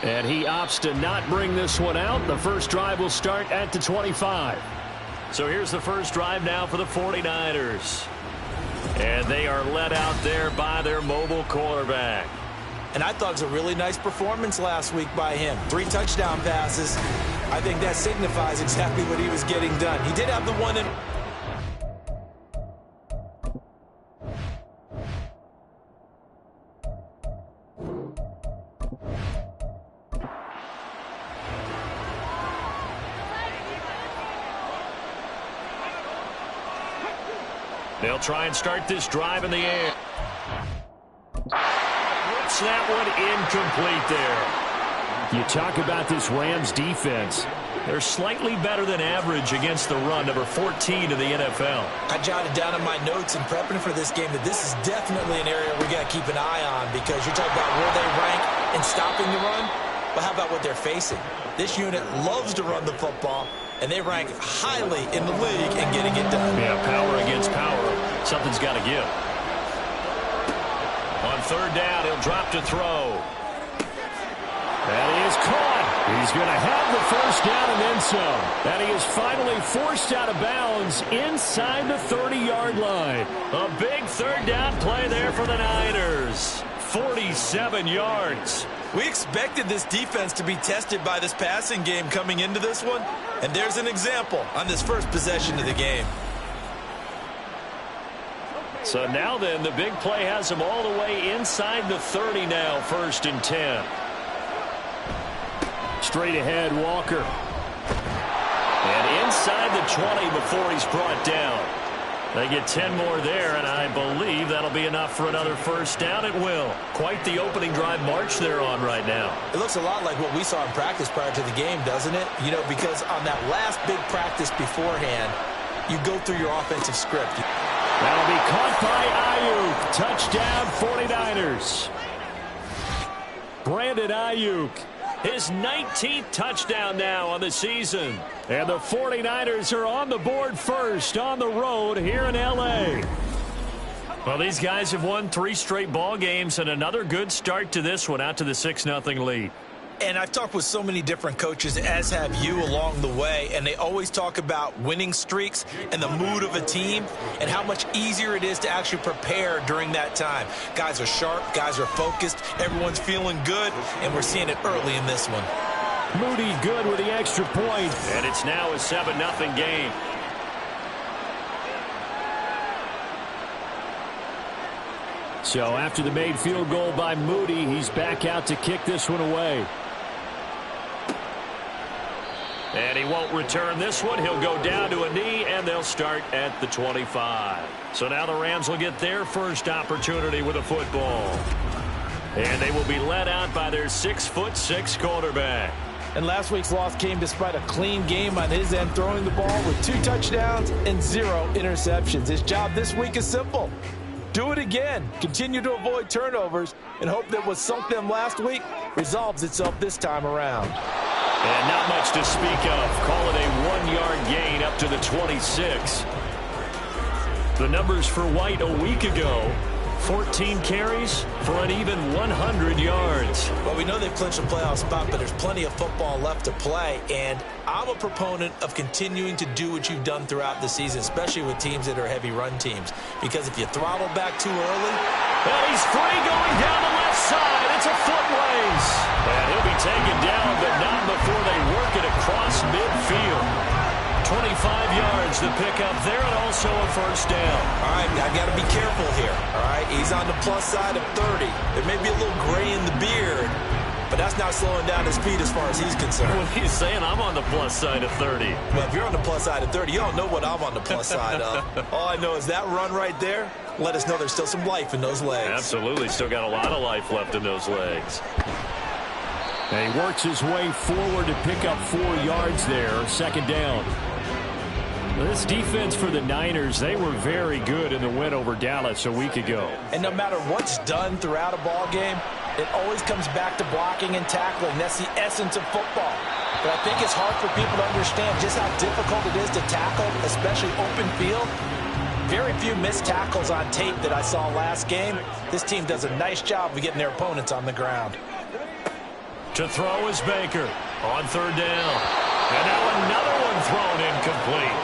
And he opts to not bring this one out. The first drive will start at the 25. So here's the first drive now for the 49ers. And they are led out there by their mobile quarterback. And I thought it was a really nice performance last week by him. 3 touchdown passes. I think that signifies exactly what he was getting done. He did have the one in... They'll try and start this drive in the air. What's that one incomplete there? You talk about this Rams defense. They're slightly better than average against the run, number 14 in the NFL. I jotted down in my notes in prepping for this game that this is definitely an area we got to keep an eye on, because you're talking about where they rank in stopping the run. But how about what they're facing? This unit loves to run the football, and they rank highly in the league in getting it done. Yeah, power against power. Something's got to give. On 3rd down, he'll drop to throw. That is caught. He's going to have the first down and then some. And he is finally forced out of bounds inside the 30-yard line. A big 3rd down play there for the Niners. 47 yards. We expected this defense to be tested by this passing game coming into this one, and there's an example on this first possession of the game. So now then, the big play has him all the way inside the 30 now, 1st and 10. Straight ahead, Walker. And inside the 20 before he's brought down. They get 10 more there, and I believe that'll be enough for another first down. It will. Quite the opening drive march they're on right now. It looks a lot like what we saw in practice prior to the game, doesn't it? You know, because on that last big practice beforehand, you go through your offensive script. That'll be caught by Ayuk. Touchdown, 49ers. Brandon Ayuk. His 19th touchdown now on the season. And the 49ers are on the board first on the road here in L.A. Well, these guys have won 3 straight ball games and another good start to this one, out to the 6-0 lead. And I've talked with so many different coaches, as have you, along the way, and they always talk about winning streaks and the mood of a team and how much easier it is to actually prepare during that time. Guys are sharp, guys are focused, everyone's feeling good, and we're seeing it early in this one. Moody good with the extra point, and it's now a 7-0 game. So after the made field goal by Moody, he's back out to kick this one away. And he won't return this one. He'll go down to a knee, and they'll start at the 25. So now the Rams will get their first opportunity with a football. And they will be led out by their 6'6" quarterback. And last week's loss came despite a clean game on his end, throwing the ball with 2 touchdowns and 0 interceptions. His job this week is simple. Do it again. Continue to avoid turnovers and hope that what sunk them last week resolves itself this time around. And not much to speak of. Call it a 1-yard gain up to the 26. The numbers for White a week ago: 14 carries for an even 100 yards. Well, we know they've clinched a playoff spot, but there's plenty of football left to play, and I'm a proponent of continuing to do what you've done throughout the season, especially with teams that are heavy run teams, because if you throttle back too early... And he's free going down the left side. It's a foot race. And he'll be taken down, but not before they work it across midfield. 25 yards to pick up there, and also a first down. All right, I got to be careful here, all right? He's on the plus side of 30. There may be a little gray in the beard, but that's not slowing down his speed as far as he's concerned. What are you saying? I'm on the plus side of 30. Well, if you're on the plus side of 30, you don't know what I'm on the plus side of. All I know is that run right there let us know there's still some life in those legs. Absolutely. Still got a lot of life left in those legs. And he works his way forward to pick up 4 yards there. Second down. This defense for the Niners, they were very good in the win over Dallas a week ago. And no matter what's done throughout a ball game, it always comes back to blocking and tackling. That's the essence of football. But I think it's hard for people to understand just how difficult it is to tackle, especially open field. Very few missed tackles on tape that I saw last game. This team does a nice job of getting their opponents on the ground. To throw is Baker on third down. And now another one thrown incomplete.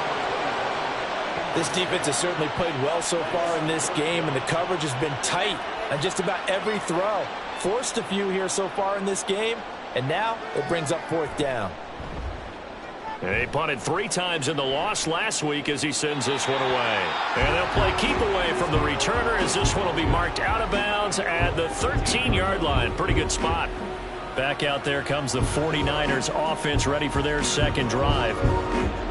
This defense has certainly played well so far in this game, and the coverage has been tight on just about every throw. Forced a few here so far in this game, and now it brings up fourth down. And he punted 3 times in the loss last week as he sends this one away. And they'll play keep away from the returner as this one will be marked out of bounds at the 13-yard line. Pretty good spot. Back out there comes the 49ers offense ready for their second drive.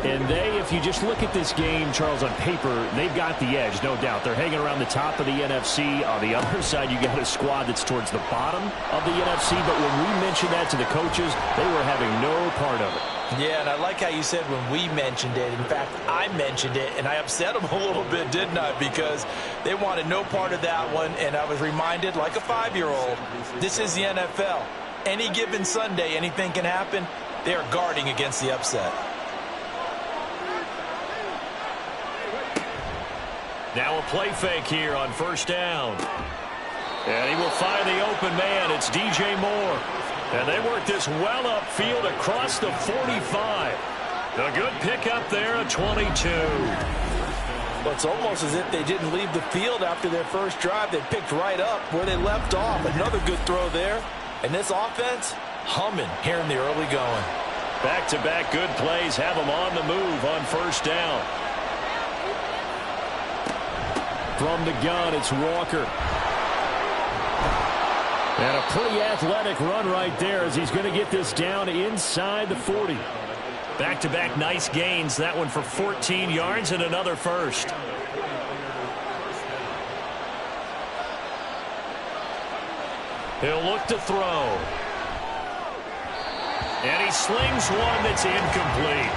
And they, if you just look at this game, Charles, on paper, they've got the edge, no doubt. They're hanging around the top of the NFC. On the other side, you got a squad that's towards the bottom of the NFC. But when we mentioned that to the coaches, they were having no part of it. Yeah, and I like how you said when we mentioned it. In fact, I mentioned it, and I upset them a little bit, didn't I? Because they wanted no part of that one, and I was reminded, like a 5-year-old, this is the NFL. Any given Sunday, anything can happen. They are guarding against the upset. Now a play fake here on first down. And he will find the open man. It's DJ Moore. And they work this well upfield across the 45. A good pickup there at 22. Well, it's almost as if they didn't leave the field after their first drive. They picked right up where they left off. Another good throw there. And this offense, humming here in the early going. Back-to-back good plays have them on the move on first down. From the gun, it's Walker. And a pretty athletic run right there as he's going to get this down inside the 40. Back-to-back nice gains. That one for 14 yards and another first. He'll look to throw. And he slings one that's incomplete.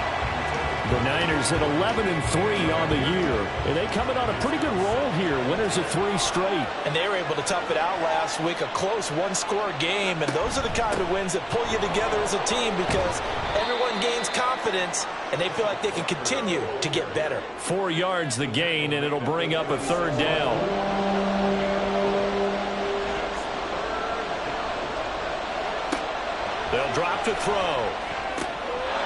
The Niners at 11-3 on the year. And they come in on a pretty good roll here. Winners of 3 straight. And they were able to tough it out last week. A close one-score game. And those are the kind of wins that pull you together as a team because everyone gains confidence and they feel like they can continue to get better. 4 yards the gain, and it'll bring up a third down. They'll drop to throw.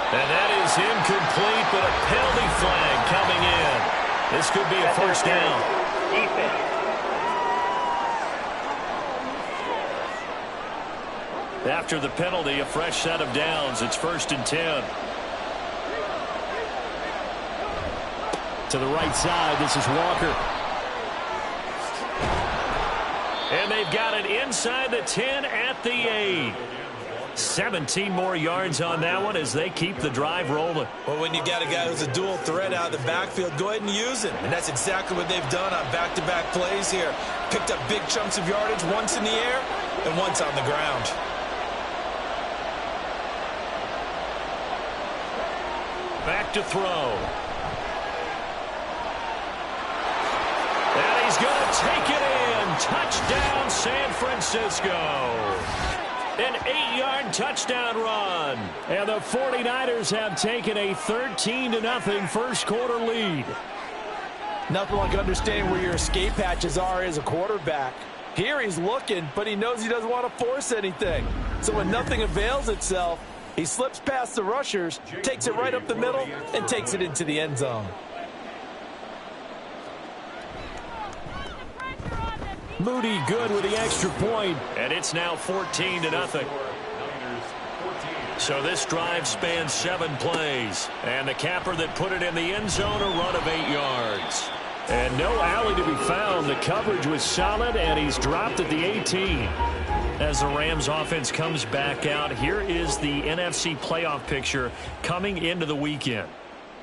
And that is incomplete, but a penalty flag coming in. This could be a first down. Defense. After the penalty, a fresh set of downs. It's 1st and 10. To the right side, this is Walker. And they've got it inside the 10 at the 8. 17 more yards on that one as they keep the drive rolling. Well, when you got a guy who's a dual threat out of the backfield, go ahead and use him. And that's exactly what they've done on back-to-back plays here. Picked up big chunks of yardage, once in the air and once on the ground. Back to throw. And he's going to take it in. Touchdown, San Francisco. An 8-yard touchdown run. And the 49ers have taken a 13-0 first quarter lead. Nothing like understanding where your escape hatches are as a quarterback. Here he's looking, but he knows he doesn't want to force anything. So when nothing avails itself, he slips past the rushers, takes it right up the middle, and takes it into the end zone. Moody good with the extra point, and it's now 14-0. So this drive spans 7 plays, and the capper that put it in the end zone, a run of 8 yards. And no alley to be found. The coverage was solid, and he's dropped at the 18. As the Rams offense comes back out, here is the NFC playoff picture coming into the weekend.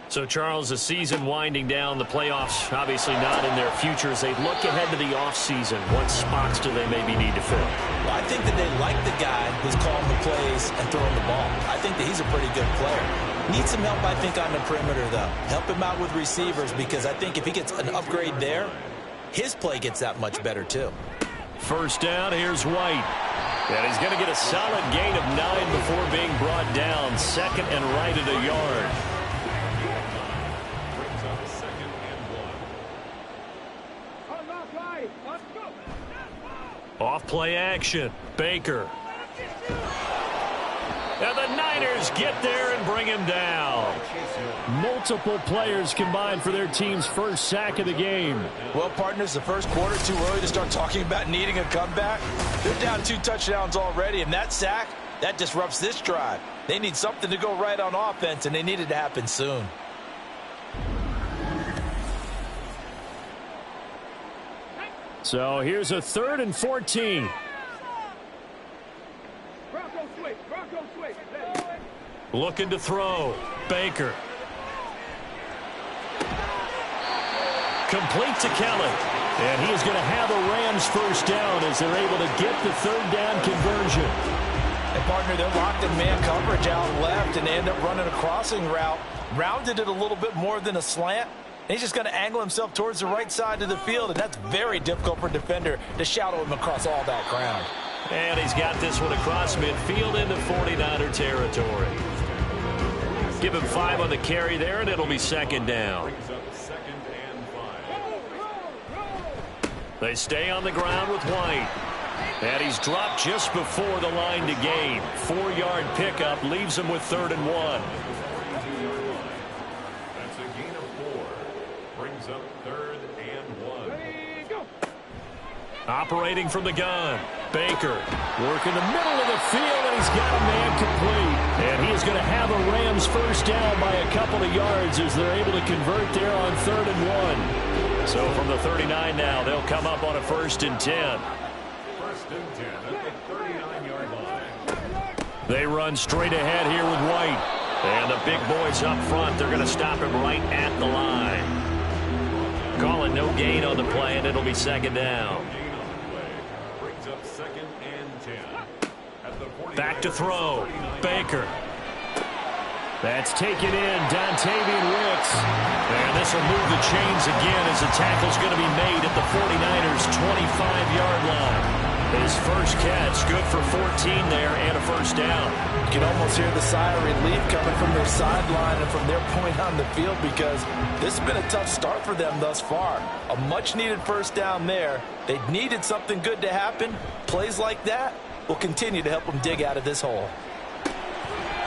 So, Charles, the season winding down, the playoffs obviously not in their future as they look ahead to the offseason. What spots do they maybe need to fill? Well, I think that they like the guy who's calling the plays and throwing the ball. I think that he's a pretty good player. Needs some help, I think, on the perimeter, though. Help him out with receivers because I think if he gets an upgrade there, his play gets that much better, too. First down, here's White. And he's going to get a solid gain of 9 before being brought down. 2nd and right at a yard. Off play action. Baker. And the Niners get there and bring him down. Multiple players combined for their team's first sack of the game. Well, partners, the first quarter, too early to start talking about needing a comeback. They're down 2 touchdowns already, and that sack, that disrupts this drive. They need something to go right on offense, and they need it to happen soon. So here's a 3rd and 14. Looking to throw. Baker. Complete to Kelly. And he is going to have a Rams first down as they're able to get the 3rd down conversion. And, partner, they're locked in man coverage out left, and they end up running a crossing route. Rounded it a little bit more than a slant. He's just going to angle himself towards the right side of the field, and that's very difficult for a defender to shadow him across all that ground. And he's got this one across midfield into 49er territory. Give him 5 on the carry there, and it'll be 2nd down. They stay on the ground with White. And he's dropped just before the line to gain. 4-yard pickup leaves him with 3rd and 1. That's a gain of 4. Brings up 3rd and 1. Operating from the gun. Baker working the middle of the field, and he's got a man complete. And he is going to have a Rams first down by a couple of yards as they're able to convert there on 3rd and 1. So from the 39 now, they'll come up on a 1st and 10. 1st and 10 at the 39-yard line. They run straight ahead here with White. And the big boys up front, they're going to stop him right at the line. Calling no gain on the play, and it'll be 2nd down. Back to throw. Baker. That's taken in. Dontavian Wicks. And this will move the chains again as the tackle's going to be made at the 49ers' 25-yard line. His first catch, good for 14 there and a first down. You can almost hear the sigh of relief coming from their sideline and from their point on the field because this has been a tough start for them thus far. A much-needed first down there. They needed something good to happen. Plays like that will continue to help them dig out of this hole.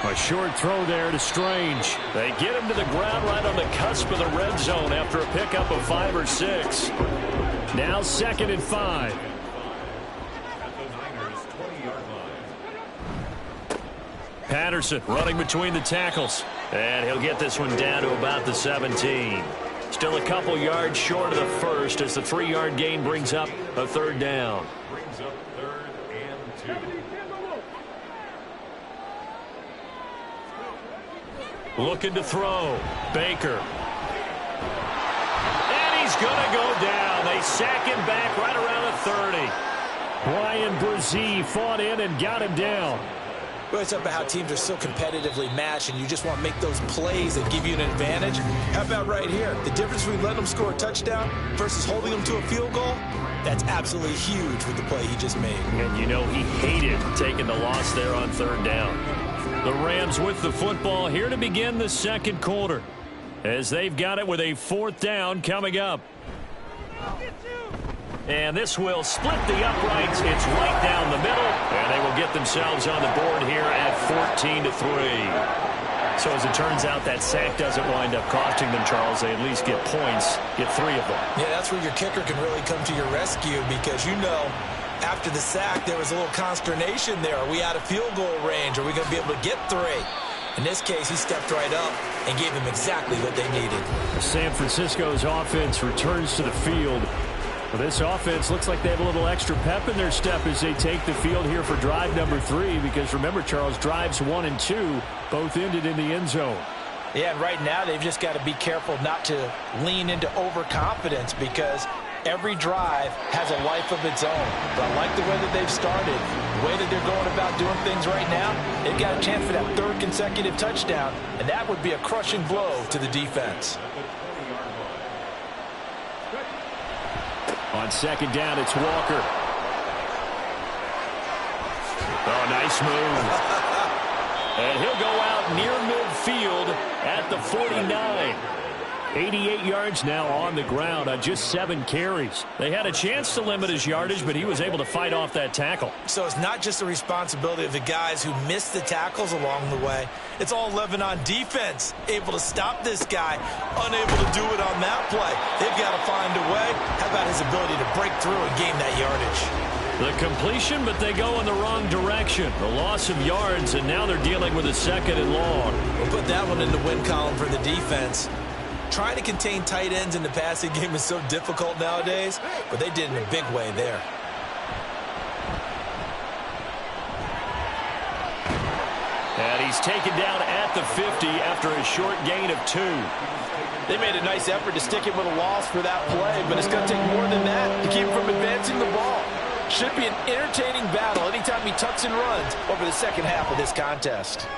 A short throw there to Strange. They get him to the ground right on the cusp of the red zone after a pickup of 5 or 6. Now 2nd and 5. At the Niners' 20-yard line. Patterson running between the tackles. And he'll get this one down to about the 17. Still a couple yards short of the first as the 3-yard gain brings up a 3rd down. Brings up 3rd and 2. Looking to throw. Baker. And he's going to go down. They sack him back right around the 30. Brian Brzee fought in and got him down. Well, it's about how teams are so competitively matched, and you just want to make those plays that give you an advantage. How about right here? The difference between letting them score a touchdown versus holding them to a field goal, that's absolutely huge with the play he just made. And you know he hated taking the loss there on 3rd down. The Rams with the football here to begin the 2nd quarter as they've got it with a 4th down coming up. And this will split the uprights. It's right down the middle, and they will get themselves on the board here at 14-3. So as it turns out, that sack doesn't wind up costing them, Charles. They at least get points, get 3 of them. Yeah, that's where your kicker can really come to your rescue because, you know, after the sack, there was a little consternation there. Are we out of field goal range? Are we going to be able to get 3? In this case, he stepped right up and gave them exactly what they needed. San Francisco's offense returns to the field. Well, this offense looks like they have a little extra pep in their step as they take the field here for drive number 3 because, remember, Charles, drives 1 and 2 both ended in the end zone. Yeah, and right now they've just got to be careful not to lean into overconfidence because every drive has a life of its own. But I like the way that they've started, the way that they're going about doing things right now. They've got a chance for that 3rd consecutive touchdown, and that would be a crushing blow to the defense. On 2nd down, it's Walker. Oh, nice move. And he'll go out near midfield at the 49. 88 yards now on the ground on just 7 carries. They had a chance to limit his yardage, but he was able to fight off that tackle. So it's not just the responsibility of the guys who missed the tackles along the way. It's all 11 on defense, able to stop this guy, unable to do it on that play. They've got to find a way. How about his ability to break through and gain that yardage? The completion, but they go in the wrong direction. The loss of yards, and now they're dealing with a 2nd and long. We'll put that one in the win column for the defense. Trying to contain tight ends in the passing game is so difficult nowadays, but they did in a big way there. And he's taken down at the 50 after a short gain of 2. They made a nice effort to stick him with a loss for that play, but it's going to take more than that to keep him from advancing the ball. Should be an entertaining battle anytime he tucks and runs over the second half of this contest.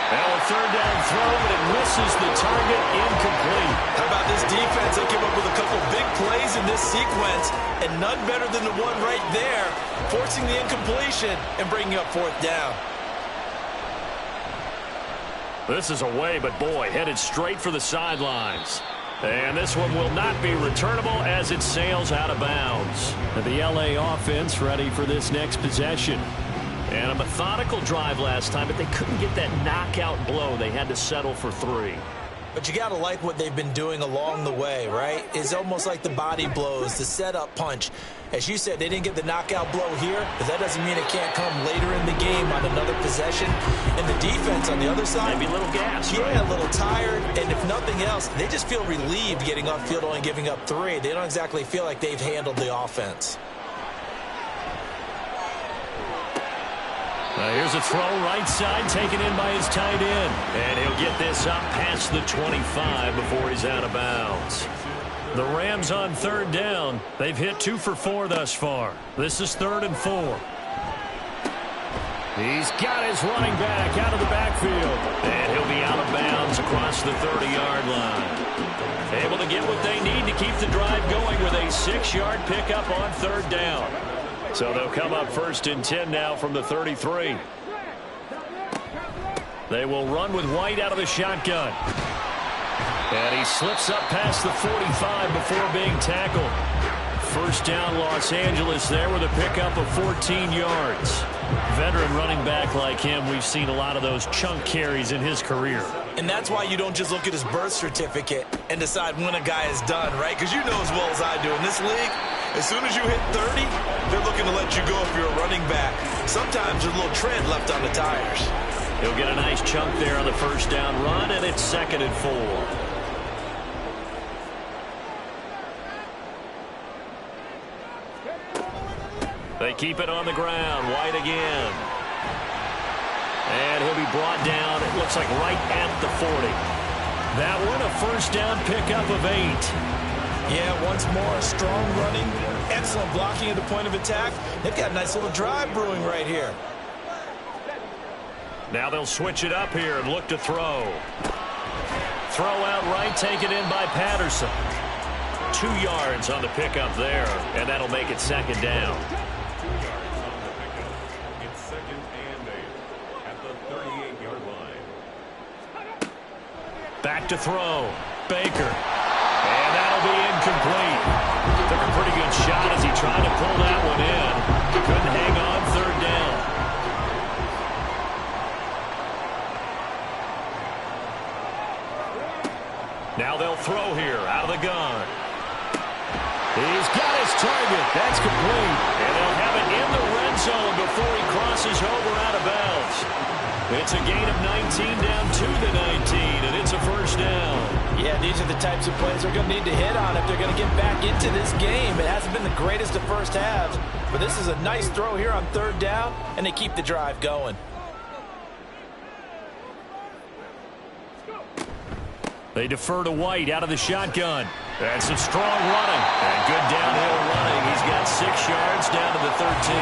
Now a 3rd down throw, but it misses the target, incomplete. How about this defense? They came up with a couple big plays in this sequence, and none better than the one right there, forcing the incompletion and bringing up 4th down. This is away, but boy, headed straight for the sidelines. And this one will not be returnable as it sails out of bounds. The LA offense ready for this next possession. And a methodical drive last time, but they couldn't get that knockout blow. They had to settle for 3. But you got to like what they've been doing along the way, right? It's almost like the body blows, the setup punch. As you said, they didn't get the knockout blow here, but that doesn't mean it can't come later in the game on another possession. And the defense on the other side, maybe a little gas. Yeah, right? a little tired. And if nothing else, they just feel relieved getting off field, only giving up 3. They don't exactly feel like they've handled the offense. Here's a throw right side taken in by his tight end. And he'll get this up past the 25 before he's out of bounds. The Rams on 3rd down. They've hit 2 for 4 thus far. This is 3rd and 4. He's got his running back out of the backfield. And he'll be out of bounds across the 30-yard line. Able to get what they need to keep the drive going with a 6-yard pickup on 3rd down. So they'll come up 1st and 10 now from the 33. They will run with White out of the shotgun. And he slips up past the 45 before being tackled. 1st down Los Angeles there with a pickup of 14 yards. Veteran running back like him, we've seen a lot of those chunk carries in his career. And that's why you don't just look at his birth certificate and decide when a guy is done, right? Because you know as well as I do, in this league, as soon as you hit 30, they're looking to let you go if you're a running back. Sometimes there's a little tread left on the tires. He'll get a nice chunk there on the first down run, and it's 2nd and 4. They keep it on the ground. White again. And he'll be brought down, it looks like right at the 40. That one, a first down pickup of 8. Yeah, once more, strong running, excellent blocking at the point of attack. They've got a nice little drive brewing right here. Now they'll switch it up here and look to throw. Throw out right, taken in by Patterson. 2 yards on the pickup there, and that'll make it 2nd down. It's 2nd and 8 at the 38-yard line. Back to throw. Baker. And that'll be incomplete. Took a pretty good shot as he tried to pull that one in. Couldn't hang on, 3rd down. Now they'll throw here out of the gun. He's got his target. That's complete. And they'll have it in the red zone before he crosses over out of bounds. It's a gain of 19 down to the 19, and it's a first down. Yeah, these are the types of plays they're going to need to hit on if they're going to get back into this game. It hasn't been the greatest of first halves, but this is a nice throw here on 3rd down, and they keep the drive going. They defer to White out of the shotgun. And some strong running. And good downhill running. He's got 6 yards down to the 13.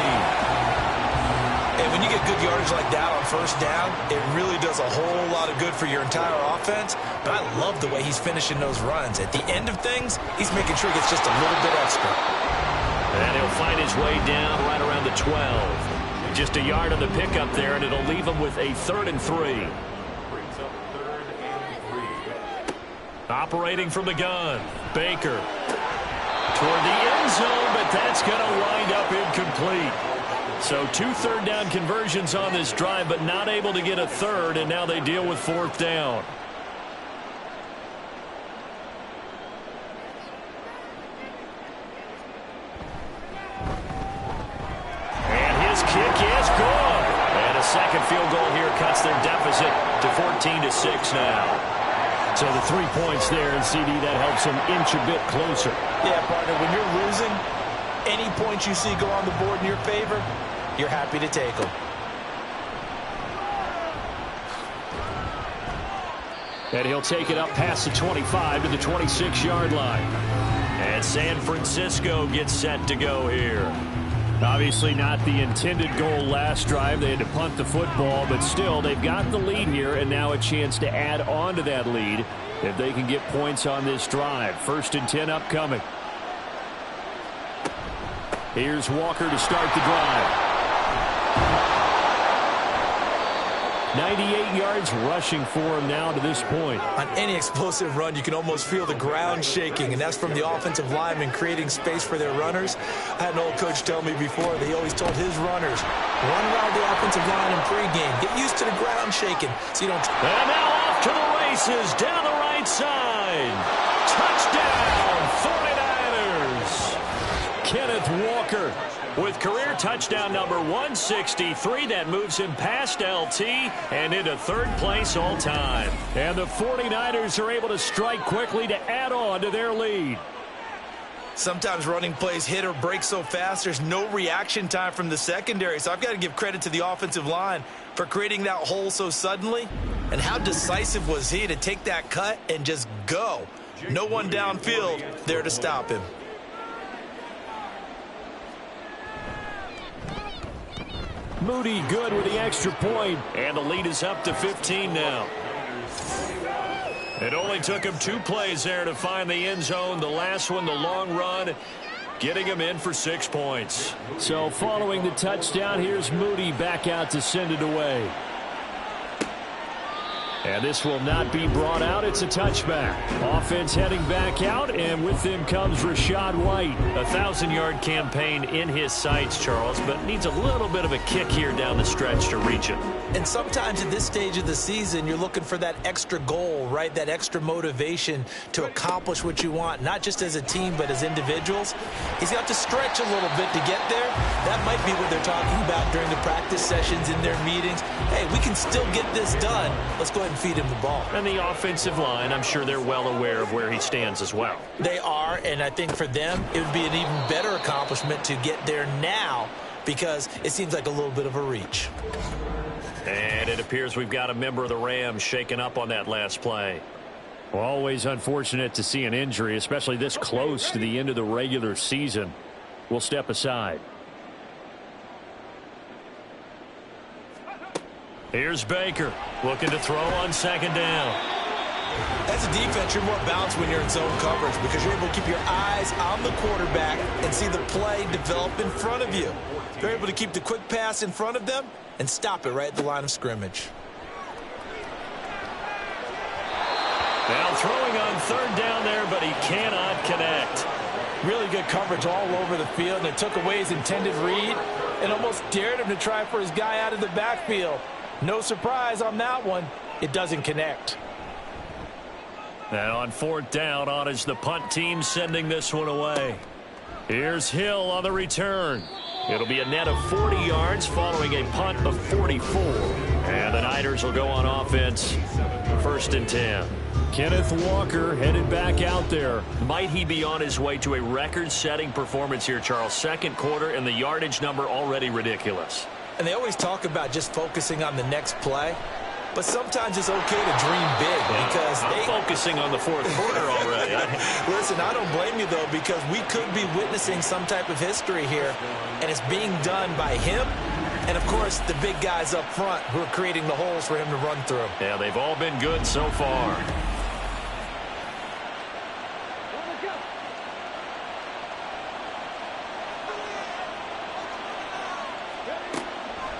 And when you get good yardage like that on first down, it really does a whole lot of good for your entire offense. But I love the way he's finishing those runs. At the end of things, he's making sure he gets just a little bit extra. And he'll find his way down right around the 12. Just a yard on the pickup there, and it'll leave him with a 3rd and 3. Operating from the gun, Baker. Toward the end zone, but that's going to wind up incomplete. So 2 third down conversions on this drive, but not able to get a 3rd, and now they deal with 4th down. And his kick is good. And a second field goal here cuts their deficit to 14-6 now. So the 3 points there, and CD, that helps him inch a bit closer. Yeah, partner, when you're losing, any points you see go on the board in your favor, you're happy to take them. And he'll take it up past the 25 to the 26-yard line. And San Francisco gets set to go here. Obviously not the intended goal last drive. They had to punt the football, but still, they've got the lead here, and now a chance to add on to that lead if they can get points on this drive. 1st and 10 upcoming. Here's Walker to start the drive. 98 yards rushing for him now to this point. On any explosive run, you can almost feel the ground shaking, and that's from the offensive linemen creating space for their runners. I had an old coach tell me before, that he always told his runners, run around the offensive line in pregame. Get used to the ground shaking so you don't... And now off to the races down the right side. Touchdown, 49ers. Kenneth Walker with career touchdown number 163. That moves him past LT and into 3rd place all time. And the 49ers are able to strike quickly to add on to their lead. Sometimes running plays hit or break so fast, there's no reaction time from the secondary. So I've got to give credit to the offensive line for creating that hole so suddenly. And how decisive was he to take that cut and just go? No one downfield there to stop him. Moody good with the extra point, and the lead is up to 15 now. It only took him 2 plays there to find the end zone. The last one, the long run, getting him in for 6 points. So following the touchdown, here's Moody back out to send it away. And this will not be brought out. It's a touchback. Offense heading back out, and with them comes Rachaad White. A 1,000-yard campaign in his sights, Charles, but needs a little bit of a kick here down the stretch to reach it. And sometimes at this stage of the season, you're looking for that extra goal, right? That extra motivation to accomplish what you want, not just as a team, but as individuals. He's got to stretch a little bit to get there. That might be what they're talking about during the practice sessions in their meetings. Hey, we can still get this done. Let's go ahead and feed him the ball. And the offensive line, I'm sure they're well aware of where he stands as well. They are, and I think for them, it would be an even better accomplishment to get there now because it seems like a little bit of a reach. And it appears we've got a member of the Rams shaken up on that last play. Well, always unfortunate to see an injury, especially this close to the end of the regular season. We'll step aside. Here's Baker looking to throw on second down. As a defense, you're more balanced when you're in zone coverage because you're able to keep your eyes on the quarterback and see the play develop in front of you. They're able to keep the quick pass in front of them and stop it right at the line of scrimmage. Now throwing on third down there, but he cannot connect. Really good coverage all over the field, and it took away his intended read and almost dared him to try for his guy out of the backfield. No surprise on that one. It doesn't connect. And on fourth down, on is the punt team sending this one away. Here's Hill on the return. It'll be a net of 40 yards following a punt of 44. And the Niners will go on offense. 1st and 10. Kenneth Walker headed back out there. Might he be on his way to a record-setting performance here, Charles? Second quarter and the yardage number already ridiculous. And they always talk about just focusing on the next play. But sometimes it's okay to dream big because I'm focusing on the fourth quarter already. Listen, I don't blame you, though, because we could be witnessing some type of history here, and it's being done by him and, of course, the big guys up front who are creating the holes for him to run through. Yeah, they've all been good so far.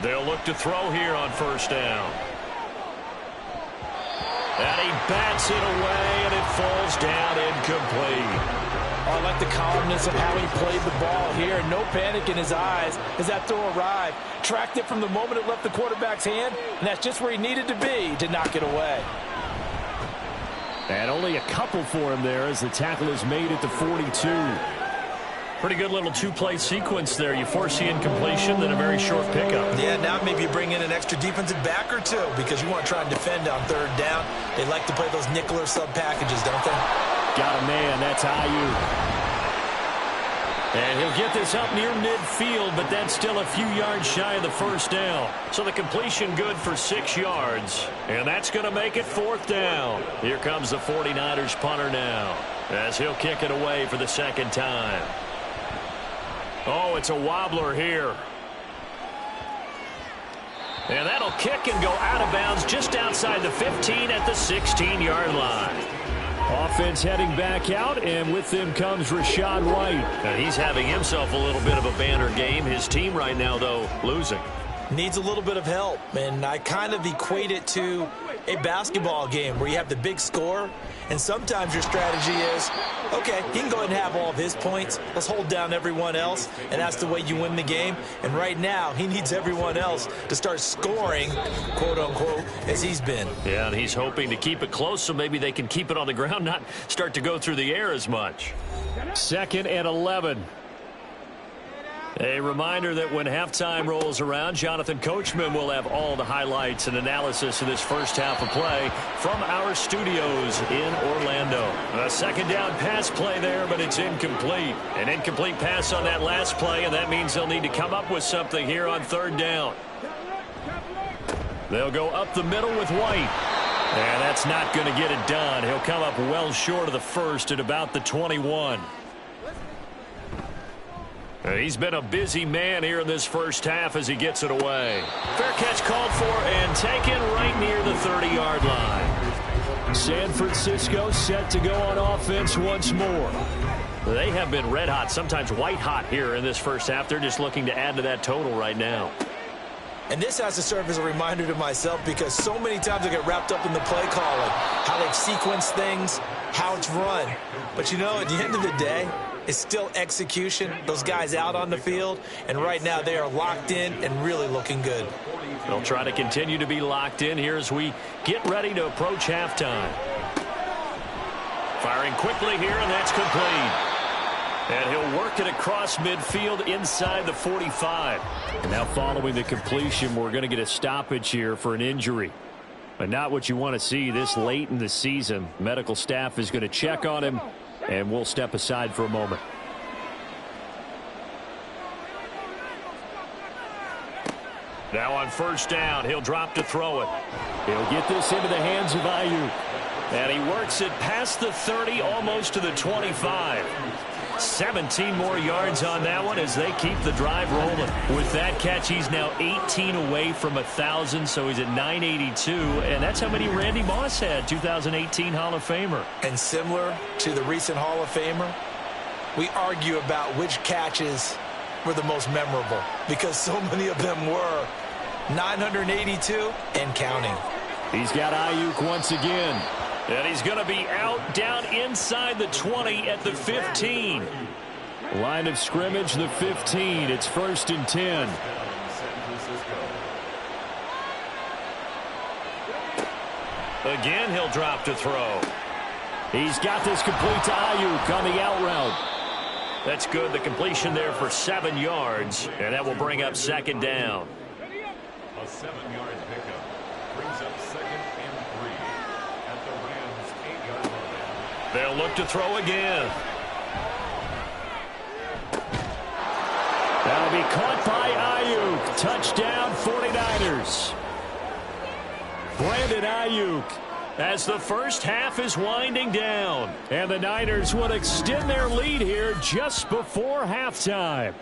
They'll look to throw here on first down. And he bats it away, and it falls down incomplete. I like the calmness of how he played the ball here. No panic in his eyes as that throw arrived. Tracked it from the moment it left the quarterback's hand, and that's just where he needed to be to knock it away. And only a couple for him there as the tackle is made at the 42. Pretty good little two-play sequence there. You force the incompletion, then a very short pickup. Yeah, now maybe you bring in an extra defensive back or two because you want to try and defend on third down. They like to play those nickel or sub packages, don't they? Got a man. That's IU. And he'll get this up near midfield, but that's still a few yards shy of the first down. So the completion good for 6 yards. And that's going to make it fourth down. Here comes the 49ers punter now as he'll kick it away for the second time. Oh, it's a wobbler here. And that'll kick and go out of bounds just outside the 15 at the 16-yard line. Offense heading back out, and with them comes Rachaad White. And he's having himself a little bit of a banner game. His team right now, though, losing. Needs a little bit of help, and I kind of equate it to a basketball game where you have the big score, and sometimes your strategy is, okay, he can go ahead and have all of his points. Let's hold down everyone else, and that's the way you win the game. And right now, he needs everyone else to start scoring, quote-unquote, as he's been. Yeah, and he's hoping to keep it close so maybe they can keep it on the ground, not start to go through the air as much. 2nd and 11. A reminder that when halftime rolls around, Jonathan Coachman will have all the highlights and analysis of this first half of play from our studios in Orlando. A second down pass play there, but it's incomplete. An incomplete pass on that last play, and that means they'll need to come up with something here on third down. They'll go up the middle with White. And that's not going to get it done. He'll come up well short of the first at about the 21. He's been a busy man here in this first half as he gets it away. Fair catch called for and taken right near the 30-yard line. San Francisco set to go on offense once more. They have been red hot, sometimes white hot here in this first half. They're just looking to add to that total right now. And this has to serve as a reminder to myself because so many times I get wrapped up in the play calling, how they've sequenced things, how it's run. But, you know, at the end of the day, it's still execution. Those guys out on the field, and right now they are locked in and really looking good. They'll try to continue to be locked in here as we get ready to approach halftime. Firing quickly here, and that's complete. And he'll work it across midfield inside the 45. And now following the completion, we're going to get a stoppage here for an injury. But not what you want to see this late in the season. Medical staff is going to check on him, and we'll step aside for a moment. Now on first down, he'll drop to throw it. He'll get this into the hands of Ayuk. And he works it past the 30, almost to the 25. 17 more yards on that one as they keep the drive rolling. With that catch, he's now 18 away from 1,000, so he's at 982, and that's how many Randy Moss had, 2018 Hall of Famer. And similar to the recent Hall of Famer, we argue about which catches were the most memorable because so many of them were 982 and counting. He's got Ayuk once again. And he's going to be out down inside the 20 at the 15. Line of scrimmage, the 15. It's 1st and 10. Again, he'll drop to throw. He's got this complete to Ayuk on the out route. That's good. The completion there for 7 yards. And that will bring up 2nd down. A 7-yard pickup brings up 2nd and 3 at the Rams' 8-yard line. They'll look to throw again. That'll be caught by Ayuk. Touchdown 49ers. Brandon Ayuk as the first half is winding down. And the Niners would extend their lead here just before halftime.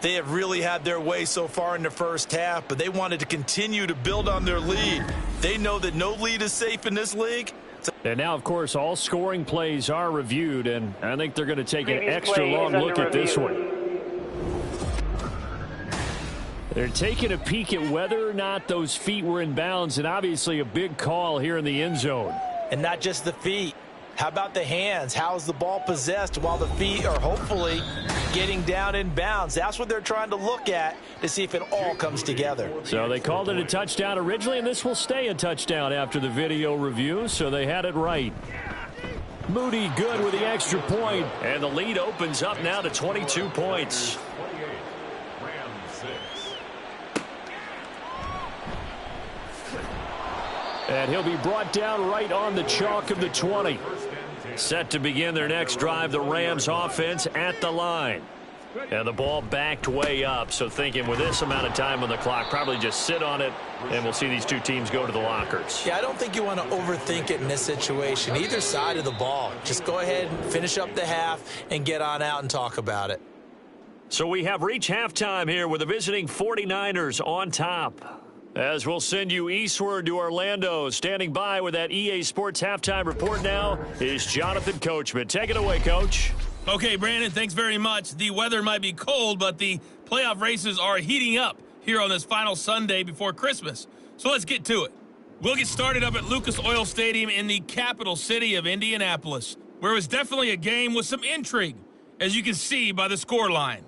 They have really had their way so far in the first half, but they wanted to continue to build on their lead. They know that no lead is safe in this league. And now, of course, all scoring plays are reviewed, and I think they're going to take an extra long look at this one. They're taking a peek at whether or not those feet were in bounds, and obviously a big call here in the end zone. And not just the feet. How about the hands? How's the ball possessed while the feet are hopefully getting down in bounds? That's what they're trying to look at to see if it all comes together. So they called it a touchdown originally, and this will stay a touchdown after the video review, so they had it right. Moody good with the extra point, and the lead opens up now to 22 points. 28, Rams 6. And he'll be brought down right on the chalk of the 20. Set to begin their next drive, the Rams offense at the line. And the ball backed way up, so thinking with this amount of time on the clock, probably just sit on it, and we'll see these two teams go to the lockers. Yeah, I don't think you want to overthink it in this situation. Either side of the ball. Just go ahead and finish up the half and get on out and talk about it. So we have reached halftime here with the visiting 49ers on top. As we'll send you eastward to Orlando, standing by with that EA Sports halftime report now is Jonathan Coachman. Take it away, Coach. Okay, Brandon, thanks very much. The weather might be cold, but the playoff races are heating up here on this final Sunday before Christmas. So let's get to it. We'll get started up at Lucas Oil Stadium in the capital city of Indianapolis, where it was definitely a game with some intrigue, as you can see by the scoreline.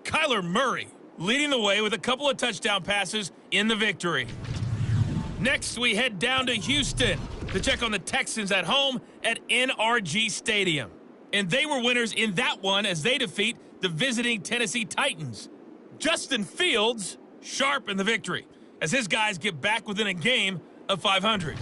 Kyler Murray leading the way with a couple of touchdown passes in the victory. Next, we head down to Houston to check on the Texans at home at NRG Stadium. And they were winners in that one as they defeat the visiting Tennessee Titans. Justin Fields sharp in the victory as his guys get back within a game of 500.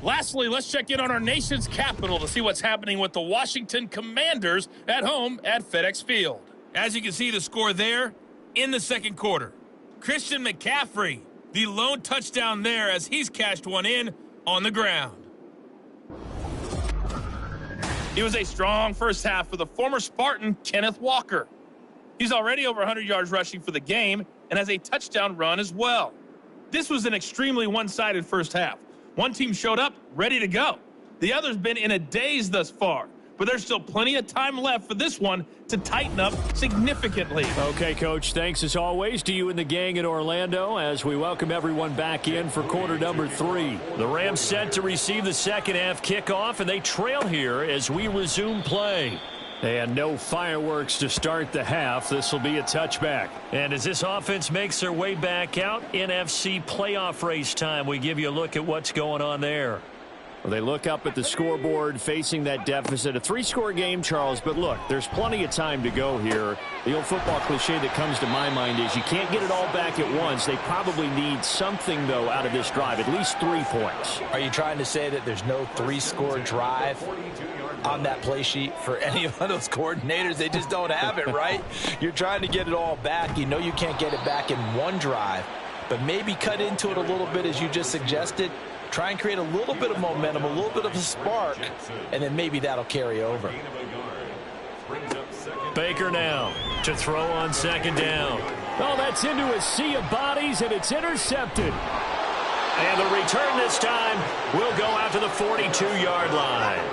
Lastly, let's check in on our nation's capital to see what's happening with the Washington Commanders at home at FedEx Field. As you can see the score there, in the second quarter, Christian McCaffrey, the lone touchdown there as he's cashed one in on the ground. It was a strong first half for the former Spartan, Kenneth Walker. He's already over 100 yards rushing for the game and has a touchdown run as well. This was an extremely one-sided first half. One team showed up ready to go. The other's been in a daze thus far, but there's still plenty of time left for this one to tighten up significantly. Okay, Coach, thanks as always to you and the gang in Orlando as we welcome everyone back in for quarter number 3. The Rams set to receive the second half kickoff, and they trail here as we resume play. And no fireworks to start the half. This will be a touchback. And as this offense makes their way back out, NFC playoff race time, we give you a look at what's going on there. Well, they look up at the scoreboard facing that deficit. A 3-score game, Charles, but look, there's plenty of time to go here. The old football cliche that comes to my mind is you can't get it all back at once. They probably need something, though, out of this drive, at least 3 points. Are you trying to say that there's no 3-score drive on that play sheet for any of those coordinators? They just don't have it, right? You're trying to get it all back. You know you can't get it back in one drive, but maybe cut into it a little bit as you just suggested. Try and create a little bit of momentum, a little bit of a spark, and then maybe that'll carry over. Baker now to throw on second down. Oh, that's into a sea of bodies, and it's intercepted. And the return this time will go out to the 42-yard line.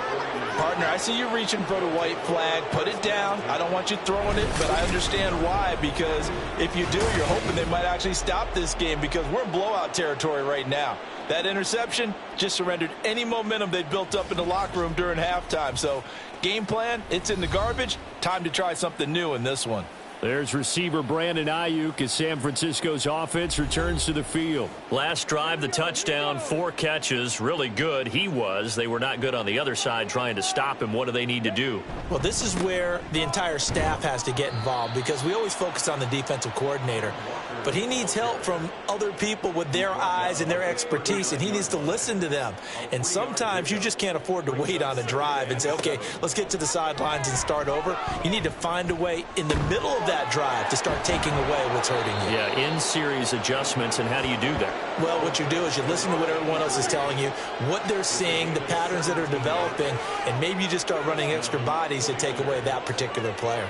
Partner, I see you reaching for the white flag. Put it down. I don't want you throwing it, but I understand why, because if you do, you're hoping they might actually stop this game because we're in blowout territory right now. That interception just surrendered any momentum they built up in the locker room during halftime. So game plan, it's in the garbage. Time to try something new in this one. There's receiver Brandon Ayuk as San Francisco's offense returns to the field. Last drive, the touchdown, 4 catches. Really good. He was. They were not good on the other side trying to stop him. What do they need to do? Well, this is where the entire staff has to get involved because we always focus on the defensive coordinator. But he needs help from other people with their eyes and their expertise, and he needs to listen to them. And sometimes you just can't afford to wait on a drive and say, okay, let's get to the sidelines and start over. You need to find a way in the middle of that drive to start taking away what's hurting you. Yeah, in-series adjustments, and how do you do that? Well, what you do is you listen to what everyone else is telling you, what they're seeing, the patterns that are developing, and maybe you just start running extra bodies to take away that particular player.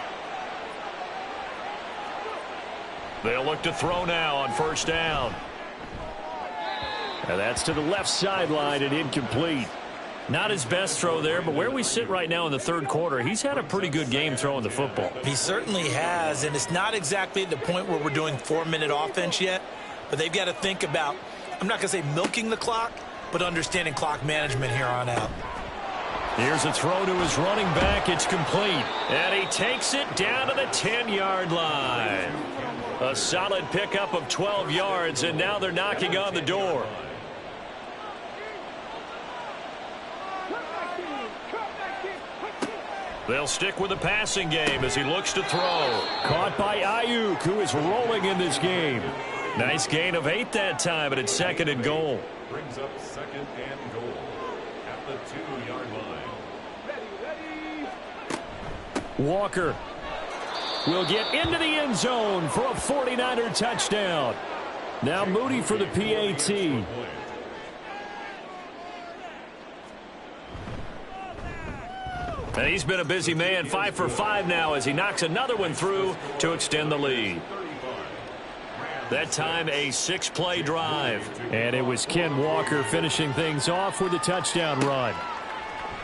They'll look to throw now on first down. And that's to the left sideline and incomplete. Not his best throw there, but where we sit right now in the third quarter, he's had a pretty good game throwing the football. He certainly has, and it's not exactly at the point where we're doing 4-minute offense yet, but they've got to think about, I'm not going to say milking the clock, but understanding clock management here on out. Here's a throw to his running back. It's complete. And he takes it down to the 10-yard line. A solid pickup of 12 yards, and now they're knocking on the door. They'll stick with the passing game as he looks to throw. Caught by Ayuk, who is rolling in this game. Nice gain of 8 that time, but it's second and goal. Brings up second and goal at the 2-yard line. Walker will get into the end zone for a 49er touchdown. Now Moody for the PAT. And he's been a busy man, 5 for 5 now as he knocks another one through to extend the lead. That time a 6-play drive. And it was Ken Walker finishing things off with a touchdown run.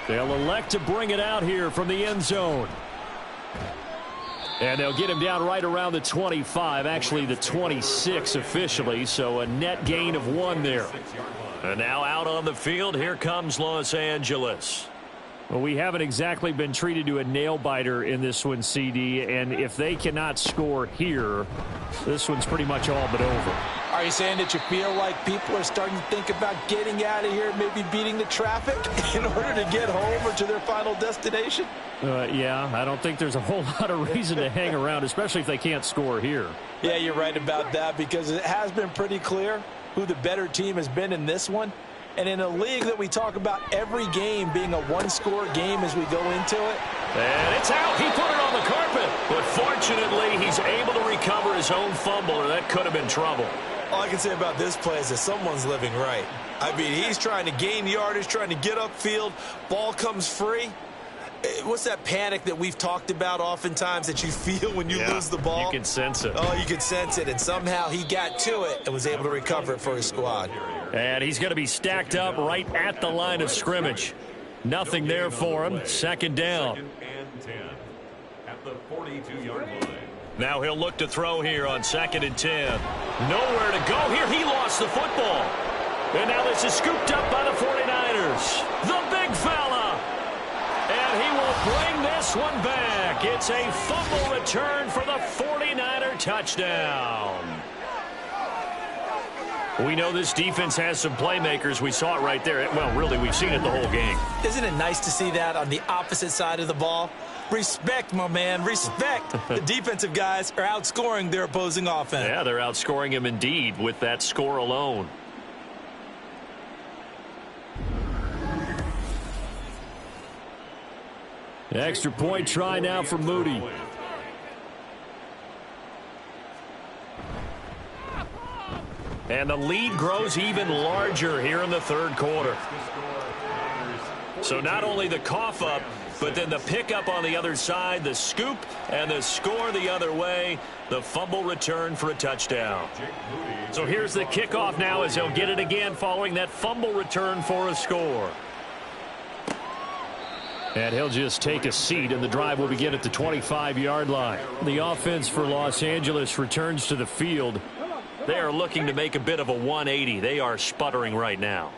They'll elect to bring it out here from the end zone. And they'll get him down right around the 25, actually the 26 officially, so a net gain of 1 there. And now out on the field, here comes Los Angeles. Well, we haven't exactly been treated to a nail-biter in this one, CD, and if they cannot score here, this one's pretty much all but over. Are you saying that you feel like people are starting to think about getting out of here, maybe beating the traffic in order to get home or to their final destination? Yeah, I don't think there's a whole lot of reason to hang around, especially if they can't score here. Yeah, you're right about that because it has been pretty clear who the better team has been in this one. And in a league that we talk about every game being a 1-score game as we go into it. And it's out. He put it on the carpet. But fortunately, he's able to recover his own fumble, or that could have been trouble. All I can say about this play is that someone's living right. I mean, he's trying to gain yardage, trying to get upfield. Ball comes free. What's that panic that we've talked about oftentimes that you feel when you lose the ball? You can sense it. Oh, you can sense it. And somehow he got to it and was able to recover it for his squad. And he's going to be stacked up right at the line of scrimmage. Nothing there for him. Second down. Second and 10 at the 42-yard line. Now he'll look to throw here on 2nd and 10. Nowhere to go here. He lost the football. And now this is scooped up by the 49ers. The big fella. And he will bring this one back. It's a fumble return for the 49er touchdown. We know this defense has some playmakers. We saw it right there. Well, really, we've seen it the whole game. Isn't it nice to see that on the opposite side of the ball? Respect, my man, respect. The defensive guys are outscoring their opposing offense. Yeah, they're outscoring him indeed with that score alone. Extra point try now for Moody. And the lead grows even larger here in the third quarter. So not only the cough up, but then the pickup on the other side, the scoop, and the score the other way, the fumble return for a touchdown. So here's the kickoff now as he'll get it again following that fumble return for a score. And he'll just take a seat, and the drive will begin at the 25-yard line. The offense for Los Angeles returns to the field. They are looking to make a bit of a 180. They are sputtering right now.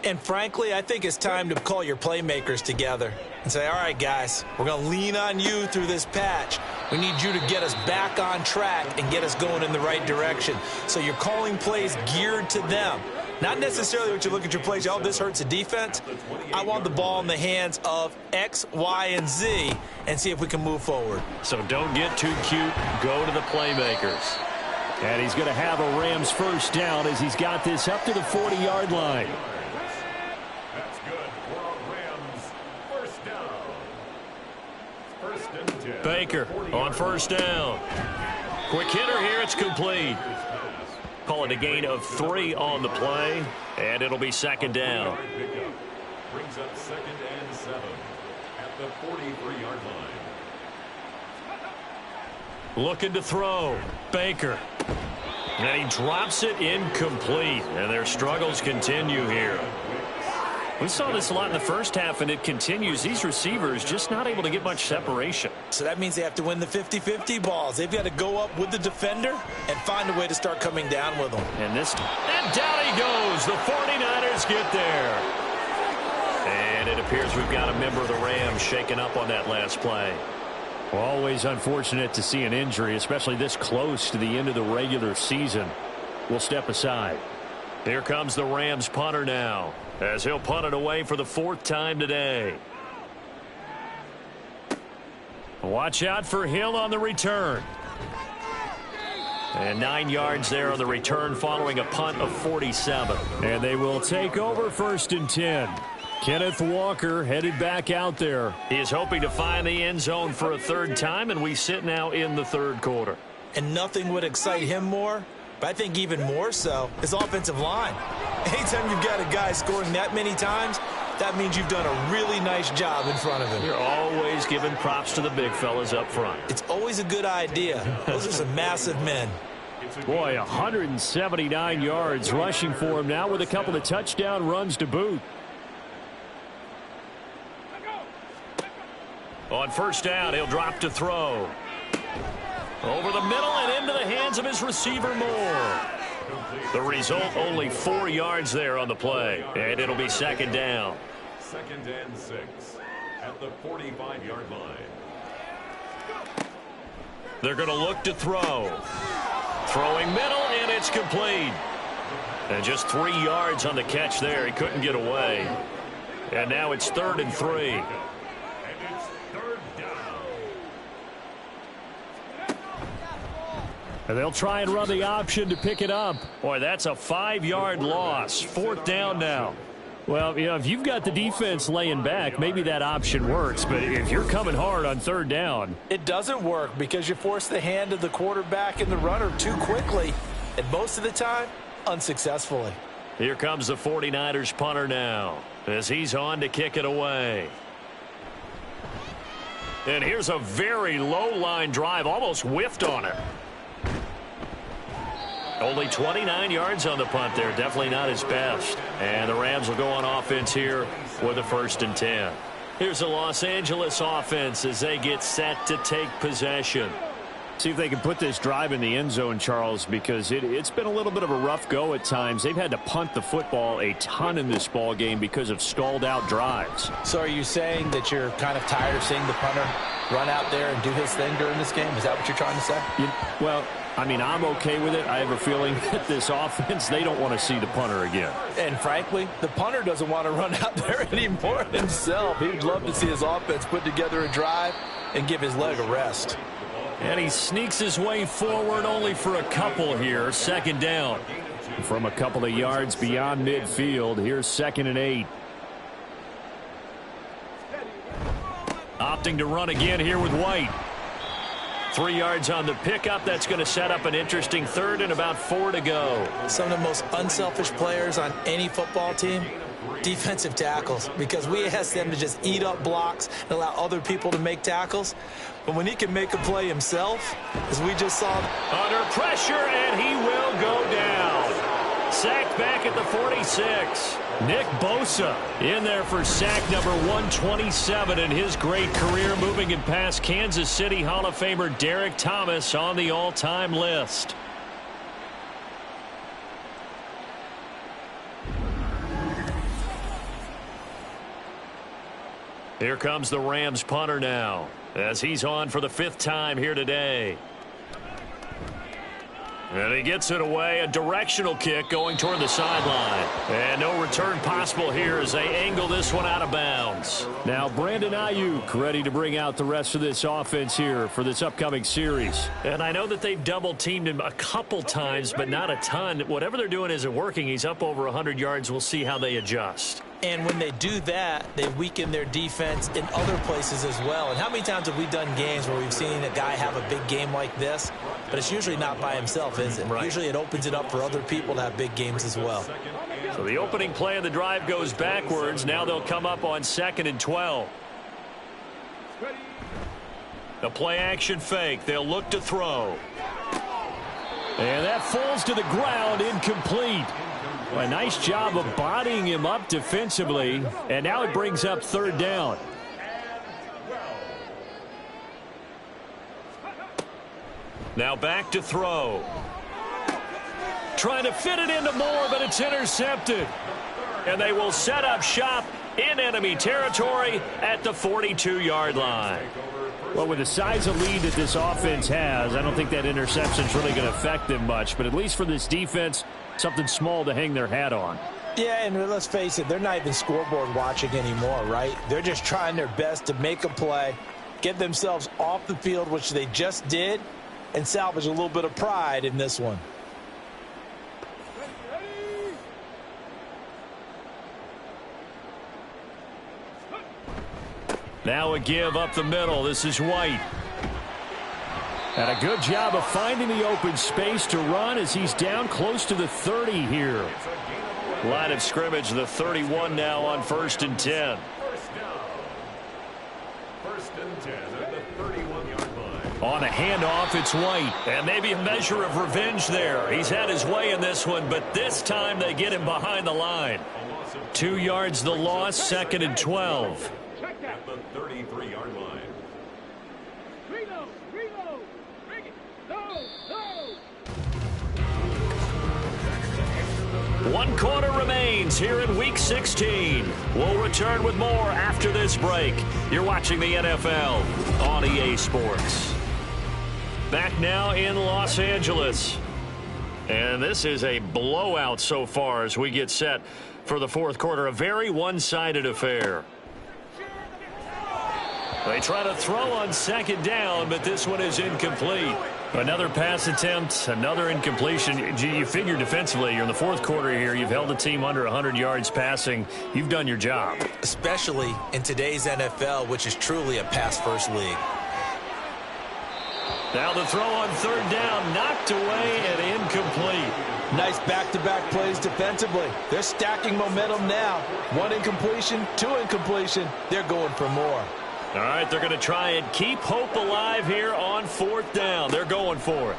And frankly, I think it's time to call your playmakers together and say, all right, guys, we're going to lean on you through this patch. We need you to get us back on track and get us going in the right direction. So you're calling plays geared to them. Not necessarily what you look at your plays, oh, this hurts the defense. I want the ball in the hands of X, Y, and Z and see if we can move forward. So don't get too cute. Go to the playmakers. And he's going to have a Rams first down as he's got this up to the 40-yard line. That's good for a Rams first down. First and 10. Baker on first down. Quick hitter here. It's complete. Call it a gain of 3 on the play, and it'll be second down. Brings up 2nd and 7 at the 43-yard line. Looking to throw. Baker. And he drops it incomplete. And their struggles continue here. We saw this a lot in the first half, and it continues. These receivers just not able to get much separation. So that means they have to win the 50-50 balls. They've got to go up with the defender and find a way to start coming down with them. And down he goes. The 49ers get there. And it appears we've got a member of the Rams shaken up on that last play. Well, always unfortunate to see an injury, especially this close to the end of the regular season. We'll step aside. Here comes the Rams punter now, as he'll punt it away for the 4th time today. Watch out for Hill on the return. And 9 yards there on the return following a punt of 47. And they will take over 1st and 10. Kenneth Walker headed back out there. He is hoping to find the end zone for a 3rd time, and we sit now in the 3rd quarter. And nothing would excite him more, but I think even more so, his offensive line. Anytime you've got a guy scoring that many times, that means you've done a really nice job in front of him. You're always giving props to the big fellas up front. It's always a good idea. Those are some massive men. Boy, 179 yards rushing for him now with a couple of touchdown runs to boot. On first down, he'll drop to throw. Over the middle and into the hands of his receiver Moore. The result, only 4 yards there on the play. And it'll be second down. 2nd and 6 at the 45-yard line. They're going to look to throw. Throwing middle, and it's complete. And just 3 yards on the catch there. He couldn't get away. And now it's 3rd and 3. And they'll try and run the option to pick it up. Boy, that's a 5-yard loss. 4th down now. Well, you know, if you've got the defense laying back, maybe that option works. But if you're coming hard on 3rd down, it doesn't work because you force the hand of the quarterback and the runner too quickly. And most of the time, unsuccessfully. Here comes the 49ers punter now as he's on to kick it away. And here's a very low line drive, almost whiffed on it. Only 29 yards on the punt there. Definitely not his best. And the Rams will go on offense here with a 1st and 10. Here's the Los Angeles offense as they get set to take possession. See if they can put this drive in the end zone, Charles, because it's been a little bit of a rough go at times. They've had to punt the football a ton in this ball game because of stalled out drives. So are you saying that you're kind of tired of seeing the punter run out there and do his thing during this game? Is that what you're trying to say? Well, I mean, I'm okay with it. I have a feeling that this offense, they don't want to see the punter again. And frankly, the punter doesn't want to run out there anymore himself. He'd love to see his offense put together a drive and give his leg a rest. And he sneaks his way forward only for a couple here. 2nd down. From a couple of yards beyond midfield, here's 2nd and 8. Opting to run again here with White. 3 yards on the pickup. That's going to set up an interesting 3rd and about 4 to go. Some of the most unselfish players on any football team, defensive tackles, because we ask them to just eat up blocks and allow other people to make tackles. But when he can make a play himself, as we just saw. Under pressure, and he will go down. Sacked back at the 46. Nick Bosa in there for sack number 127 in his great career, moving it past Kansas City Hall of Famer Derek Thomas on the all-time list. Here comes the Rams punter now, as he's on for the 5th time here today. And he gets it away, a directional kick going toward the sideline. And no return possible here as they angle this one out of bounds. Now Brandon Ayuk ready to bring out the rest of this offense here for this upcoming series. And I know that they've double-teamed him a couple times, but not a ton. Whatever they're doing isn't working. He's up over 100 yards. We'll see how they adjust. And when they do that, they weaken their defense in other places as well. And how many times have we done games where we've seen a guy have a big game like this, but it's usually not by himself, is it? Right. Usually it opens it up for other people to have big games as well. So the opening play of the drive goes backwards. Now they'll come up on 2nd and 12. The play action fake. They'll look to throw. And that falls to the ground, incomplete. A nice job of bodying him up defensively, and now it brings up 3rd down. Now back to throw. Trying to fit it into Moore, but it's intercepted. And they will set up shop in enemy territory at the 42-yard line. Well, with the size of lead that this offense has, I don't think that interception's really going to affect them much. But at least for this defense, something small to hang their hat on. Yeah, and let's face it, they're not even scoreboard watching anymore, right? They're just trying their best to make a play, get themselves off the field, which they just did, and salvage a little bit of pride in this one. Now a give up the middle. This is White. And a good job of finding the open space to run as he's down close to the 30 here. Line of scrimmage, the 31 now on 1st and 10. First and 10 at the 31-yard line. On a handoff, it's White. And maybe a measure of revenge there. He's had his way in this one, but this time they get him behind the line. 2 yards the loss, 2nd and 12. At the 33-yard line. One quarter remains here in Week 16. We'll return with more after this break. You're watching the NFL on EA Sports. Back now in Los Angeles. And this is a blowout so far as we get set for the 4th quarter. A very one-sided affair. They try to throw on 2nd down, but this one is incomplete. Another pass attempt, another incompletion. You figure defensively, you're in the 4th quarter here. You've held the team under 100 yards passing. You've done your job. Especially in today's NFL, which is truly a pass-first league. Now the throw on 3rd down, knocked away and incomplete. Nice back-to-back plays defensively. They're stacking momentum now. 1 incompletion, 2 incompletion. They're going for more. All right, they're going to try and keep hope alive here on 4th down. They're going for it.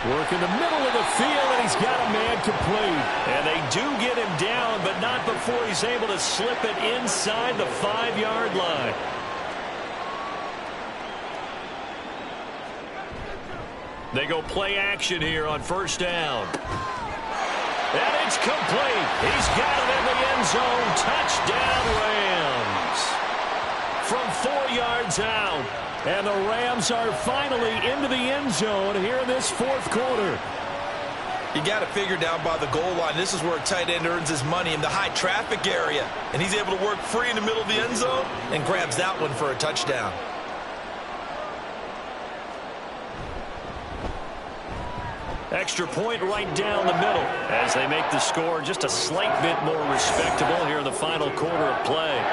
Working the middle of the field, and he's got a man complete. And they do get him down, but not before he's able to slip it inside the 5-yard line. They go play action here on first down. And it's complete. He's got it in the end zone. Touchdown, Rams. From 4 yards out. And the Rams are finally into the end zone here in this fourth quarter. You got to figure down by the goal line. This is where a tight end earns his money in the high traffic area. And he's able to work free in the middle of the end zone and grabs that one for a touchdown. Extra point right down the middle as they make the score just a slight bit more respectable here in the final quarter of play.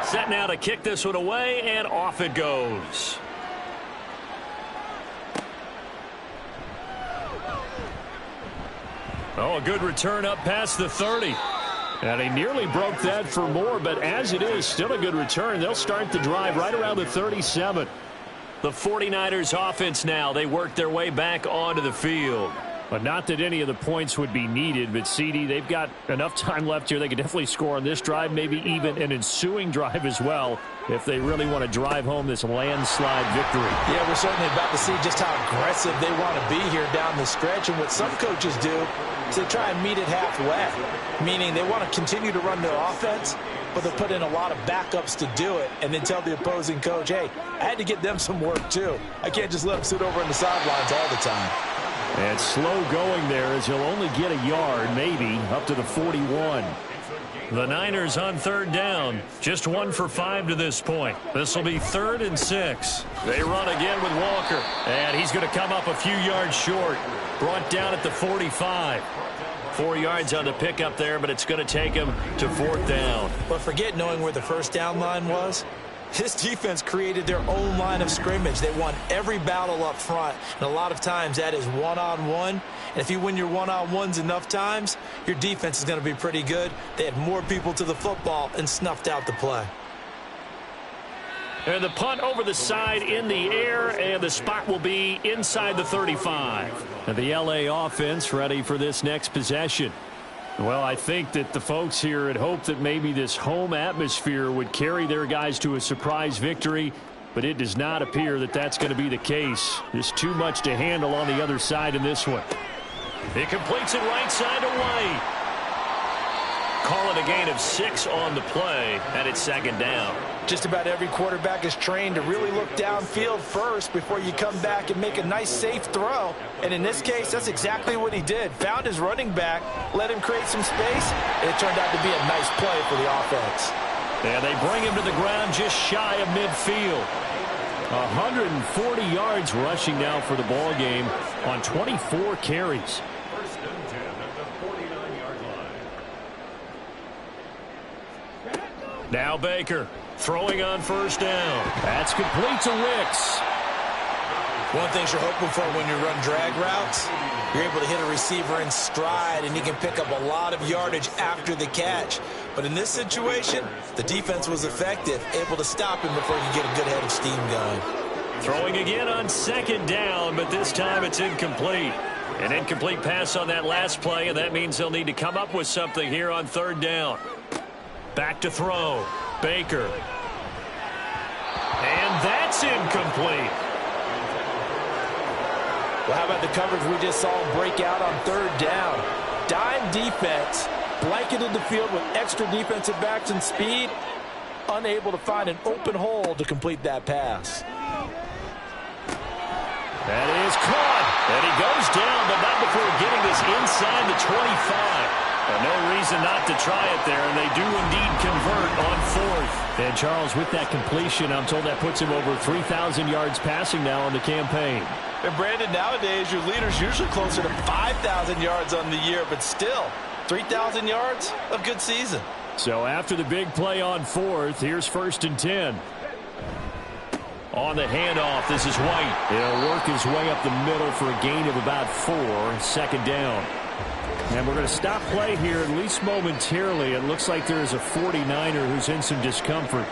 Set now to kick this one away, and off it goes. Oh, a good return up past the 30. And he nearly broke that for more, but as it is, still a good return. They'll start the drive right around the 37. The 49ers offense now, they work their way back onto the field. But not that any of the points would be needed, but CD, they've got enough time left here. They could definitely score on this drive, maybe even an ensuing drive as well, if they really want to drive home this landslide victory. Yeah, we're certainly about to see just how aggressive they want to be here down the stretch. And what some coaches do is they try and meet it halfway, meaning they want to continue to run their offense, but they'll put in a lot of backups to do it and then tell the opposing coach, hey, I had to get them some work too. I can't just let them sit over on the sidelines all the time. And slow going there as he'll only get a yard, maybe, up to the 41. The Niners on third down. Just 1 for 5 to this point. This will be 3rd and 6. They run again with Walker. And he's going to come up a few yards short. Brought down at the 45. 4 yards on the pickup there, but it's going to take him to 4th down. But forget knowing where the first down line was. This defense created their own line of scrimmage. They won every battle up front, and a lot of times that is one-on-one. And if you win your one-on-ones enough times, your defense is going to be pretty good. They had more people to the football and snuffed out the play. And the punt over the side in the air, and the spot will be inside the 35. And the LA offense ready for this next possession. Well, I think that the folks here had hoped that maybe this home atmosphere would carry their guys to a surprise victory, but it does not appear that that's going to be the case. There's too much to handle on the other side in this one. He completes it right side to White. Call it a gain of 6 on the play, and it's 2nd down. Just about every quarterback is trained to really look downfield first before you come back and make a nice, safe throw. And in this case, that's exactly what he did. Found his running back, let him create some space, and it turned out to be a nice play for the offense. And they bring him to the ground just shy of midfield. 140 yards rushing now for the ball game on 24 carries. 1st and 10 at the 49-yard line. Now Baker throwing on first down. That's complete to Wicks. One thing you're hoping for when you run drag routes, you're able to hit a receiver in stride, and he can pick up a lot of yardage after the catch. But in this situation, the defense was effective, able to stop him before you get a good head of steam going. Throwing again on 2nd down, but this time it's incomplete. An incomplete pass on that last play, and that means they'll need to come up with something here on 3rd down. Back to throw. Baker. And that's incomplete. Well, how about the coverage we just saw break out on 3rd down? Dime defense, blanketed the field with extra defensive backs and speed, unable to find an open hole to complete that pass. That is caught. And he goes down, but not before getting this inside the 25. No reason not to try it there, and they do indeed convert on 4th. And Charles, with that completion, I'm told that puts him over 3,000 yards passing now on the campaign. And Brandon, nowadays your leader's usually closer to 5,000 yards on the year, but still, 3,000 yards, a good season. So after the big play on 4th, here's 1st and 10. On the handoff, this is White. He'll work his way up the middle for a gain of about 4, 2nd down. And we're going to stop play here, at least momentarily. It looks like there is a 49er who's in some discomfort.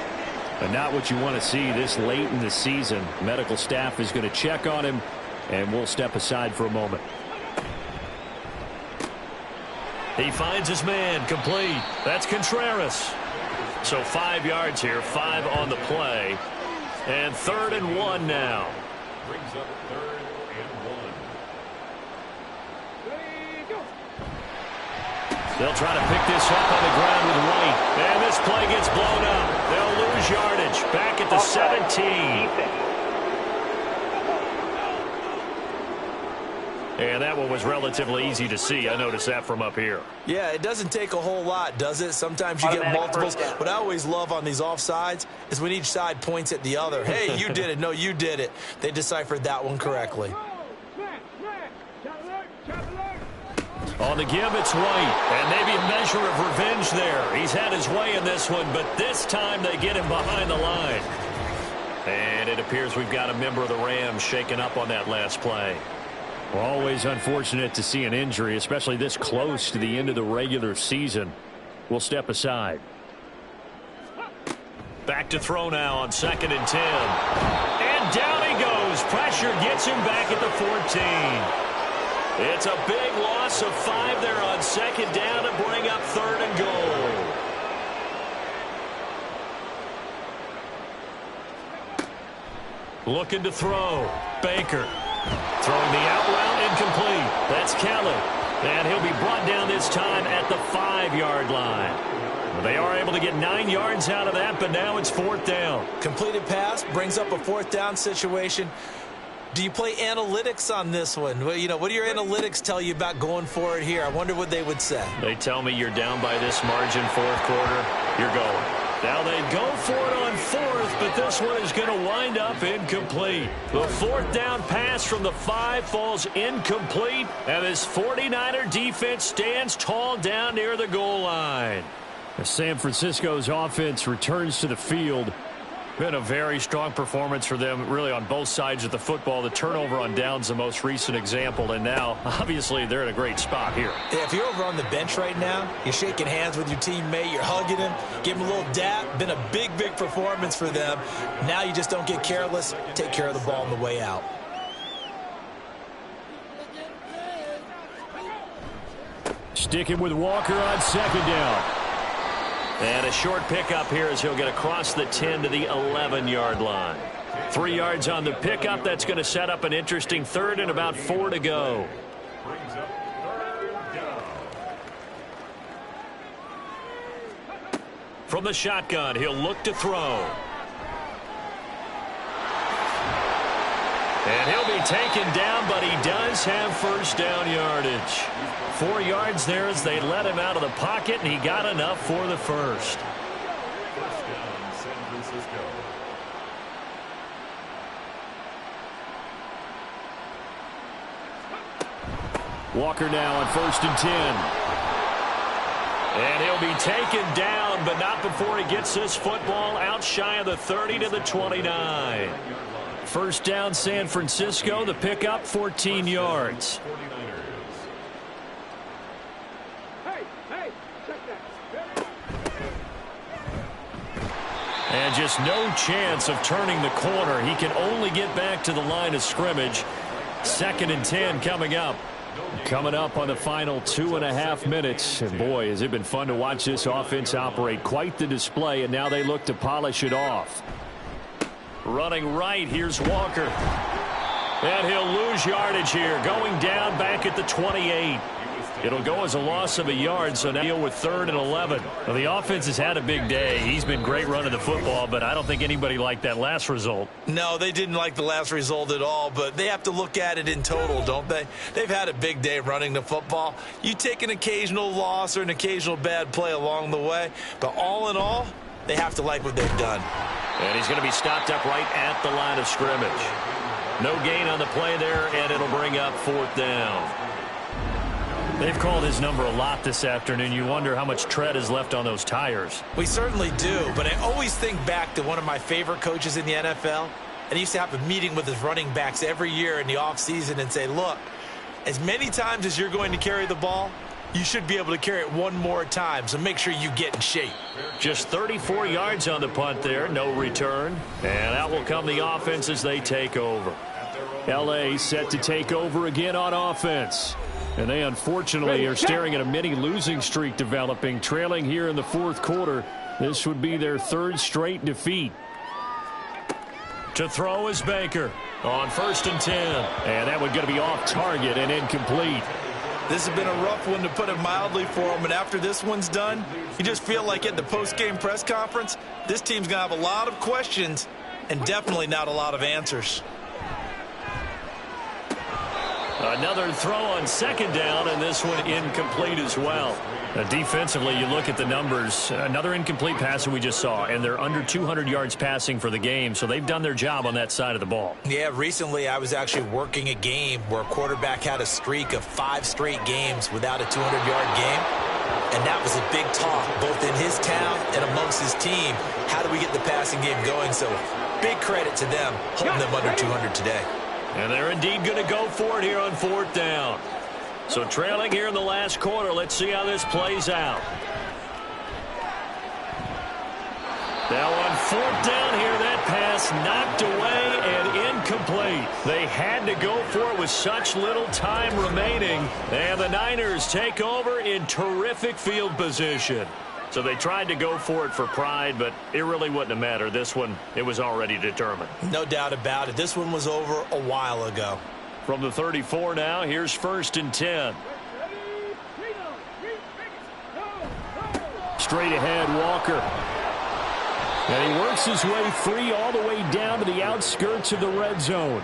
But not what you want to see this late in the season. Medical staff is going to check on him, and we'll step aside for a moment. He finds his man, complete. That's Contreras. So 5 yards here, 5 on the play. And 3rd and 1 now. Brings up 3rd and 1. They'll try to pick this up on the ground with White. And this play gets blown up. They'll lose yardage. Back at the 17. And that one was relatively easy to see. I noticed that from up here. Yeah, it doesn't take a whole lot, does it? Sometimes you get multiples. What I always love on these offsides is when each side points at the other. Hey, you did it. No, you did it. They deciphered that one correctly. On the give, it's White. And maybe a measure of revenge there. He's had his way in this one, but this time they get him behind the line. And it appears we've got a member of the Rams shaken up on that last play. Always unfortunate to see an injury, especially this close to the end of the regular season. We'll step aside. Back to throw now on 2nd and 10. And down he goes. Pressure gets him back at the 14. It's a big loss of 5 there on 2nd down to bring up 3rd and goal. Looking to throw. Baker. Throwing the out route, incomplete. That's Kelly. And he'll be brought down this time at the 5-yard line. They are able to get 9 yards out of that, but now it's 4th down. Completed pass brings up a 4th down situation. Do you play analytics on this one? Well, you know, what do your analytics tell you about going for it here? I wonder what they would say. They tell me you're down by this margin 4th quarter, you're going. Now they go for it on 4th, but this one is going to wind up incomplete. The 4th down pass from the 5 falls incomplete, and this 49er defense stands tall down near the goal line. San Francisco's offense returns to the field. Been a very strong performance for them, really, on both sides of the football. The turnover on downs, the most recent example, and now, obviously, they're in a great spot here. Yeah, if you're over on the bench right now, you're shaking hands with your teammate, you're hugging him, give him a little dap. Been a big, big performance for them. Now you just don't get careless. Take care of the ball on the way out. Sticking with Walker on 2nd down. And a short pickup here as he'll get across the 10 to the 11-yard line. 3 yards on the pickup. That's going to set up an interesting 3rd and about 4 to go. Brings up 3rd down. From the shotgun, he'll look to throw. And he'll be taken down, but he does have 1st down yardage. 4 yards there as they let him out of the pocket, and he got enough for the 1st. 1st down, San Francisco. Walker now on 1st and 10. And he'll be taken down, but not before he gets this football out shy of the 30 to the 29. 1st down, San Francisco. The pickup, 14 yards. And just no chance of turning the corner. He can only get back to the line of scrimmage. 2nd and 10 coming up. Coming up on the final 2.5 minutes. And boy, has it been fun to watch this offense operate. Quite the display, and now they look to polish it off. Running right, here's Walker. And he'll lose yardage here. Going down back at the 28. It'll go as a loss of a yard, so now deal with 3rd and 11. Well, the offense has had a big day. He's been great running the football, but I don't think anybody liked that last result. No, they didn't like the last result at all, but they have to look at it in total, don't they? They've had a big day running the football. You take an occasional loss or an occasional bad play along the way, but all in all, they have to like what they've done. And he's going to be stopped up right at the line of scrimmage. No gain on the play there, and it'll bring up 4th down. They've called his number a lot this afternoon. You wonder how much tread is left on those tires. We certainly do, but I always think back to one of my favorite coaches in the NFL, and he used to have a meeting with his running backs every year in the offseason and say, look, as many times as you're going to carry the ball, you should be able to carry it one more time, so make sure you get in shape. Just 34 yards on the punt there, no return. And out will come the offense as they take over. L.A. set to take over again on offense. And they unfortunately are staring at a mini losing streak developing, trailing here in the fourth quarter. This would be their third straight defeat. To throw is Baker on 1st and 10. And that one going to be off target and incomplete. This has been a rough one, to put it mildly, for them. And after this one's done, you just feel like at the post-game press conference, this team's going to have a lot of questions and definitely not a lot of answers. Another throw on 2nd down, and this one incomplete as well. Defensively, you look at the numbers. Another incomplete pass that we just saw, and they're under 200 yards passing for the game, so they've done their job on that side of the ball. Yeah, recently I was actually working a game where a quarterback had a streak of 5 straight games without a 200-yard game, and that was a big talk, both in his town and amongst his team. How do we get the passing game going? So big credit to them, holding them under 200 today. And they're indeed going to go for it here on 4th down. So trailing here in the last quarter, let's see how this plays out. Now on 4th down here, that pass knocked away and incomplete. They had to go for it with such little time remaining. And the Niners take over in terrific field position. So they tried to go for it for pride, but it really wouldn't have mattered. This one, it was already determined. No doubt about it. This one was over a while ago. From the 34 now, here's 1st and 10. Straight ahead, Walker. And he works his way free all the way down to the outskirts of the red zone.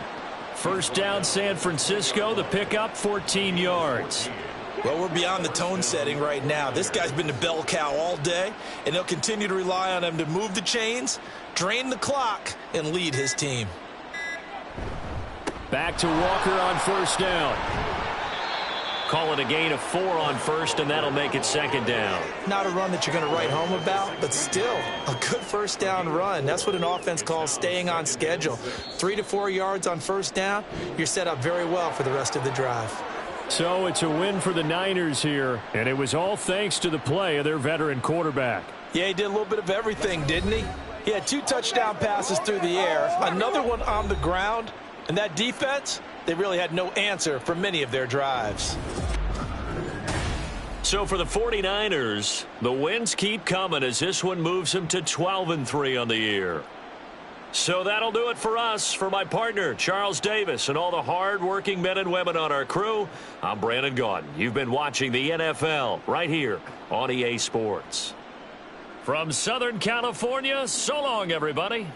1st down, San Francisco. The pickup, 14 yards. Well, we're beyond the tone setting right now. This guy's been the bell cow all day, and they'll continue to rely on him to move the chains, drain the clock, and lead his team. Back to Walker on 1st down. Call it a gain of 4 on 1st, and that'll make it 2nd down. Not a run that you're going to write home about, but still a good 1st down run. That's what an offense calls staying on schedule. 3 to 4 yards on 1st down, you're set up very well for the rest of the drive. So it's a win for the Niners here, and it was all thanks to the play of their veteran quarterback. Yeah, he did a little bit of everything, didn't he? He had 2 touchdown passes through the air, another one on the ground, and that defense, they really had no answer for many of their drives. So for the 49ers, the wins keep coming as this one moves them to 12-3 on the year. So that'll do it for us. For my partner, Charles Davis, and all the hard-working men and women on our crew, I'm Brandon Gaudin. You've been watching the NFL right here on EA Sports. From Southern California, so long, everybody.